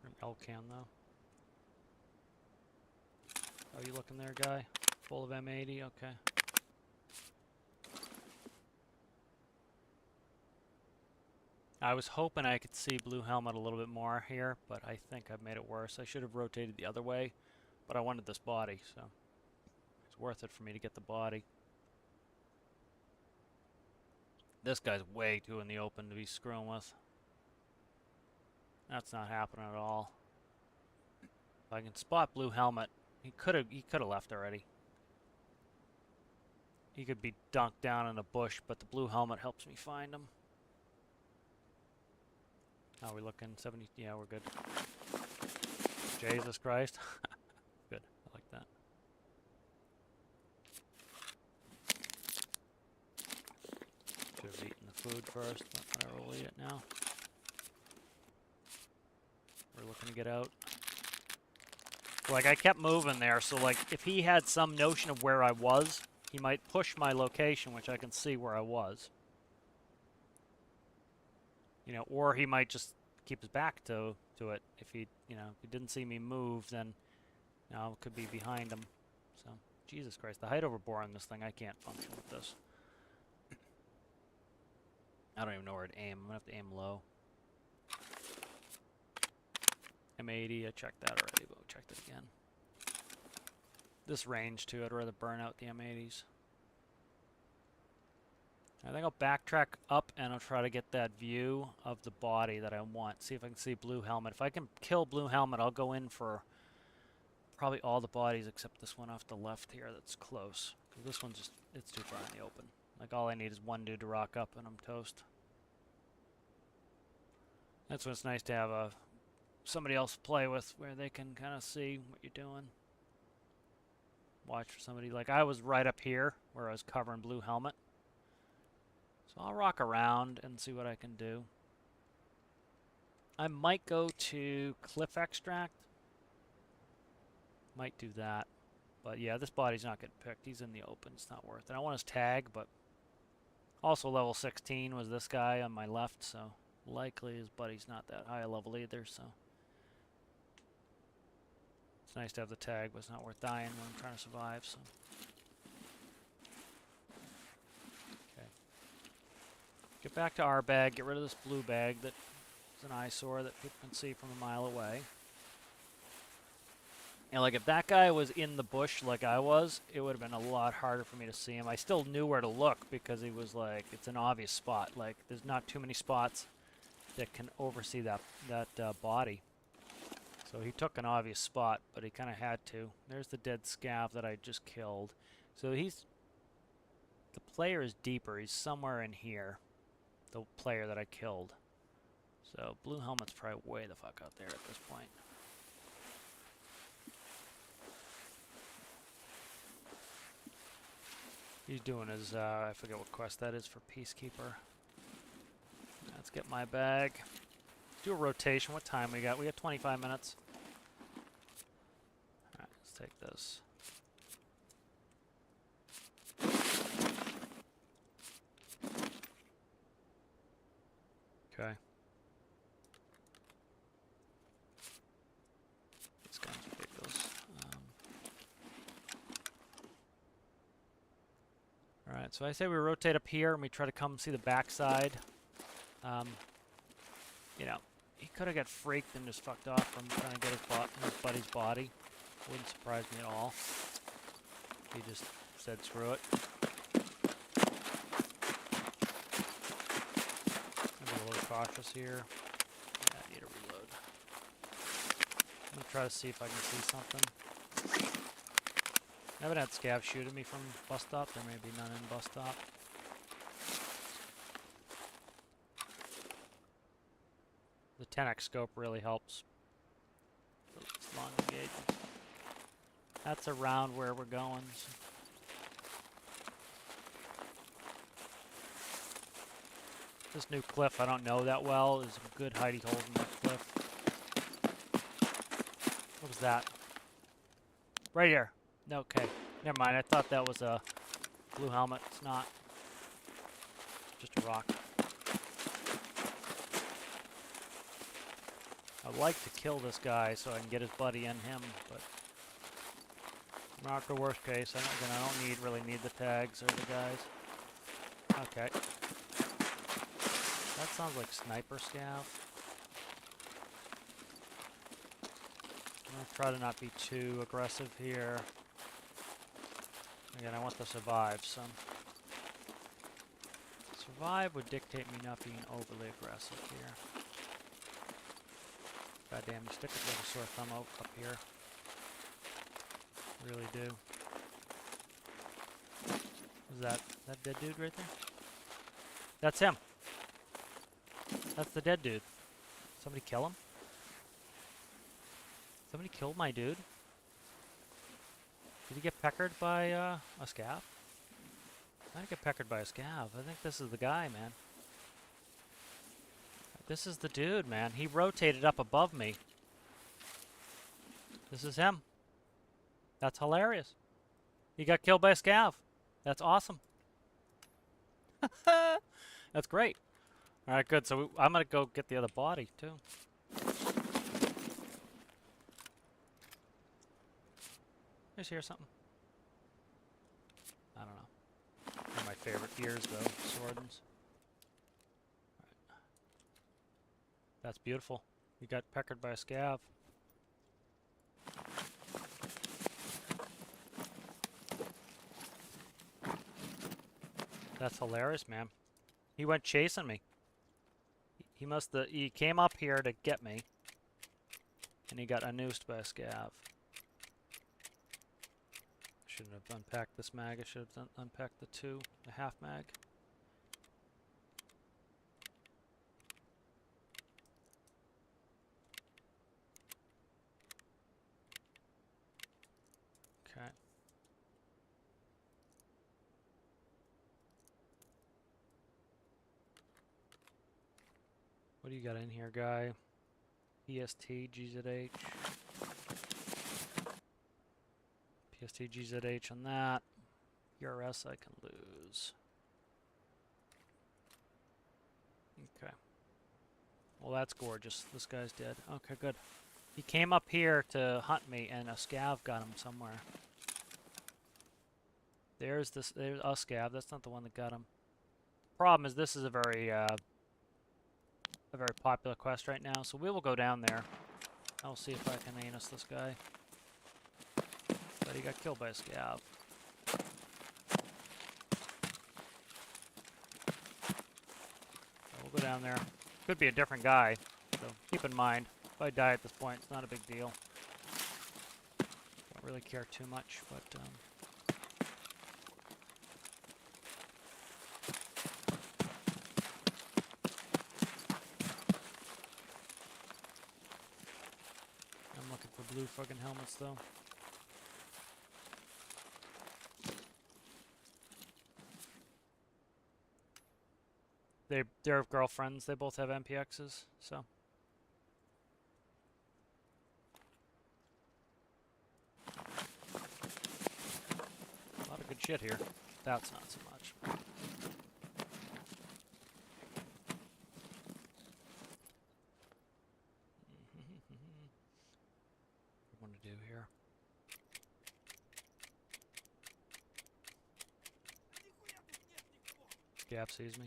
[SPEAKER 1] An L-cam, though. Oh, you looking there, guy? Full of M80? Okay. I was hoping I could see Blue Helmet a little bit more here, but I think I've made it worse. I should have rotated the other way, but I wanted this body, so it's worth it for me to get the body. This guy's way too in the open to be screwing with. That's not happening at all. If I can spot Blue Helmet, he could have left already. He could be dunked down in a bush, but the Blue Helmet helps me find him. How are we looking? 70? Yeah, we're good. Jesus Christ. Good. I like that. Should have eaten the food first, but I will eat it now. We're looking to get out. Like, I kept moving there, so like, if he had some notion of where I was, he might push my location, which I can see where I was. You know, or he might just keep his back to it. If he, you know, if he didn't see me move, then, you know, it could be behind him. So, Jesus Christ, the height over bore on this thing, I can't function with this. I don't even know where to aim. I'm gonna have to aim low. M80, I checked that already, but we checked it again. This range too, I'd rather burn out the M80s. I think I'll backtrack up and I'll try to get that view of the body that I want. See if I can see Blue Helmet. If I can kill Blue Helmet, I'll go in for probably all the bodies except this one off the left here that's close. This one's just, it's too far in the open. Like, all I need is one dude to rock up and I'm toast. That's when it's nice to have somebody else to play with where they can kind of see what you're doing. Watch for somebody. Like, I was right up here where I was covering Blue Helmet. So I'll rock around and see what I can do. I might go to Cliff Extract. Might do that. But yeah, this body's not getting picked. He's in the open. It's not worth it. I want his tag, but also level 16 was this guy on my left, so likely his buddy's not that high a level either, so it's nice to have the tag, but it's not worth dying when I'm trying to survive, so. Okay. Get back to our bag, get rid of this blue bag that is an eyesore that people can see from a mile away. And like, if that guy was in the bush like I was, it would have been a lot harder for me to see him. I still knew where to look because he was like, it's an obvious spot. Like, there's not too many spots that can oversee that body. So he took an obvious spot, but he kind of had to. There's the dead scav that I just killed. So the player is deeper. He's somewhere in here, the player that I killed. So Blue Helmet's probably way the fuck out there at this point. He's doing his, I forget what quest that is for Peacekeeper. Let's get my bag. Do a rotation. What time we got? We got 25 minutes. Alright, let's take this. Okay. These guns are ridiculous. Alright, so I say we rotate up here and we try to come see the backside. You know, he could have got freaked and just fucked off from trying to get his buddy's body. Wouldn't surprise me at all. He just said screw it. I'm a little cautious here. Yeah, I need to reload. try to see if I can see something. I haven't had scavs shoot at me from bus stop. There may be none in bus stop. The 10x scope really helps. It's long engagement. That's around where we're going. So. This new cliff I don't know that well. There's a good hidey hole in that cliff. What was that? Right here. Okay. Never mind. I thought that was a blue helmet. It's not. Just a rock. I'd like to kill this guy so I can get his buddy and him, but not the worst case. I don't really need the tags or the guys. Okay. That sounds like sniper scav. I'm gonna try to not be too aggressive here. Again, I want to survive, so survive would dictate me not being overly aggressive here. God damn, you stick a little sore thumb up here. Really do. Is that dead dude right there? That's him. That's the dead dude. Somebody kill him? Somebody killed my dude? Did he get peckered by a scav? I didn't get peckered by a scav. I think this is the guy, man. This is the dude, man. He rotated up above me. This is him. That's hilarious. He got killed by a scav. That's awesome. That's great. All right, good. So I'm going to go get the other body, too. Just hear something. I don't know. One of my favorite ears, though. Swordens. Right. That's beautiful. You got peckered by a scav. That's hilarious, man. He went chasing me. He came up here to get me. And he got unnoosed by a scav. Shouldn't have unpacked this mag. I should have unpacked the half mag. Okay. What do you got in here, guy? PST, GZH. PST, GZH on that. PRS I can lose. Okay. Well, that's gorgeous. This guy's dead. Okay, good. He came up here to hunt me, and a scav got him somewhere. There's a scav. That's not the one that got him. Problem is, this is a very popular quest right now, so we will go down there. I'll see if I can anus this guy. But he got killed by a scav. So we'll go down there. Could be a different guy, so keep in mind, if I die at this point, it's not a big deal. Don't really care too much, but I'm looking for blue fucking helmets, though. They're girlfriends. They both have MPXs, so. A lot of good shit here. That's not so much. What do I want to do here? Gap sees me.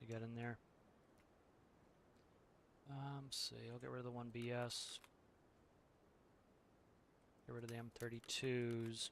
[SPEAKER 1] You got in there. See, I'll get rid of the 1BS. Get rid of the M32s.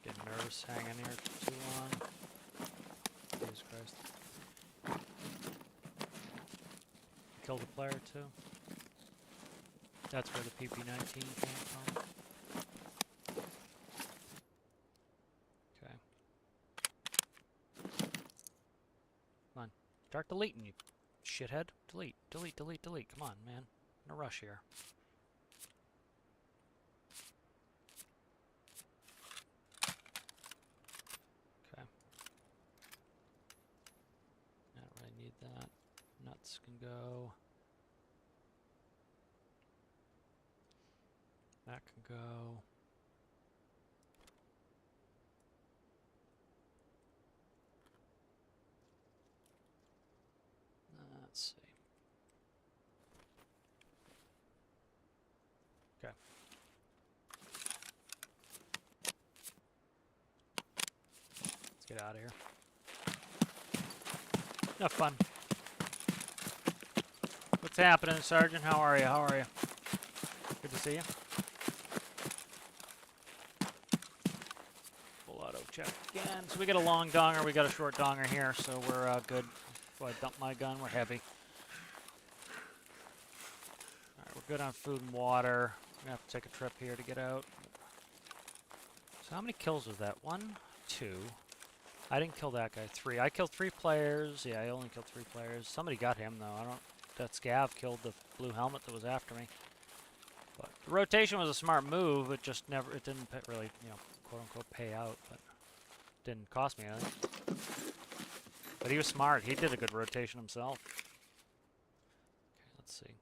[SPEAKER 1] Getting nervous hanging here too long. Jesus Christ. Killed a player too. That's where the PP-19 came from. Okay. Come on. Start deleting, you shithead. Delete, delete, delete, delete. Come on, man. In a rush here. Okay. I don't really need that. Nuts can go. That can go. Let's see. Okay. Let's get out of here. Enough fun. What's happening, Sergeant? How are you? How are you? Good to see you. Full auto check again. So we got a long donger, we got a short donger here, so we're good. Before I dump my gun, we're heavy. Alright, we're good on food and water. We're gonna have to take a trip here to get out. So how many kills was that? 1, 2. I didn't kill that guy. 3. I killed 3 players. Yeah, I only killed 3 players. Somebody got him though. I don't. That scav killed the blue helmet that was after me. But the rotation was a smart move. It just never. It didn't really, you know, quote unquote, pay out. But it didn't cost me anything. But he was smart. He did a good rotation himself. Okay, let's see.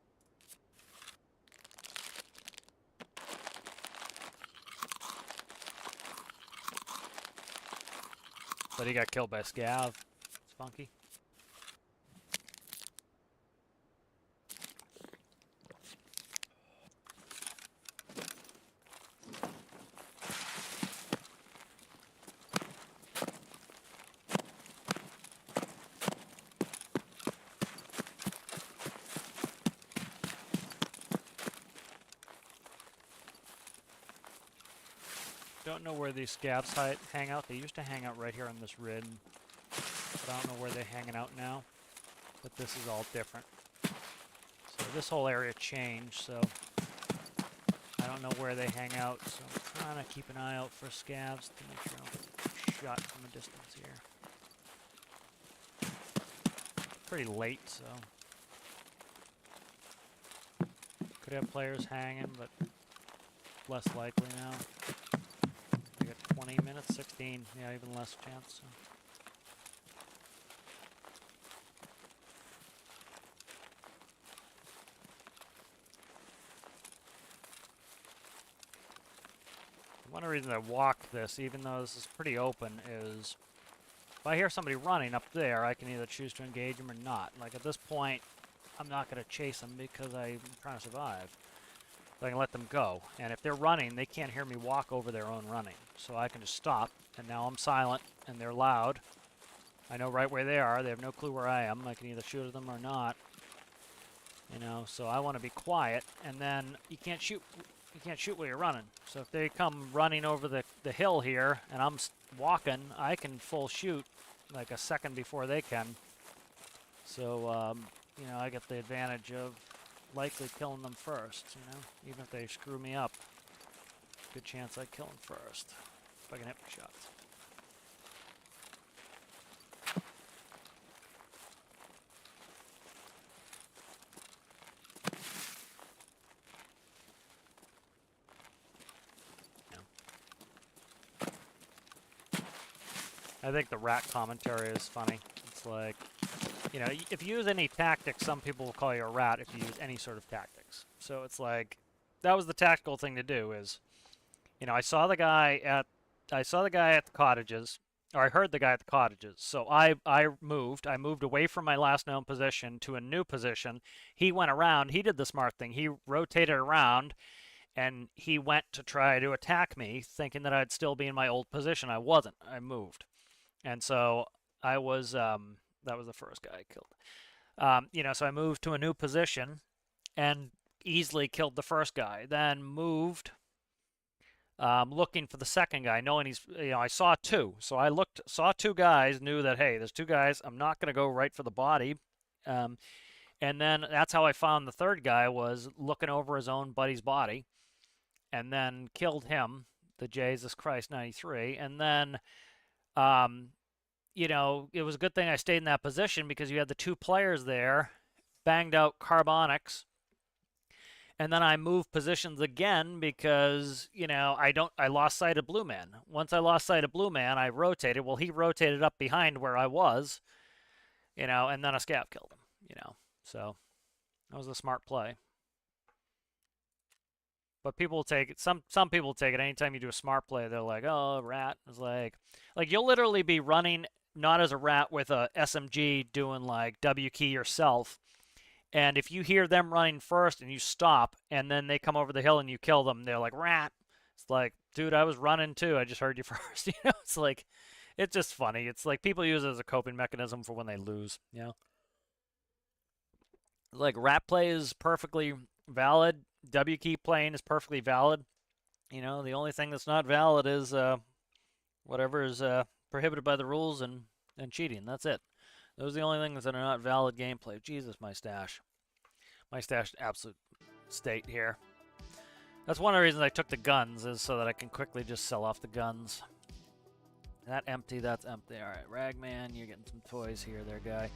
[SPEAKER 1] But he got killed by scav. It's funky. Don't know where these scavs hang out. They used to hang out right here on this ridge. But I don't know where they're hanging out now. But this is all different. So this whole area changed, so I don't know where they hang out. So I'm trying to keep an eye out for scavs to make sure I don't get shot from a distance here. Pretty late, so could have players hanging, but less likely now. We got 20 minutes, 16, yeah, even less chance. So. One of the reasons I walked this, even though this is pretty open, is if I hear somebody running up there, I can either choose to engage them or not. Like at this point, I'm not going to chase them because I'm trying to survive. So I can let them go. And if they're running, they can't hear me walk over their own running. So I can just stop, and now I'm silent, and they're loud. I know right where they are. They have no clue where I am. I can either shoot at them or not. You know, so I want to be quiet, and then you can't shoot while you're running. So if they come running over the hill here, and I'm walking, I can full shoot like a second before they can. So, you know, I get the advantage of likely killing them first, you know? Even if they screw me up, good chance I kill them first, if I can hit my shots. I think the rat commentary is funny. It's like, you know, if you use any tactics, some people will call you a rat if you use any sort of tactics. So it's like, that was the tactical thing to do is, You know, I saw the guy at the cottages, or I heard the guy at the cottages. So I moved. I moved away from my last known position to a new position. He went around. He did the smart thing. He rotated around and he went to try to attack me, thinking that I'd still be in my old position. I wasn't. I moved, and so I was. That was the first guy I killed. You know, so I moved to a new position and easily killed the first guy. Then moved, looking for the second guy, knowing he's. You know, I saw two, so I saw two guys, knew that hey, there's two guys. I'm not gonna go right for the body. And then that's how I found the third guy, was looking over his own buddy's body, and then killed him, the Jesus Christ 93. And then, you know, it was a good thing I stayed in that position because you had the two players there, banged out carbonics, and then I moved positions again because, you know, I lost sight of Blue Man. Once I lost sight of Blue Man, I rotated. Well, he rotated up behind where I was, you know, and then a scav killed him, you know. So that was a smart play. But people will take it. Some people take it. Anytime you do a smart play, they're like, "Oh, rat." It's like you'll literally be running not as a rat with a SMG doing like W key yourself, and if you hear them running first and you stop, and then they come over the hill and you kill them, they're like, "Rat." It's like, dude, I was running too. I just heard you first. You know, it's like, it's just funny. It's like people use it as a coping mechanism for when they lose. You know, like rat play is perfectly valid. W key playing is perfectly valid. You know, the only thing that's not valid is whatever is prohibited by the rules and cheating. That's it. Those are the only things that are not valid gameplay. Jesus, my stash. My stash absolute state here. That's one of the reasons I took the guns, is so that I can quickly just sell off the guns. That empty, that's empty. Alright, Ragman, you're getting some toys here there, guy.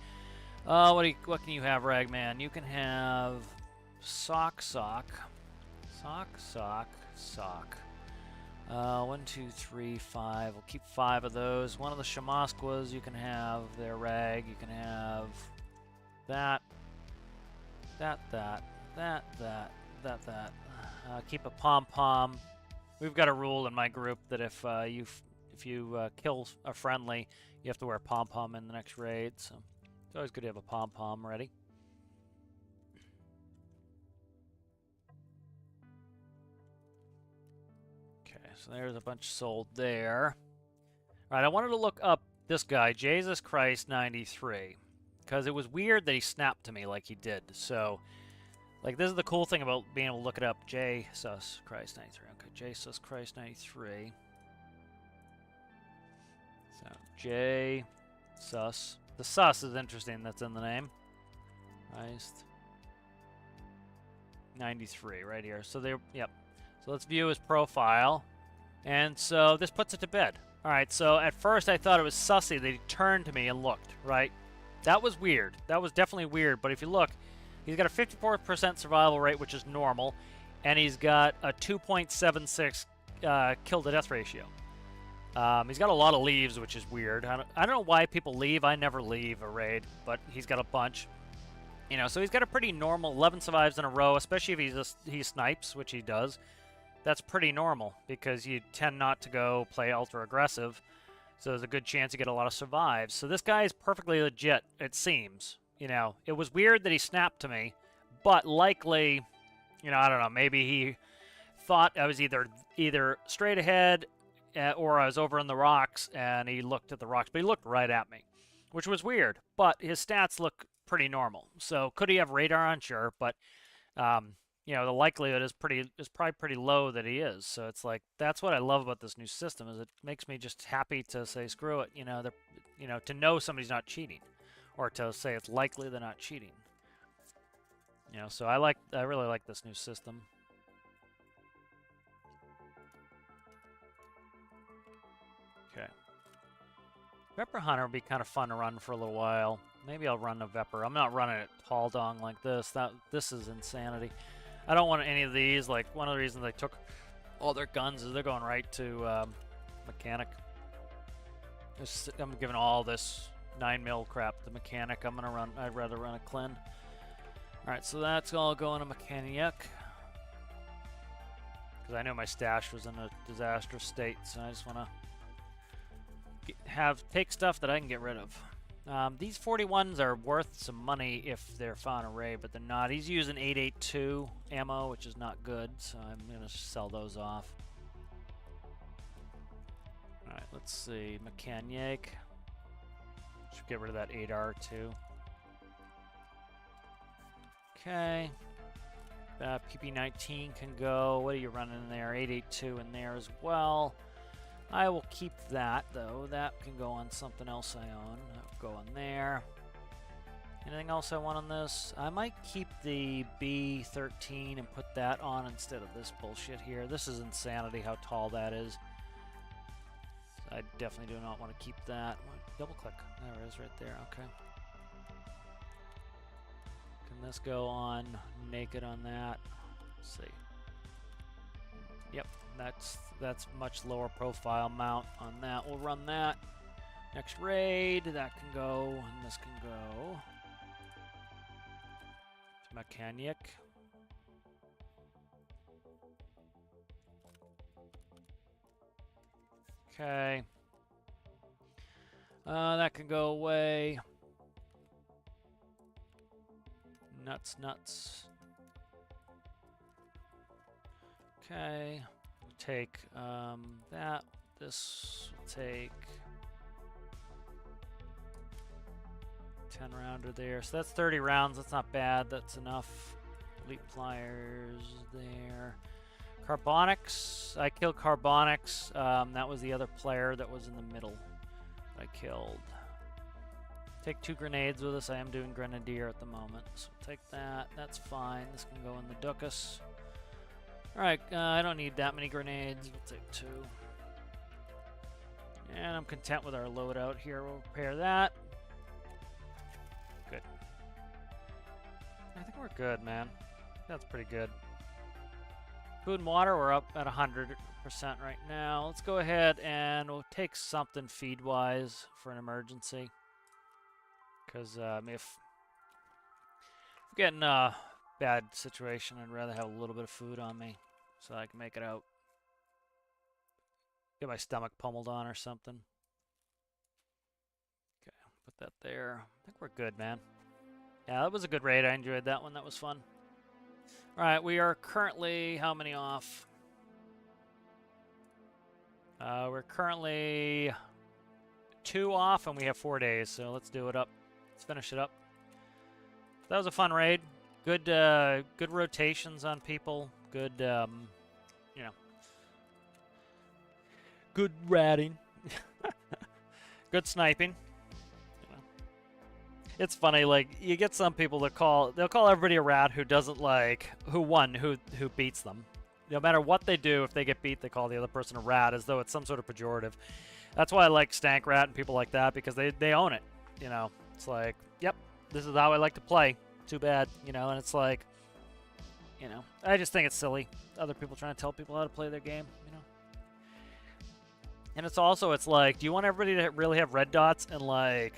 [SPEAKER 1] What can you have, Ragman? You can have sock. 1, 2, 3, 5. We'll keep 5 of those. One of the Shamasquas you can have their rag. You can have that. Keep a pom-pom. We've got a rule in my group that if you kill a friendly, you have to wear a pom-pom in the next raid. So it's always good to have a pom-pom ready. So there's a bunch sold there. All right, I wanted to look up this guy, Jesus Christ 93, because it was weird that he snapped to me like he did. So, like, this is the cool thing about being able to look it up. Jesus Christ 93. Okay, Jesus Christ 93. So, Jesus. The sus is interesting. That's in the name. Christ 93 right here. So there. Yep. So let's view his profile. And so this puts it to bed. All right, so at first I thought it was sussy that he turned to me and looked, right? That was weird. That was definitely weird. But if you look, he's got a 54% survival rate, which is normal, and he's got a 2.76 kill-to-death ratio. He's got a lot of leaves, which is weird. I don't know why people leave. I never leave a raid, but he's got a bunch. You know, so he's got a pretty normal 11 survives in a row, especially if he snipes, which he does. That's pretty normal because you tend not to go play ultra aggressive, so there's a good chance you get a lot of survives. So this guy is perfectly legit, it seems. You know, it was weird that he snapped to me, but likely, you know, I don't know, maybe he thought I was either straight ahead or I was over in the rocks and he looked at the rocks, but he looked right at me, which was weird. But his stats look pretty normal. So could he have radar on? Sure, but you know, the likelihood is probably pretty low that he is. So it's like, that's what I love about this new system, is it makes me just happy to say screw it. You know, to know somebody's not cheating, or to say it's likely they're not cheating. You know, so I really like this new system. Okay. Vepr Hunter would be kind of fun to run for a little while. Maybe I'll run a Vepr. I'm not running it Tall Dong like this. This is insanity. I don't want any of these. Like, one of the reasons I took all their guns is they're going right to mechanic. I'm giving all this 9mm crap to mechanic. I'd rather run a Clin. Alright, so that's all going to mechanic. Because I know my stash was in a disastrous state, so I just want to take stuff that I can get rid of. These 41s are worth some money if they're found array, but they're not. He's using 882 ammo, which is not good, so I'm going to sell those off. Alright, let's see. Mechanic. Should get rid of that 8R too. Okay. PP19 can go. What are you running in there? 882 in there as well. I will keep that, though. That can go on something else I own. That'll go on there. Anything else I want on this? I might keep the B13 and put that on instead of this bullshit here. This is insanity how tall that is. I definitely do not want to keep that. Double click. There it is right there. Okay. Can this go on naked on that? Let's see. Yep, that's much lower profile mount on that. We'll run that. Next raid, that can go, and this can go. To Mechanic. Okay. That can go away. Nuts. Okay. We'll take that. This will take 10 rounder there. So that's 30 rounds. That's not bad. That's enough. Elite pliers there. Carbonics. I killed Carbonics. That was the other player that was in the middle. I killed. Take 2 grenades with us. I am doing Grenadier at the moment. So take that. That's fine. This can go in the Dukas. Alright, I don't need that many grenades. We'll take 2. And I'm content with our loadout here. We'll repair that. Good. I think we're good, man. That's pretty good. Food and water, we're up at 100% right now. Let's go ahead and we'll take something feed-wise for an emergency. Because if I'm getting a bad situation, I'd rather have a little bit of food on me so I can make it out. Get my stomach pummeled on or something. Okay, put that there. I think we're good, man. Yeah, that was a good raid. I enjoyed that one. That was fun. All right, we are currently how many off? We're currently 2 off, and we have 4 days. So let's do it up. Let's finish it up. That was a fun raid. Good, good rotations on people. Good, you know, good ratting. Good sniping. You know. It's funny, like you get some people that they'll call everybody a rat who doesn't like who beats them. No matter what they do, if they get beat, they call the other person a rat as though it's some sort of pejorative. That's why I like Stank Rat and people like that because they own it. You know, it's like, yep, this is how I like to play. Too bad, you know, and it's like, you know, I just think it's silly. Other people trying to tell people how to play their game, you know. And it's also, it's like, do you want everybody to really have red dots and like,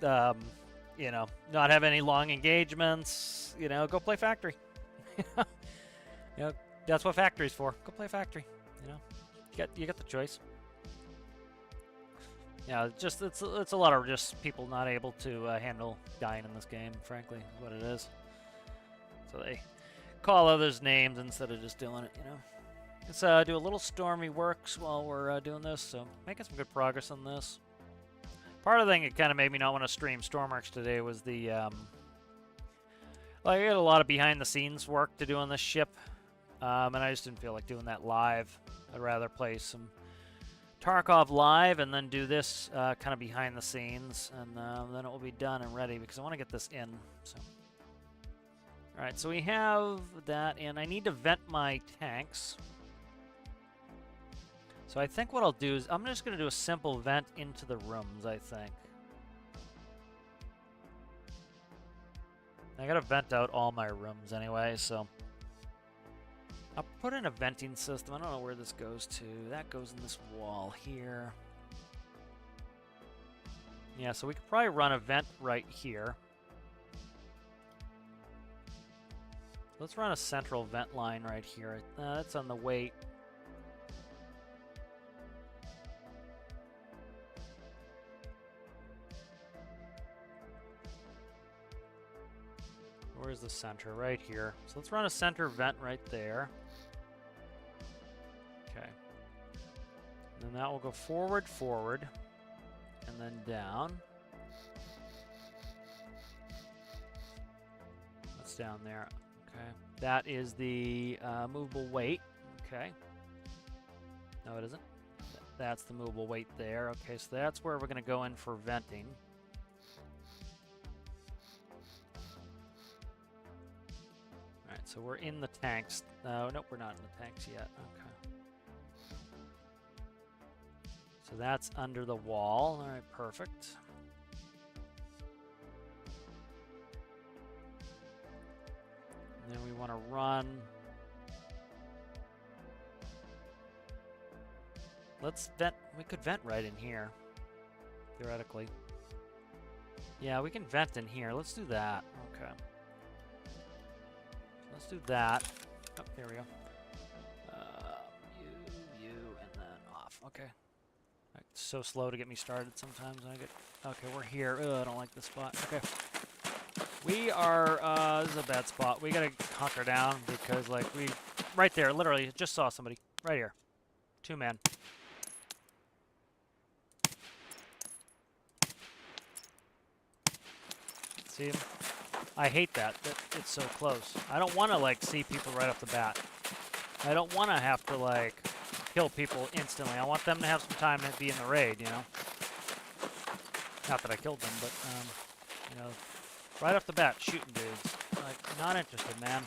[SPEAKER 1] you know, not have any long engagements? You know, go play Factory. You know, that's what Factory's for. Go play Factory. You know, you get the choice. Yeah, just it's a lot of just people not able to handle dying in this game. Frankly, is what it is. So they call others names instead of just doing it. You know. Let's do a little Stormy Works while we're doing this. So making some good progress on this. Part of the thing that kind of made me not want to stream Stormworks today was the like I had a lot of behind-the-scenes work to do on this ship, and I just didn't feel like doing that live. I'd rather play some Tarkov live and then do this kind of behind the scenes, and then it will be done and ready because I want to get this in. So, all right, so we have that, and I need to vent my tanks. So I think what I'll do is I'm just going to do a simple vent into the rooms, I think. I got to vent out all my rooms anyway, so I'll put in a venting system. I don't know where this goes to. That goes in this wall here. Yeah, so we could probably run a vent right here. Let's run a central vent line right here. That's on the weight. Where's the center? Right here. So let's run a center vent right there. Okay. And then that will go forward, forward, and then down. What's down there? Okay. That is the movable weight. Okay. No, it isn't. That's the movable weight there. Okay, so that's where we're going to go in for venting. Alright, so we're in the tanks. Nope, we're not in the tanks yet. Okay. So that's under the wall. Alright, perfect. And then we want to run. Let's vent. We could vent right in here, theoretically. Yeah, we can vent in here. Let's do that. Okay. Let's do that. Oh, there we go. You, and then off. Okay. It's so slow to get me started sometimes. Okay, we're here. Ugh, I don't like this spot. Okay. We are, this is a bad spot. We gotta hunker down because, like, right there, literally, just saw somebody. Right here. 2 men. See him? I hate that it's so close. I don't want to, like, see people right off the bat. I don't want to have to, like, kill people instantly. I want them to have some time to be in the raid, you know? Not that I killed them, but, you know, right off the bat, shooting dudes. Like, not interested, man.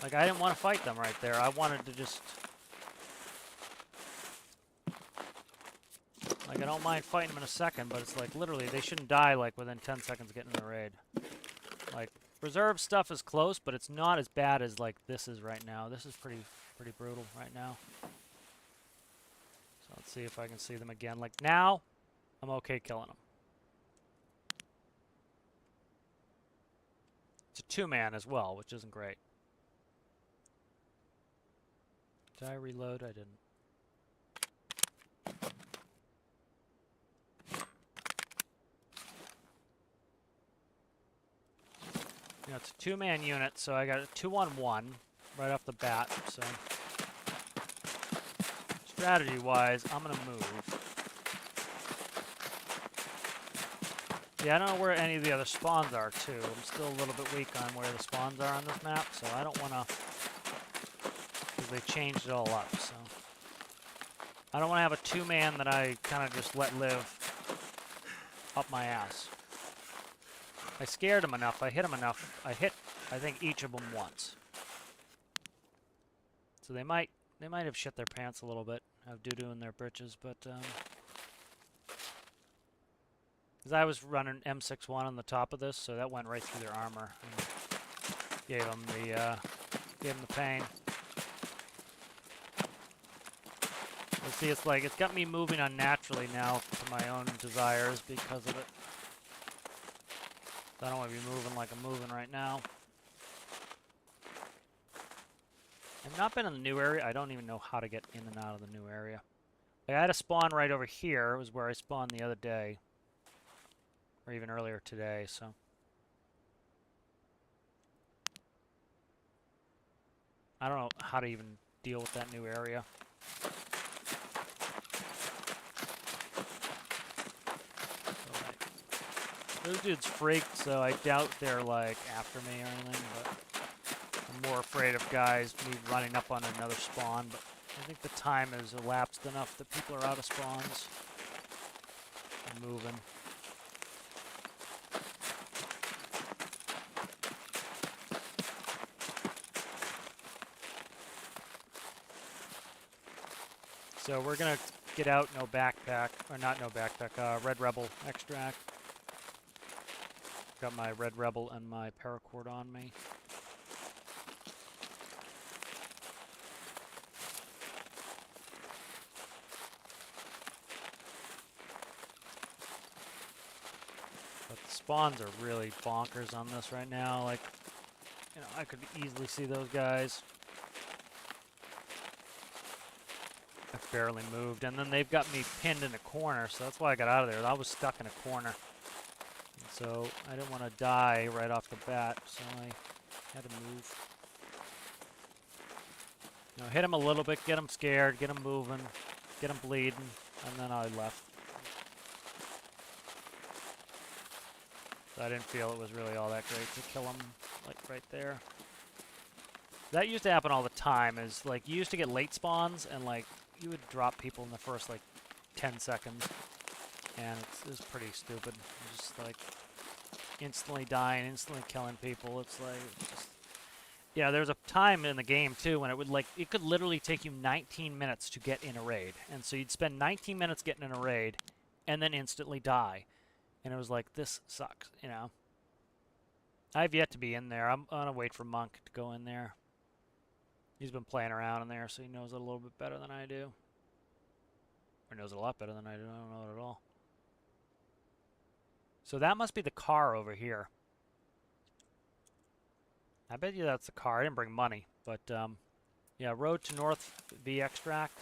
[SPEAKER 1] Like, I didn't want to fight them right there. I wanted to just... Like, I don't mind fighting them in a second, but it's like, literally, they shouldn't die, like, within 10 seconds of getting in the raid. Like, reserve stuff is close, but it's not as bad as, like, this is right now. This is pretty brutal right now. So let's see if I can see them again. Like, now, I'm okay killing them. It's a 2-man as well, which isn't great. Did I reload? I didn't. You know, it's a 2-man unit, so I got a 2-on-1 right off the bat. So strategy-wise, I'm gonna move. Yeah, I don't know where any of the other spawns are too. I'm still a little bit weak on where the spawns are on this map, so I don't wanna, because they changed it all up. So I don't want to have a 2-man that I kind of just let live up my ass. I scared him enough. I hit him enough. I think, each of them once. So they might have shit their pants a little bit, have doo-doo in their britches, but because I was running M61 on the top of this, so that went right through their armor and gave them the pain. You see, it's like it's got me moving unnaturally now to my own desires because of it. I don't want to be moving like I'm moving right now. I've not been in the new area. I don't even know how to get in and out of the new area. Like, I had a spawn right over here. It was where I spawned the other day. Or even earlier today, so. I don't know how to even deal with that new area. Those dudes freaked, so I doubt they're, like, after me or anything, but I'm more afraid of guys, me running up on another spawn, but I think the time has elapsed enough that people are out of spawns and moving. So we're gonna get out no backpack, or not no backpack, Red Rebel extract. Got my Red Rebel and my paracord on me. But the spawns are really bonkers on this right now. Like, you know, I could easily see those guys. I barely moved, and then they've got me pinned in a corner, so that's why I got out of there. I was stuck in a corner. And so I didn't want to die right off the bat, so I had to move. You know, hit him a little bit, get him scared, get him moving, get him bleeding, and then I left. So I didn't feel it was really all that great to kill him, like, right there. That used to happen all the time, is, like, you used to get late spawns, and, like, you would drop people in the first, like, 10 seconds. And it's pretty stupid. You're just, like, instantly dying, instantly killing people. It's, like, just... Yeah, there's a time in the game, too, when it would, like, it could literally take you 19 minutes to get in a raid. And so you'd spend 19 minutes getting in a raid, and then instantly die. And it was like, this sucks, you know? I've yet to be in there. I'm gonna wait for Monk to go in there. He's been playing around in there, so he knows it a little bit better than I do. Or knows it a lot better than I do. I don't know it at all. So that must be the car over here. I bet you that's the car. I didn't bring money, but yeah, road to North V extract.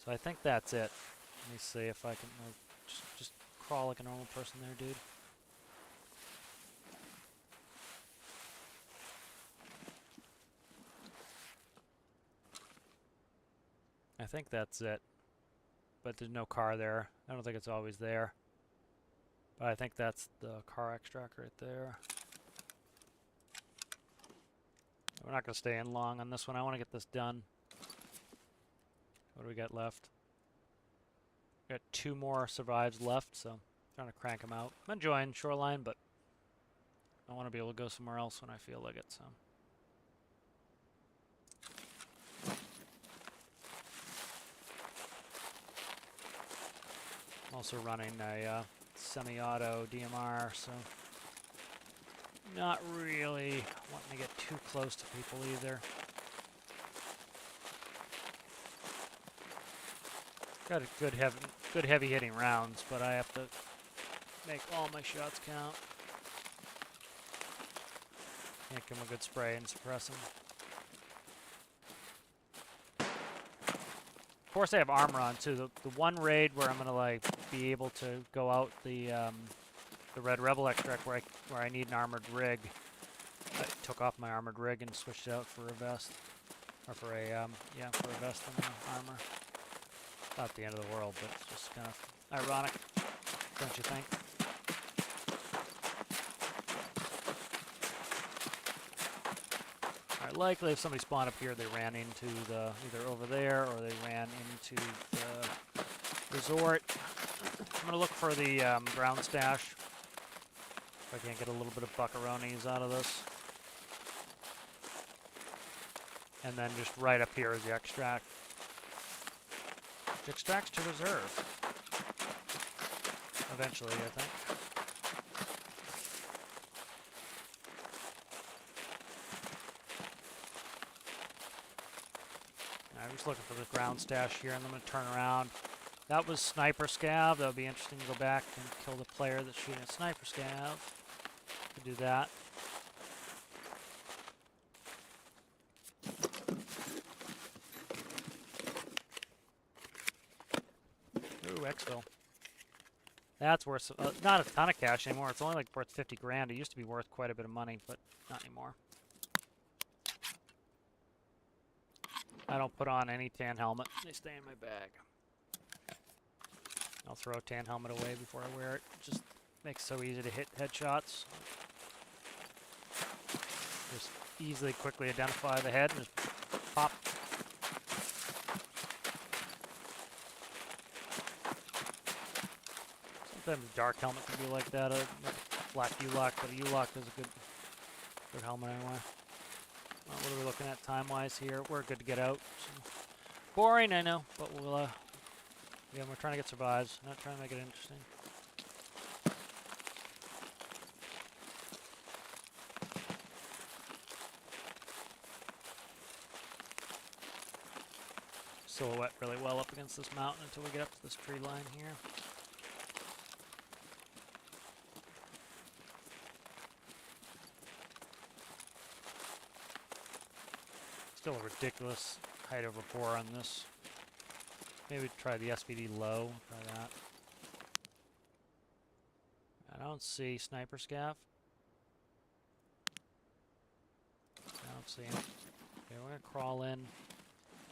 [SPEAKER 1] So I think that's it. Let me see if I can just crawl like a normal person there, dude. I think that's it. But there's no car there. I don't think it's always there. But I think that's the car extract right there. We're not going to stay in long on this one. I want to get this done. What do we got left? We got 2 more survives left, so I'm trying to crank them out. I'm enjoying Shoreline, but I want to be able to go somewhere else when I feel like it, so. I'm also running a semi-auto DMR, so not really wanting to get too close to people either. Got a good heavy hitting rounds, but I have to make all my shots count. Can't give them a good spray and suppress them. Of course, I have armor on too. The one raid where I'm gonna like be able to go out the Red Rebel extract where I need an armored rig. I took off my armored rig and switched it out for a vest, or for a yeah, for a vest and armor. Not the end of the world, but it's just kind of ironic, don't you think? Alright, likely if somebody spawned up here, they ran into the either over there or they ran into the resort. I'm gonna look for the ground stash. If I can't get a little bit of buckaroonies out of this. And then just right up here is the extract. Which extracts to reserve. Eventually, I think. I'm just looking for the ground stash here, and I'm going to turn around. That was Sniper Scav. That would be interesting to go back and kill the player that's shooting a Sniper Scav. Could do that. Ooh, Exfil. That's worth not a ton of cash anymore. It's only like worth 50 grand. It used to be worth quite a bit of money, but not anymore. I don't put on any tan helmet. They stay in my bag. I'll throw a tan helmet away before I wear it. It just makes it so easy to hit headshots. Just easily, quickly identify the head and just pop. Sometimes a dark helmet can be like that. A black U-lock, but a U-lock is a good helmet anyway. What are we looking at time-wise here? We're good to get out. So, boring, I know, but we'll, yeah, we're trying to get survives, not trying to make it interesting. Silhouette really well up against this mountain until we get up to this tree line here. Still a ridiculous height of rapport on this. Maybe try the SVD low. Try that. I don't see sniper scav. I don't see him. Okay, we're gonna crawl in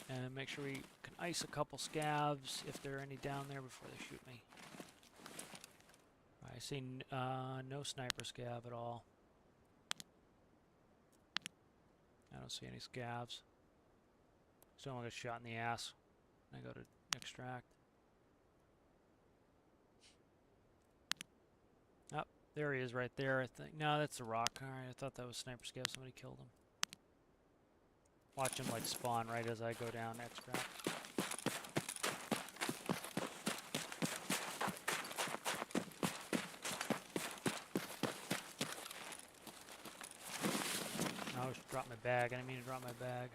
[SPEAKER 1] and make sure we can ice a couple scavs if there are any down there before they shoot me. I see no sniper scav at all. I don't see any scavs. Someone gets shot in the ass. I go to extract. Oh, there he is right there, I think. No, that's a rock. Alright, I thought that was sniper scav. Somebody killed him. Watch him like spawn right as I go down extract. I just dropped my bag. I didn't mean to drop my bag.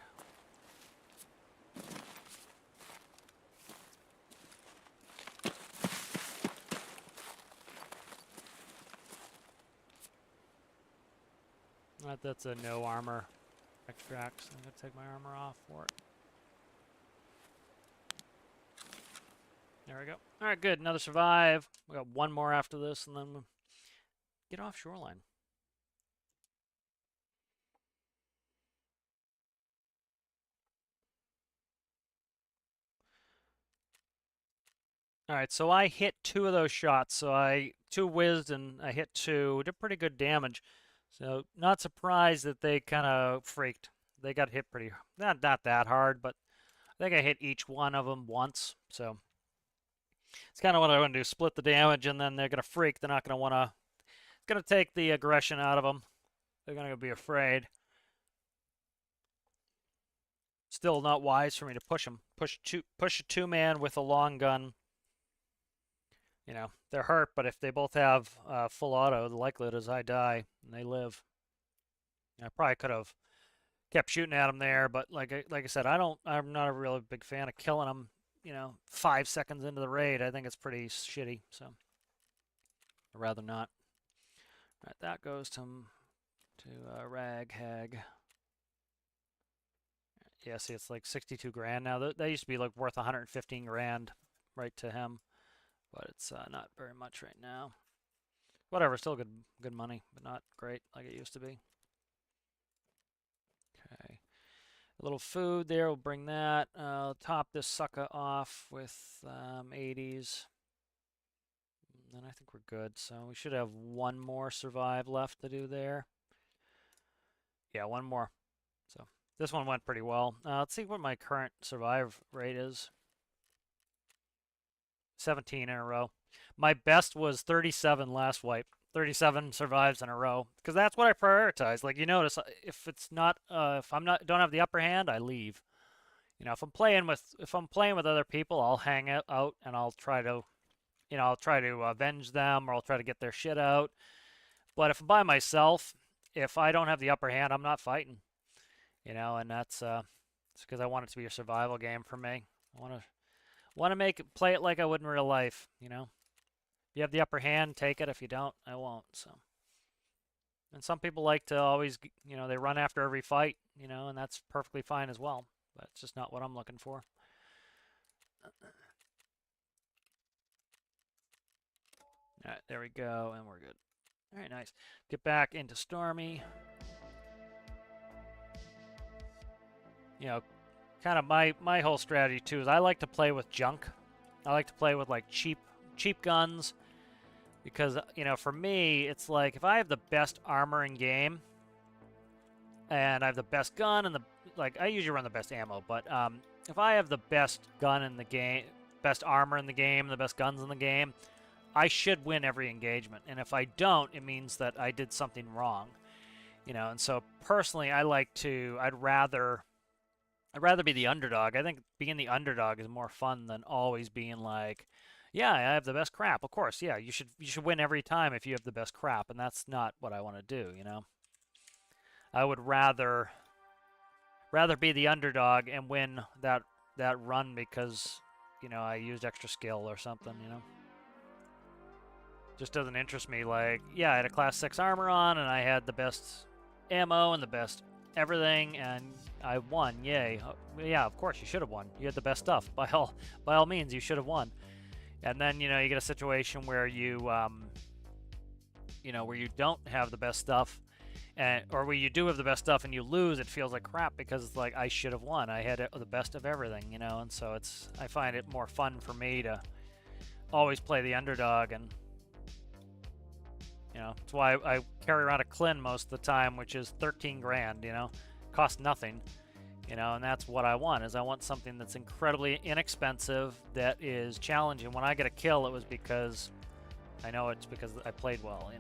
[SPEAKER 1] That's a no armor extract, so I'm going to take my armor off for it. There we go. Alright, good. Another survive. We got one more after this, and then we'll get off shoreline. Alright, so I hit 2 of those shots. So I 2 whizzed and I hit 2. Did pretty good damage. So not surprised that they kind of freaked. They got hit pretty, not that hard, but I think I hit each one of them once. So it's kind of what I want to do. Split the damage, and then they're going to freak. They're not going to want to, it's going to take the aggression out of them. They're going to be afraid. Still not wise for me to push them. Push a 2-man with a long gun. You know, they're hurt, but if they both have full auto, the likelihood is I die and they live. I probably could have kept shooting at them there, but like I said, I'm not a really big fan of killing them, you know, 5 seconds into the raid. I think it's pretty shitty, so I'd rather not. All right, that goes to Rag Hag. Yeah, see, it's like 62 grand now. That used to be like worth 115 grand right to him. But it's not very much right now. Whatever, still good money, but not great like it used to be. Okay. A little food there, we'll bring that. Top this sucker off with 80s. And I think we're good. So we should have one more survive left to do there. Yeah, one more. So this one went pretty well. Let's see what my current survive rate is. 17 in a row. My best was 37 last wipe. 37 survives in a row because that's what I prioritize. Like you notice, if it's not, if I'm not don't have the upper hand, I leave. You know, if I'm playing with other people, I'll hang out and I'll try to, you know, I'll try to avenge them or I'll try to get their shit out. But if I'm by myself, if I don't have the upper hand, I'm not fighting. You know, and that's it's because I want it to be a survival game for me. I want to play it like I would in real life, you know. If you have the upper hand, take it. If you don't, I won't. So, and some people like to always, you know, they run after every fight, you know, and that's perfectly fine as well. But it's just not what I'm looking for. All right, there we go, and we're good. All right, nice. Get back into Stormy. You know, kind of my whole strategy too is I like to play with junk. I like to play with like cheap guns because, you know, for me it's like if I have the best armor in game and I have the best gun and I usually run the best ammo, but if I have the best gun in the game, best armor in the game, the best guns in the game, I should win every engagement. And if I don't, it means that I did something wrong. You know, and so personally I'd rather be the underdog. I think being the underdog is more fun than always being like, yeah, I have the best crap. Of course, yeah, you should win every time if you have the best crap, and that's not what I want to do, you know. I would rather be the underdog and win that run because, you know, I used extra skill or something, you know. Just doesn't interest me. Like, yeah, I had a class 6 armor on and I had the best ammo and the best everything, and I won. Yay! Yeah, of course you should have won. You had the best stuff. By all means, you should have won. And then you get a situation where you where you don't have the best stuff, or where you do have the best stuff and you lose. It feels like crap because it's like I should have won. I had the best of everything, and so I find it more fun for me to always play the underdog, and that's why I carry around a Clin most of the time, which is 13 grand. Costs nothing. And that's what I want. Is I want something that's incredibly inexpensive, that is challenging. When I get a kill, it was because I know it's because I played well.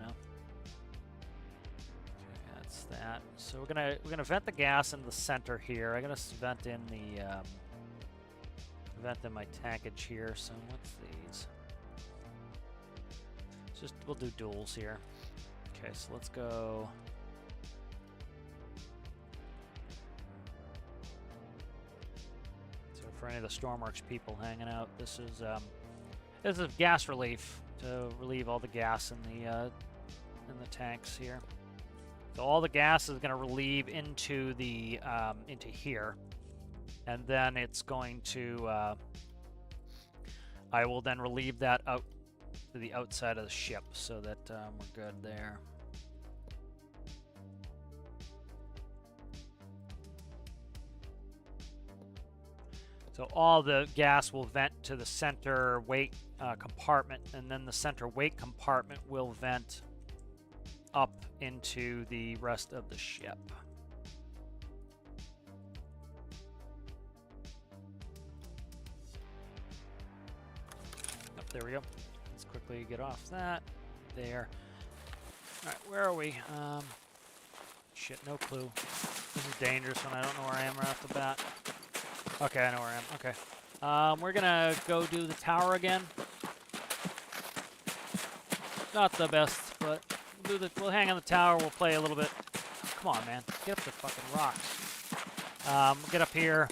[SPEAKER 1] That's that. So we're gonna vent the gas in the center here. I'm gonna vent in my tankage here. So what's these? We'll do duels here. Okay, so let's go. So for any of the Stormworks people hanging out, this is gas relief to relieve all the gas in the tanks here. So all the gas is going to relieve into the into here, and then it's going to. I will then relieve that out to the outside of the ship, so that we're good there. So all the gas will vent to the center weight compartment, and then the center weight compartment will vent up into the rest of the ship. Oh, there we go. Let's quickly get off that. There. Alright, where are we? Shit, no clue. This is dangerous when I don't know where I am right off the bat. Okay, I know where I am. Okay. We're gonna go do the tower again. Not the best, but we'll hang on the tower, we'll play a little bit. Come on, man. Get up the fucking rocks. Get up here.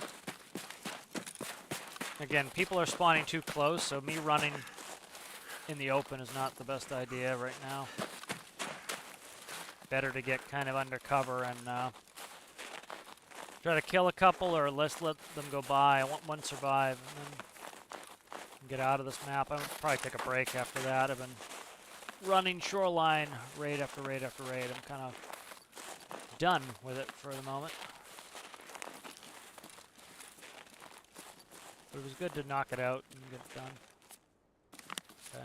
[SPEAKER 1] Again, people are spawning too close, so me running in the open is not the best idea right now. Better to get kind of undercover and try to kill a couple, or let's let them go by. I want one survive and then get out of this map. I'll probably take a break after that. I've been running shoreline raid after raid after raid. I'm kind of done with it for the moment. But it was good to knock it out and get it done. Okay.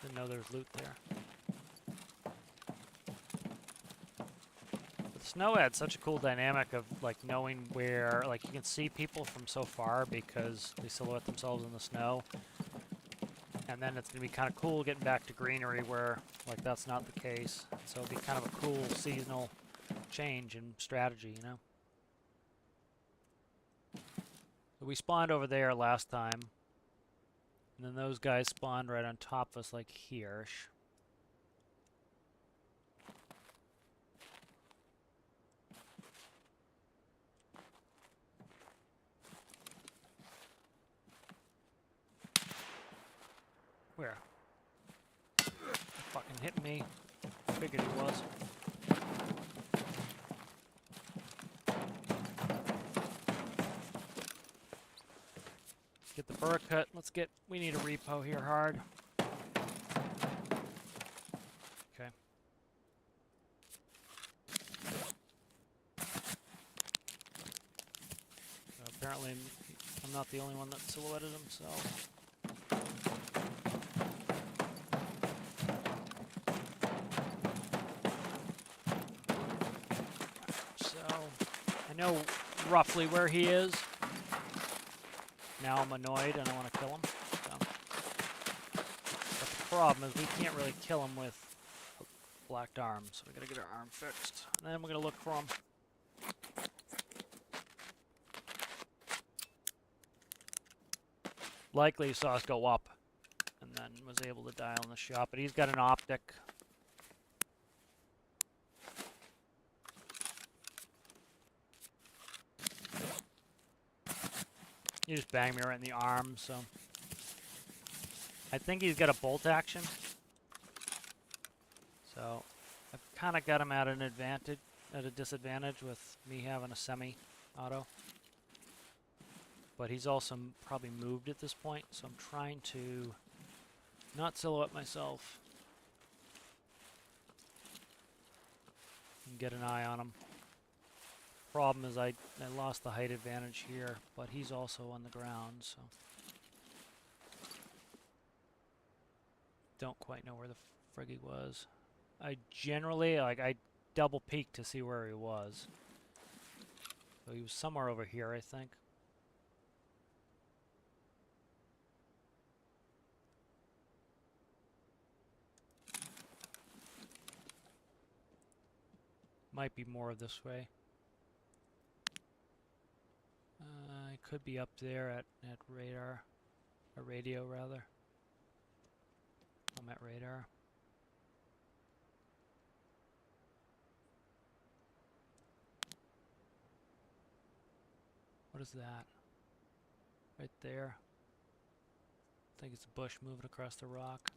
[SPEAKER 1] Didn't know there was loot there. But the snow had such a cool dynamic of like knowing where, like you can see people from so far because they silhouette themselves in the snow. And then it's going to be kind of cool getting back to greenery where like that's not the case. So it'll be kind of a cool seasonal change in strategy, you know? So we spawned over there last time. And then those guys spawned right on top of us like here-ish. Where? Fucking hit me. Figured he was. Get the burr cut. We need a repo here hard. Okay. So apparently I'm not the only one that silhouetted himself. I know roughly where he is. Now I'm annoyed and I want to kill him. So. But the problem is we can't really kill him with a blacked arm, so we gotta get our arm fixed. And then we're gonna look for him. Likely he saw us go up and then was able to dial in the shot, but he's got an optic. He just banged me right in the arm, so... I think he's got a bolt action. So, I've kind of got him at an advantage. at a disadvantage with me having a semi-auto. But he's also probably moved at this point, so I'm trying to not silhouette myself and get an eye on him. Problem is I lost the height advantage here, but he's also on the ground, so don't quite know where the frig he was. I generally, I double peeked to see where he was. So he was somewhere over here, I think. Might be more this way. It could be up there at radar, or radio rather. I'm at radar. What is that? Right there. I think it's a bush moving across the rock.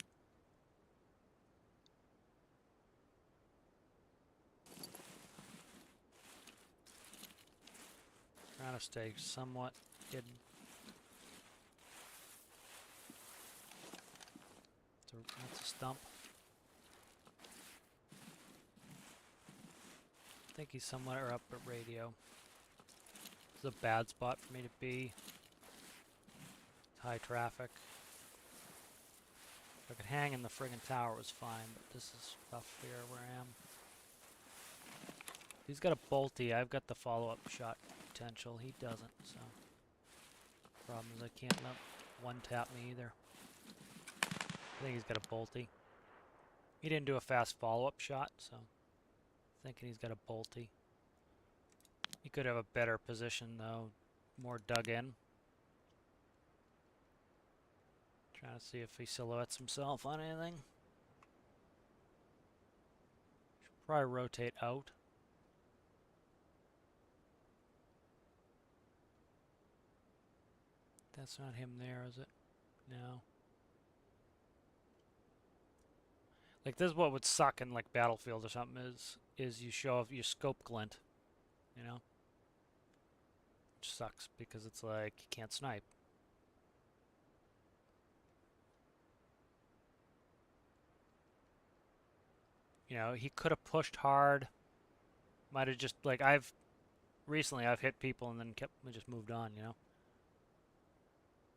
[SPEAKER 1] Trying to stay somewhat hidden. That's a stump. I think he's somewhere up at radio. This is a bad spot for me to be. High traffic. If I could hang in the friggin' tower, it was fine, but this is rough here where I am. He's got a bolty. I've got the follow-up shot potential. He doesn't, so. Problem is I can't let one-tap me either. I think he's got a bolty. He didn't do a fast follow-up shot, so thinking he's got a bolty. He could have a better position though, more dug in. Trying to see if he silhouettes himself on anything. Should probably rotate out. That's not him there, is it? No. Like this is what would suck in like Battlefield or something is you show off your scope glint, you know? Which sucks because it's like you can't snipe. You know, he could have pushed hard. Might have just like recently I've hit people and then just moved on, you know?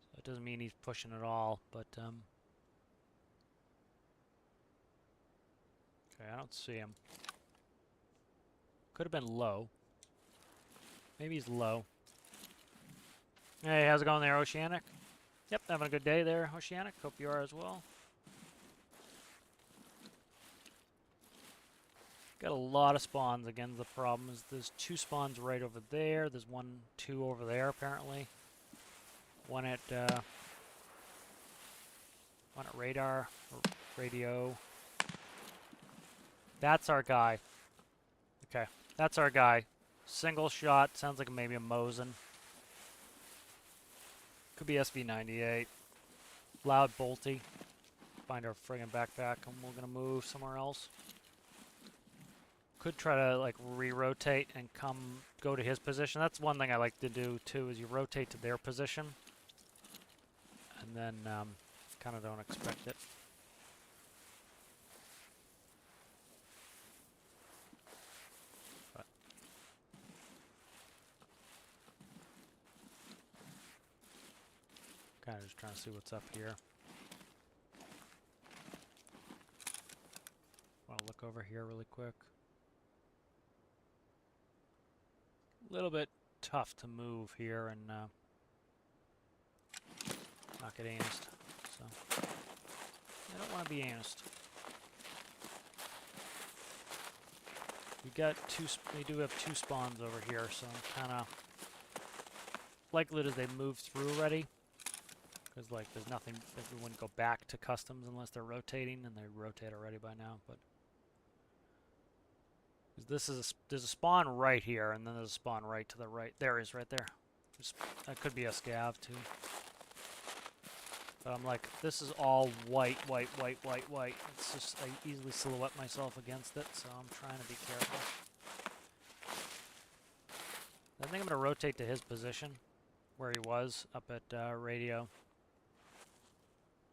[SPEAKER 1] So it doesn't mean he's pushing at all, but okay, I don't see him. Could have been low. Maybe he's low. Hey, how's it going there, Oceanic? Yep, having a good day there, Oceanic. Hope you are as well. Got a lot of spawns. Again, the problem is there's 2 spawns right over there. There's 2 over there, apparently. One at radar, or radio. That's our guy. Okay, that's our guy. Single shot. Sounds like maybe a Mosin. Could be SV98. Loud bolty. Find our friggin' backpack and we're gonna move somewhere else. Could try to like re-rotate and go to his position. That's one thing I like to do too, is you rotate to their position. And then kind of don't expect it. But kind of just trying to see what's up here. Want to look over here really quick. A little bit tough to move here and not get anused. So I don't want to be anused. We do have 2 spawns over here, so I'm kind of likely that they moved through already. Because like there's nothing, if we wouldn't go back to customs unless they're rotating, and they rotate already by now. But there's a spawn right here, and then there's a spawn right to the right. There he is, right there. That could be a scav too. But I'm like, this is all white, white, white, white, white. It's just I easily silhouette myself against it, so I'm trying to be careful. I think I'm going to rotate to his position, where he was, up at radio.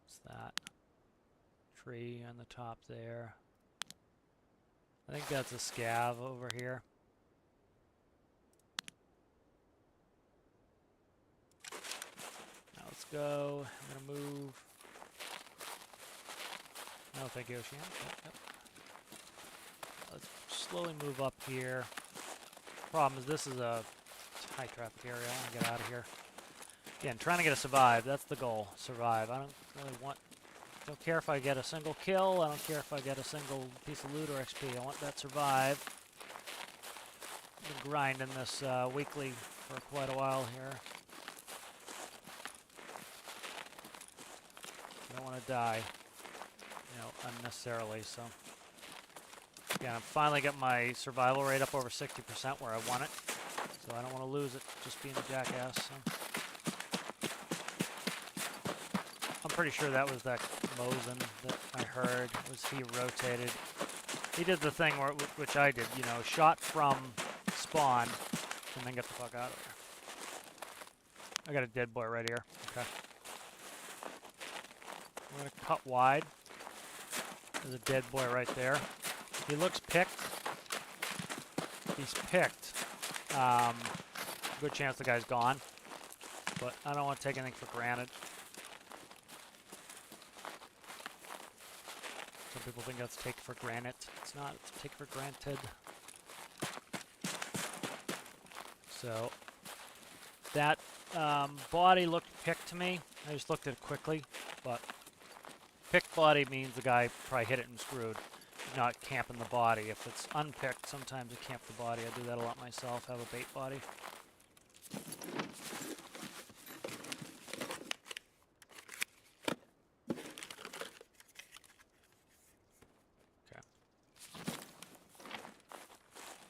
[SPEAKER 1] What's that? Tree on the top there. I think that's a scav over here. Now let's go. I'm going to move. No, thank you, Ocean. Yep. Let's slowly move up here. Problem is this is a high traffic area. I want to get out of here. Again, trying to get a survive. That's the goal. Survive. I don't care if I get a single kill. I don't care if I get a single piece of loot or XP. I want that survive. I've been grinding this weekly for quite a while here. I don't want to die, unnecessarily. So, yeah, I'm finally got my survival rate up over 60% where I want it. So I don't want to lose it just being a jackass. So. I'm pretty sure that was that Mosin that I heard. He rotated. He did the thing which I did, shot from spawn and then get the fuck out of there. I got a dead boy right here. Okay. I'm going to cut wide. There's a dead boy right there. He looks picked. He's picked. Good chance the guy's gone. But I don't want to take anything for granted. Some people think that's take for granted. It's not. It's take for granted. So that body looked picked to me. I just looked at it quickly, but picked body means the guy probably hit it and screwed, not camping the body. If it's unpicked, sometimes I camp the body. I do that a lot myself. Have a bait body.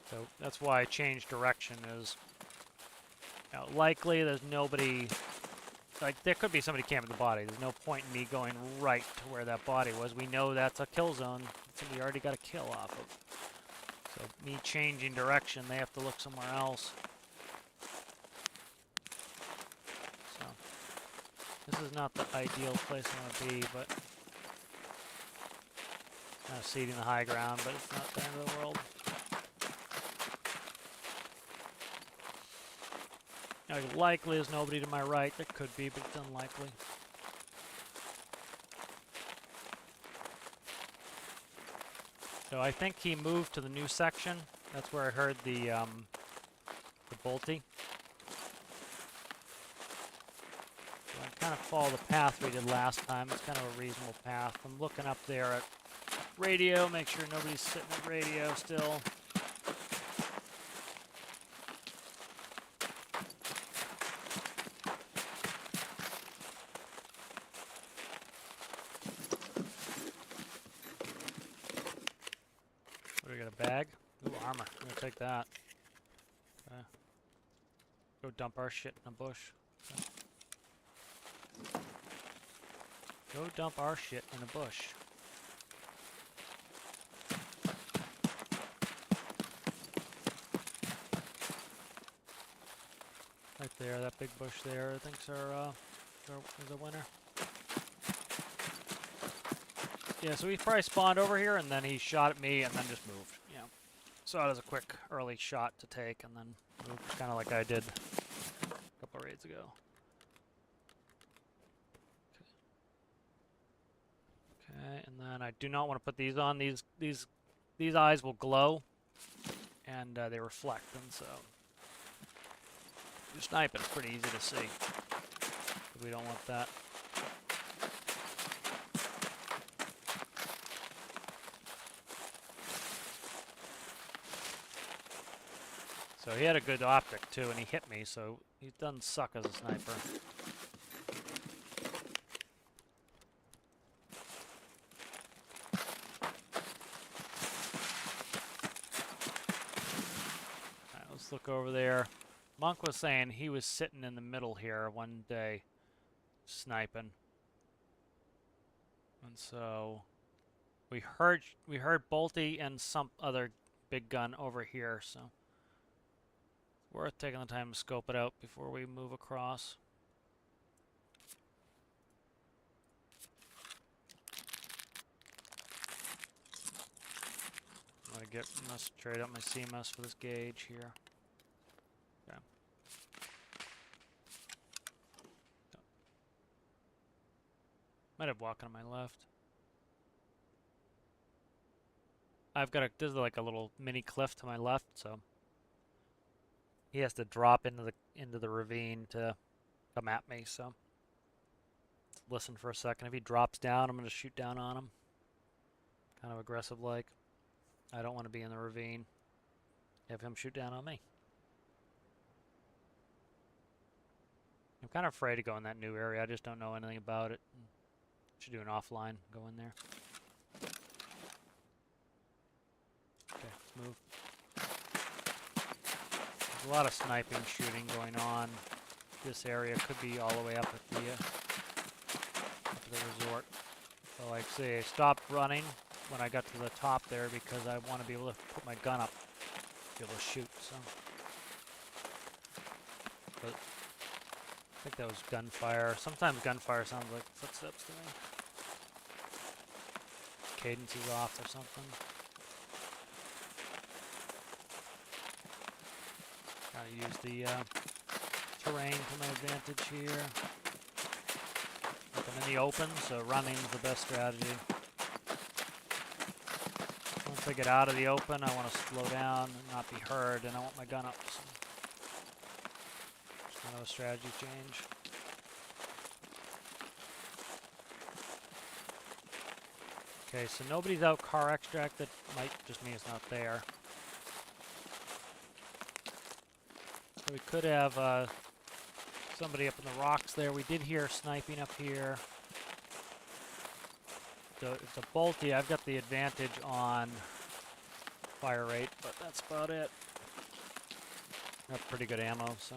[SPEAKER 1] So that's why I changed direction is, likely there's nobody, there could be somebody camping the body. There's no point in me going right to where that body was. We know that's a kill zone. We already got a kill off of. So me changing direction, they have to look somewhere else. So this is not the ideal place I want to be, but kind of ceding the high ground, but it's not the end of the world. Likely there's nobody to my right. There could be, but it's unlikely. So I think he moved to the new section. That's where I heard the bolty. So I kind of follow the path we did last time. It's kind of a reasonable path. I'm looking up there at radio, make sure nobody's sitting at radio still. Bag? Ooh, armor. I'm gonna take that. Okay. Go dump our shit in a bush. Okay. Go dump our shit in a bush. Right there, that big bush there, I think's our the winner. Yeah, so he probably spawned over here and then he shot at me and then just moved. Yeah. Saw it as a quick early shot to take and then moved, kind of like I did a couple of raids ago. Okay, and then I do not want to put these on. These eyes will glow and they reflect, and so you're sniping, it's pretty easy to see. We don't want that. So he had a good optic too, and he hit me, so he doesn't suck as a sniper. Alright, let's look over there. Monk was saying he was sitting in the middle here one day, sniping. And so we heard Bolty and some other big gun over here, so Worth taking the time to scope it out before we move across. I'm gonna get trade up my CMS for this gauge here. Okay. Might have walking on my left. This is like a little mini cliff to my left, so he has to drop into the ravine to come at me, so listen for a second. If he drops down, I'm gonna shoot down on him. Kind of aggressive like. I don't want to be in the ravine. Have him shoot down on me. I'm kind of afraid to go in that new area. I just don't know anything about it. Should do an offline. Go in there. Okay, let's move. There's a lot of sniping, shooting going on. This area could be all the way up at the resort. So like say I stopped running when I got to the top there because I want to be able to put my gun up, be able to shoot. So, but I think that was gunfire. Sometimes gunfire sounds like footsteps to me. Cadence is off or something. Gotta use the terrain to my advantage here. I'm in the open, so running's the best strategy. Once I get out of the open, I want to slow down and not be heard, and I want my gun up. So it's kind of a strategy change. Okay, so nobody's out car extract. That might just mean it's not there. So we could have somebody up in the rocks there. We did hear sniping up here. So it's a bolty. I've got the advantage on fire rate, but that's about it. I have pretty good ammo, so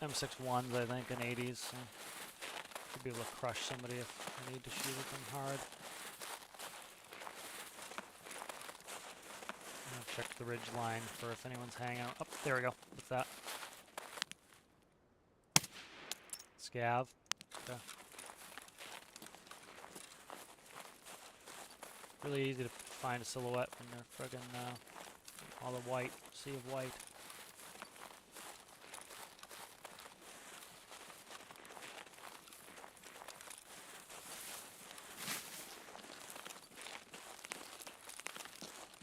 [SPEAKER 1] M61s, I think, and 80s. So should be able to crush somebody if I need to shoot at them hard. I'll check the ridge line for if anyone's hanging out. Oh, there we go. What's that? Scav. Okay. Really easy to find a silhouette when they're friggin' all the white, sea of white.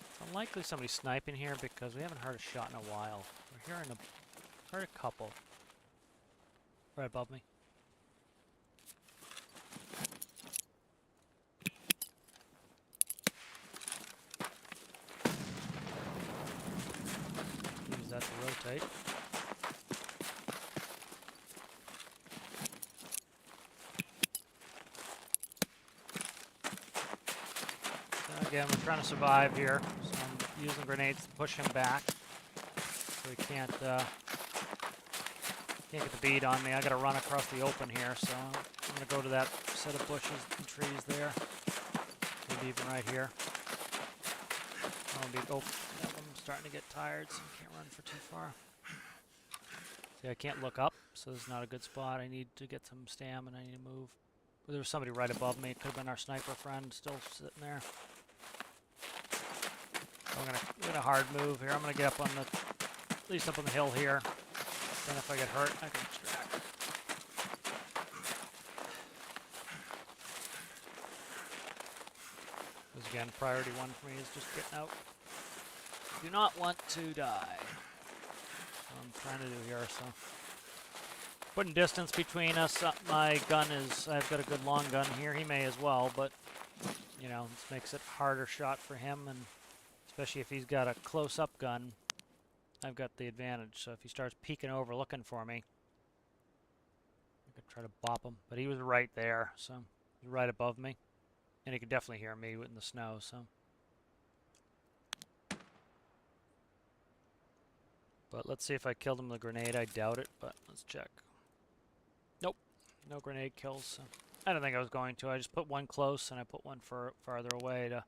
[SPEAKER 1] It's unlikely somebody's sniping here because we haven't heard a shot in a while. We're hearing heard a couple. Right above me. Use that to rotate. So again, we're trying to survive here, so I'm using grenades to push him back. So he can't get the bead on me. I gotta run across the open here, so I'm gonna go to that set of bushes and trees there. Maybe even right here. Oh, I'm starting to get tired, so I can't run for too far. See, I can't look up, so this is not a good spot. I need to get some stamina. I need to move. But there was somebody right above me. It could have been our sniper friend still sitting there. I'm gonna hard move here. I'm gonna get up on at least up on the hill here. Then if I get hurt, I can extract. Because again, priority one for me is just getting out. Do not want to die. That's what I'm trying to do here, so. Putting distance between us. My gun is, I've got a good long gun here. He may as well, but, you know, this makes it harder shot for him, and especially if he's got a close-up gun. I've got the advantage, so if he starts peeking over looking for me, I could try to bop him. But he was right there, so he was right above me. And he could definitely hear me in the snow, so. But let's see if I killed him with a grenade. I doubt it, but let's check. Nope, no grenade kills. So. I don't think I was going to. I just put one close and I put one farther away to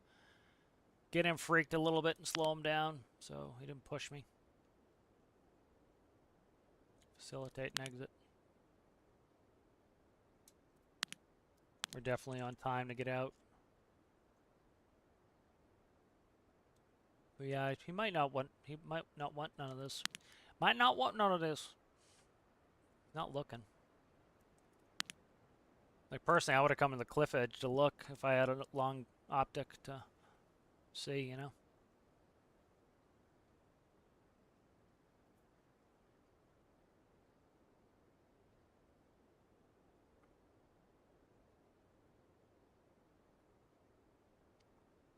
[SPEAKER 1] get him freaked a little bit and slow him down, so he didn't push me. Facilitate an exit. We're definitely on time to get out. But yeah, he might not want none of this. Might not want none of this. Not looking. Like personally, I would have come to the cliff edge to look if I had a long optic to see, you know.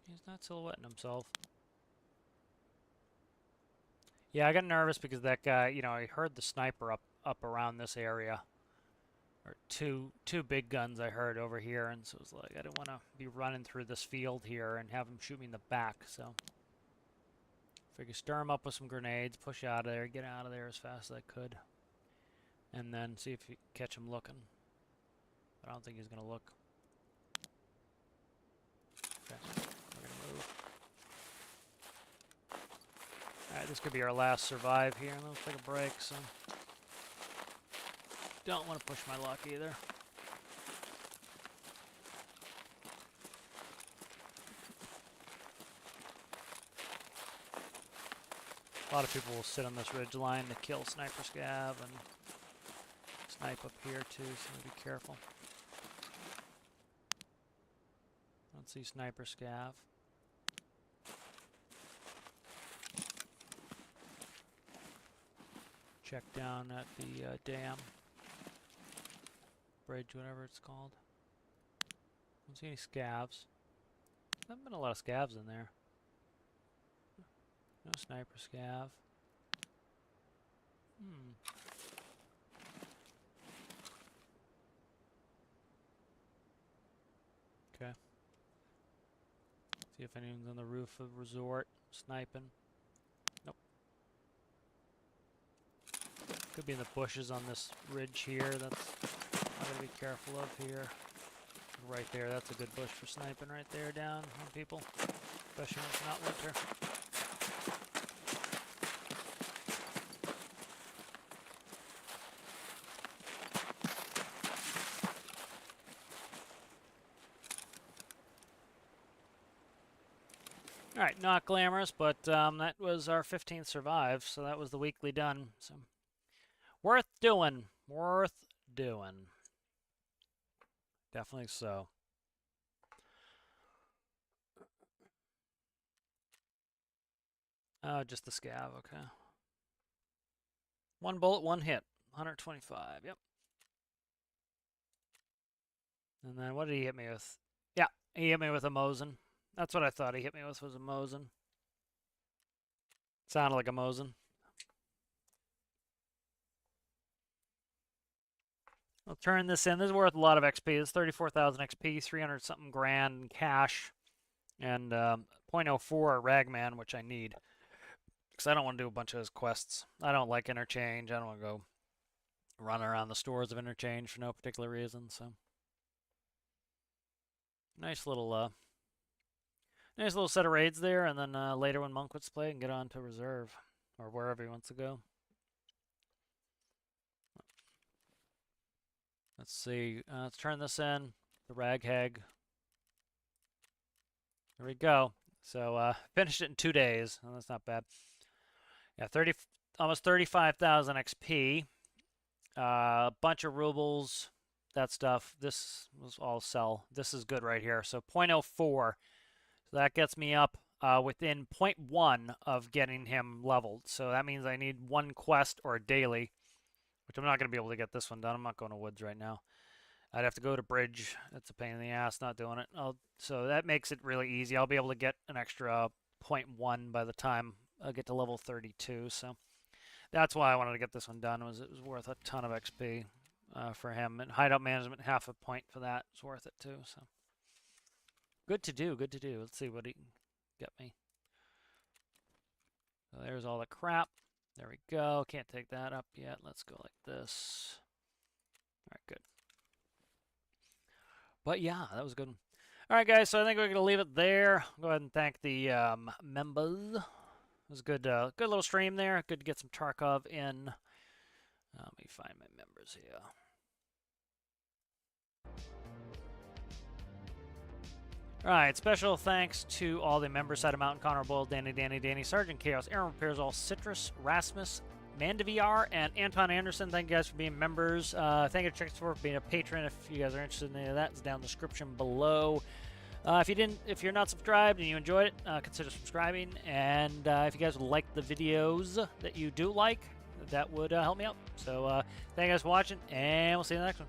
[SPEAKER 1] He's not silhouetting himself. Yeah, I got nervous because that guy, you know, I heard the sniper up around this area. Or two big guns I heard over here, and so it was like I didn't want to be running through this field here and have him shoot me in the back, so figure stir him up with some grenades, push out of there, get out of there as fast as I could, and then see if you catch him looking. But I don't think he's gonna look. Okay, we're gonna move. Alright, this could be our last survive here, and let's take a break, so don't want to push my luck either. A lot of people will sit on this ridge line to kill sniper scav and snipe up here too, so be careful. Let's see sniper scav. Check down at the dam. Bridge, whatever it's called. Don't see any scavs. There haven't been a lot of scavs in there. No sniper scav. Okay. See if anyone's on the roof of the resort sniping. Nope. Could be in the bushes on this ridge here. That's I gotta be careful of here. Right there, that's a good bush for sniping right there down on people. Especially when it's not winter. Alright, not glamorous, but that was our 15th survive, so that was the weekly done. So worth doing. Worth doing. Definitely so. Just the scav, okay. One bullet, one hit. 125, yep. And then what did he hit me with? Yeah, he hit me with a Mosin. That's what I thought he hit me with, was a Mosin. Sounded like a Mosin. I'll turn this in. This is worth a lot of XP. This is 34,000 XP, 300 something grand in cash, and 0.04 Ragman, which I need. Because I don't want to do a bunch of his quests. I don't like interchange. I don't want to go run around the stores of interchange for no particular reason, so. Nice little set of raids there, and then later when Monk wants to play, and get on to reserve, or wherever he wants to go. Let's see. Let's turn this in. The Raghag. There we go. So finished it in 2 days. Oh, that's not bad. Yeah, almost 35,000 XP. A bunch of rubles. That stuff. This was all sell. This is good right here. So 0.04. So that gets me up within 0.1 of getting him leveled. So that means I need one quest or a daily, which I'm not going to be able to get this one done. I'm not going to woods right now. I'd have to go to bridge. It's a pain in the ass not doing it. So that makes it really easy. I'll be able to get an extra 0.1 by the time I get to level 32. So that's why I wanted to get this one done. It was worth a ton of XP for him. And hideout management, half a point for that is worth it too. So good to do. Good to do. Let's see what he can get me. So there's all the crap. There we go. Can't take that up yet. Let's go like this. All right, good. But yeah, that was a good one. All right, guys. So I think we're gonna leave it there. Go ahead and thank the members. It was a good, good little stream there. Good to get some Tarkov in. Let me find my members here. Alright, special thanks to all the members: Side of Mountain, Connor Boyle, Danny, Sergeant Chaos, Aaron Repairs All, Citrus, Rasmus, MandaVR, and Anton Anderson. Thank you guys for being members. Thank you to Chicks for being a patron. If you guys are interested in any of that, it's down in the description below. If you're not subscribed and you enjoyed it, consider subscribing. And if you guys like the videos that you do like, that would help me out. So thank you guys for watching, and we'll see you in the next one.